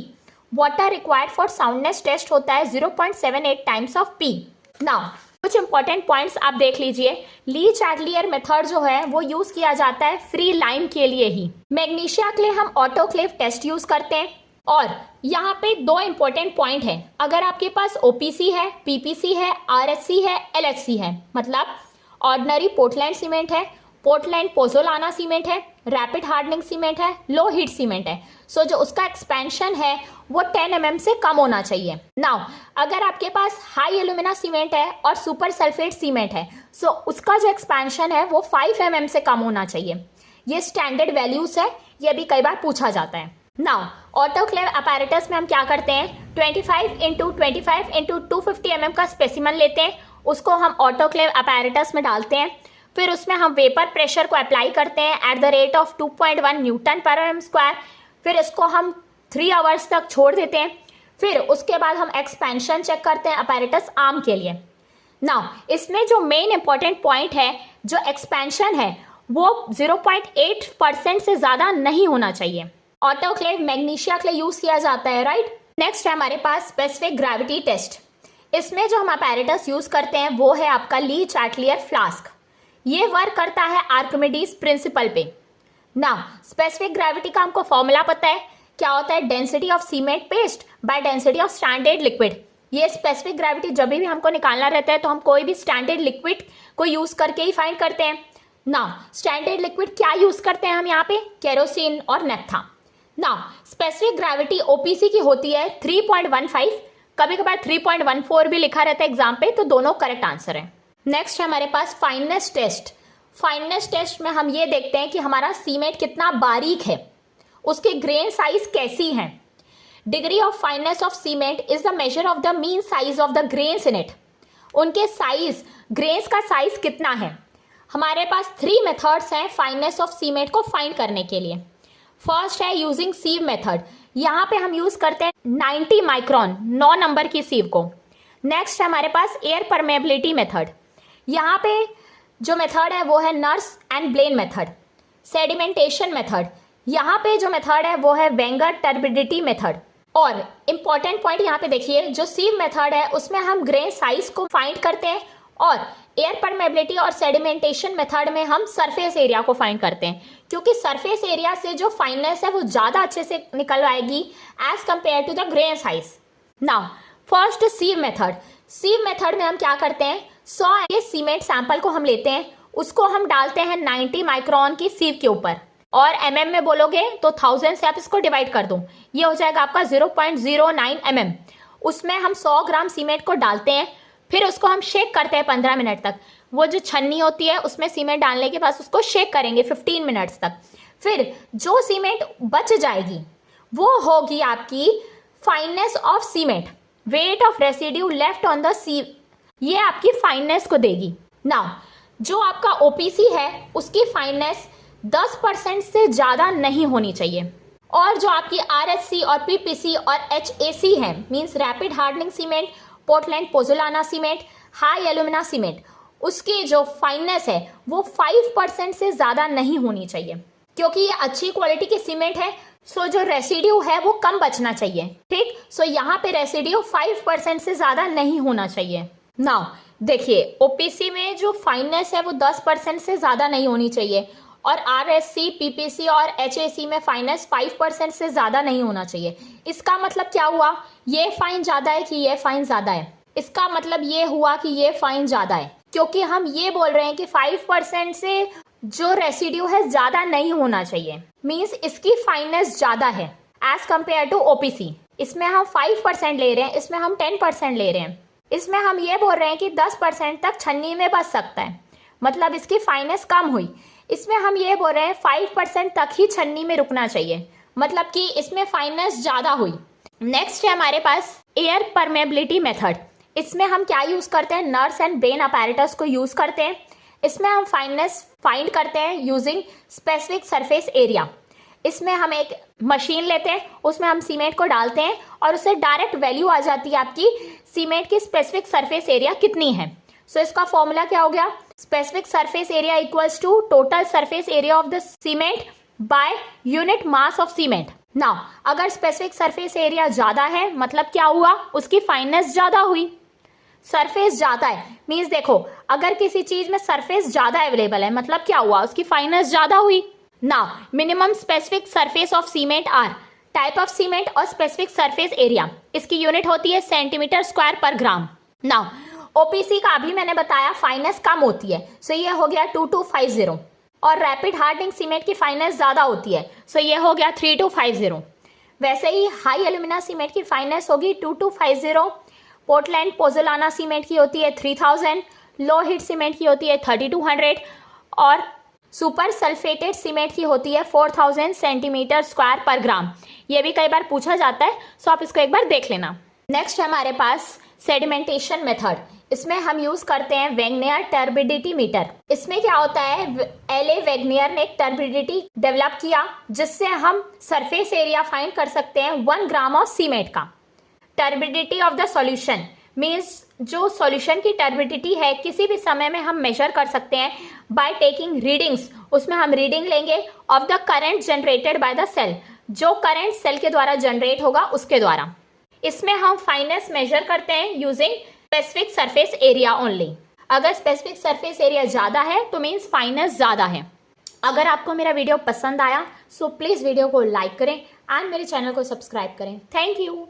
Water required for soundness test होता है 0.78 टाइम्स ऑफ पी। नाउ कुछ इंपॉर्टेंट पॉइंट्स आप देख लीजिए। ली चैटलियर मेथड जो है वो यूज किया जाता है फ्री लाइम के लिए ही। मैग्नीशिया के लिए हम ऑटोक्लेव टेस्ट यूज करते हैं। और यहाँ पे 2 इंपॉर्टेंट पॉइंट है, अगर आपके पास ओपीसी है, पीपीसी है, आरएचसी है, एलएचसी है, मतलब ऑर्डिनरी पोर्टलैंड सीमेंट है, पोर्टलैंड पोजोलाना सीमेंट है, रैपिड हार्डनिंग सीमेंट है, लो हीट सीमेंट है। सो जो उसका एक्सपेंशन है वो 10 mm से कम होना चाहिए। नाउ अगर आपके पास हाई एल्यूमिना सीमेंट है और सुपर सल्फेट सीमेंट है, सो उसका जो एक्सपेंशन है वो 5 mm से कम होना चाहिए। ये स्टैंडर्ड वैल्यूज है, ये भी कई बार पूछा जाता है। नाउ ऑटोक्लेव अपैरेटस में हम क्या करते हैं, 25 × 25 × 250 mm का स्पेसिमन लेते हैं, उसको हम ऑटोक्लेव अपैरेटस में डालते हैं, फिर उसमें हम वेपर प्रेशर को अप्लाई करते हैं at the rate of 2.1 N/m²। फिर इसको हम 3 आवर्स तक छोड़ देते हैं, फिर उसके बाद हम एक्सपेंशन चेक करते हैं अपैरेटस आर्म के लिए। नाउ इसमें जो मेन इंपॉर्टेंट पॉइंट है, जो एक्सपेंशन है वो 0.8% से ज्यादा नहीं होना चाहिए। ऑटोक्लेव मैग्नीशिया के लिए यूज किया जाता है, राइट। नेक्स्ट है हमारे पास स्पेसिफिक ग्रेविटी टेस्ट। इसमें जो हम अपैरेटस यूज करते हैं वो है आपका ली चैटलियर फ्लास्क। ये वर्क करता है आर्किमिडीज प्रिंसिपल पे। ना स्पेसिफिक ग्रेविटी का हमको फॉर्मूला पता है, क्या होता है, density of cement paste by density of standard liquid. ये स्पेसिफिक ग्रेविटी जब भी हमको निकालना रहता है तो हम कोई भी स्टैंडर्ड लिक्विड को यूज करके ही फाइंड करते हैं। ना स्टैंडर्ड लिक्विड क्या यूज करते हैं हम यहाँ पे, केरोसिन और नेफ्था। ना स्पेसिफिक ग्रेविटी ओपीसी की होती है 3.15, कभी कभार 3.14 भी लिखा रहता है एग्जाम पे, तो दोनों करेक्ट आंसर है। नेक्स्ट है हमारे पास फाइननेस टेस्ट। फाइननेस टेस्ट में हम ये देखते हैं कि हमारा सीमेंट कितना बारीक है, उसके ग्रेन साइज कैसी है। Degree of fineness of cement is the measure of the mean size of the grains in it. उनके साइज, ग्रेन्स का साइज कितना है। हमारे पास 3 मेथड्स हैं फाइननेस ऑफ सीमेंट को फाइंड करने के लिए। फर्स्ट है यूजिंग सीव मेथड। यहाँ पे हम यूज करते हैं 90 माइक्रोन 9 नंबर की सीव को। नेक्स्ट है हमारे पास एयर परमेबिलिटी मेथड। यहाँ पे जो मेथड है वो है Nurse and Blaine method. Sedimentation method, यहाँ पे जो मेथड है वो है वेंगर टर्बिडिटी मेथड। और इम्पॉर्टेंट पॉइंट यहाँ पे देखिए, जो सीव मेथड है उसमें हम ग्रेन साइज को फाइंड करते हैं और एयर परमेबिलिटी और सेडिमेंटेशन मेथड में हम सरफेस एरिया को फाइंड करते हैं, क्योंकि सरफेस एरिया से जो फाइननेस है वो ज़्यादा अच्छे से निकल आएगी as compare to the grain size. Now first sieve method. Sieve method में हम क्या करते हैं, 100 के सीमेंट सैंपल को हम लेते हैं, उसको हम डालते हैं 90 माइक्रोन की सीव के ऊपर, और mm में बोलोगे तो 1000 से आप इसको डिवाइड कर दो, ये हो जाएगा आपका 0.09 mm। उसमें हम 100 ग्राम सीमेंट को डालते हैं, फिर उसको हम शेक करते हैं 15 मिनट तक। वो जो छन्नी होती है उसमें सीमेंट डालने के बाद उसको शेक करेंगे 15 मिनट्स तक। फिर जो सीमेंट बच जाएगी वो होगी आपकी fineness of cement, weight of residue left on the सीव, ये आपकी फाइननेस को देगी। नाउ जो आपका ओपीसी है उसकी फाइननेस 10% से ज़्यादा नहीं होनी चाहिए, और जो आपकी आरएससी और पीपीसी और एचएसी है, means rapid hardening cement, Portland pozzolana cement, high alumina cement, उसकी जो फाइननेस है वो 5% से ज़्यादा नहीं होनी चाहिए, क्योंकि ये अच्छी क्वालिटी की सीमेंट है। सो जो रेसिड्यू है वो कम बचना चाहिए, ठीक। सो यहाँ पे रेसिड्यू 5% से ज़्यादा नहीं होना चाहिए। नाउ देखिए, ओपीसी में जो फाइननेस है वो 10% से ज़्यादा नहीं होनी चाहिए, और आरएससी, पीपीसी और एचएसी में फाइननेस 5% से ज़्यादा नहीं होना चाहिए। इसका मतलब क्या हुआ, ये फाइन ज़्यादा है कि ये फाइन ज़्यादा है? इसका मतलब ये हुआ कि ये फाइन ज़्यादा है, क्योंकि हम ये बोल रहे हैं कि 5% से जो रेसिड्यू है ज़्यादा नहीं होना चाहिए, मीन्स इसकी फाइननेस ज़्यादा है एज कंपेयर टू ओपीसी। इसमें हम 5% ले रहे हैं, इसमें हम 10% ले रहे हैं। इसमें हम ये बोल रहे हैं कि 10% तक छन्नी में बच सकता है, मतलब इसकी फाइननेस कम हुई। इसमें हम ये बोल रहे हैं 5% तक ही छन्नी में रुकना चाहिए, मतलब कि इसमें फाइननेस ज़्यादा हुई। नेक्स्ट है हमारे पास एयर परमेबिलिटी मेथड। इसमें हम क्या यूज़ करते हैं, नर्स एंड ब्रेन अपैरेटस को यूज़ करते हैं। इसमें हम फाइननेस फाइंड करते हैं यूजिंग स्पेसिफिक सरफेस एरिया। इसमें हम एक मशीन लेते हैं, उसमें हम सीमेंट को डालते हैं और उससे डायरेक्ट वैल्यू आ जाती है आपकी सीमेंट की स्पेसिफिक सरफेस एरिया कितनी है। सो इसका फॉर्मूला क्या हो गया, specific surface area equals to total surface area of the cement by unit mass of cement. Now अगर स्पेसिफिक सरफेस एरिया ज़्यादा है मतलब क्या हुआ, उसकी फाइननेस ज़्यादा हुई। सरफेस ज़्यादा है मीन्स देखो, अगर किसी चीज़ में सरफेस ज़्यादा अवेलेबल है मतलब क्या हुआ, उसकी फाइननेस ज़्यादा हुई। Now minimum specific surface of cement or type of cement और स्पेसिफिक सरफेस एरिया, इसकी यूनिट होती है सेंटीमीटर स्क्वायर पर ग्राम। नाउ ओपीसी का अभी मैंने बताया फाइननेस कम होती है, सो ये हो गया 2250, और रैपिड हार्डनिंग सीमेंट की फाइननेस ज़्यादा होती है, सो ये हो गया 3250। वैसे ही हाई एल्यूमिना सीमेंट की फाइननेस होगी 2250, पोर्टलैंड पोज़ोलाना सीमेंट की होती है 3000, लो हीट सीमेंट की होती है 3200, और सुपर सल्फेटेड सीमेंट की होती है 4000 सेंटीमीटर स्क्वायर पर ग्राम। ये भी कई बार पूछा जाता है, सो आप इसको एक बार देख लेना। नेक्स्ट है हमारे पास सेडिमेंटेशन मेथड। इसमें हम यूज करते हैं वेगनियर टर्बिडिटी मीटर। इसमें क्या होता है, एल.ए. वेगनियर ने एक टर्बिडिटी डेवलप किया जिससे हम सरफेस एरिया फाइंड कर सकते हैं 1 ग्राम ऑफ सीमेंट का। Turbidity of the solution means जो सॉल्यूशन की टर्बिडिटी है किसी भी समय में हम मेजर कर सकते हैं बाय टेकिंग रीडिंग्स। उसमें हम रीडिंग लेंगे of the current generated by the cell, जो करंट सेल के द्वारा जनरेट होगा उसके द्वारा। इसमें हम फाइननेस मेजर करते हैं using specific surface area only. अगर स्पेसिफिक सरफेस एरिया ज़्यादा है तो मीन्स फाइननेस ज़्यादा है। अगर आपको मेरा वीडियो पसंद आया सो प्लीज़ वीडियो को लाइक करें एंड मेरे चैनल को सब्सक्राइब करें। Thank you.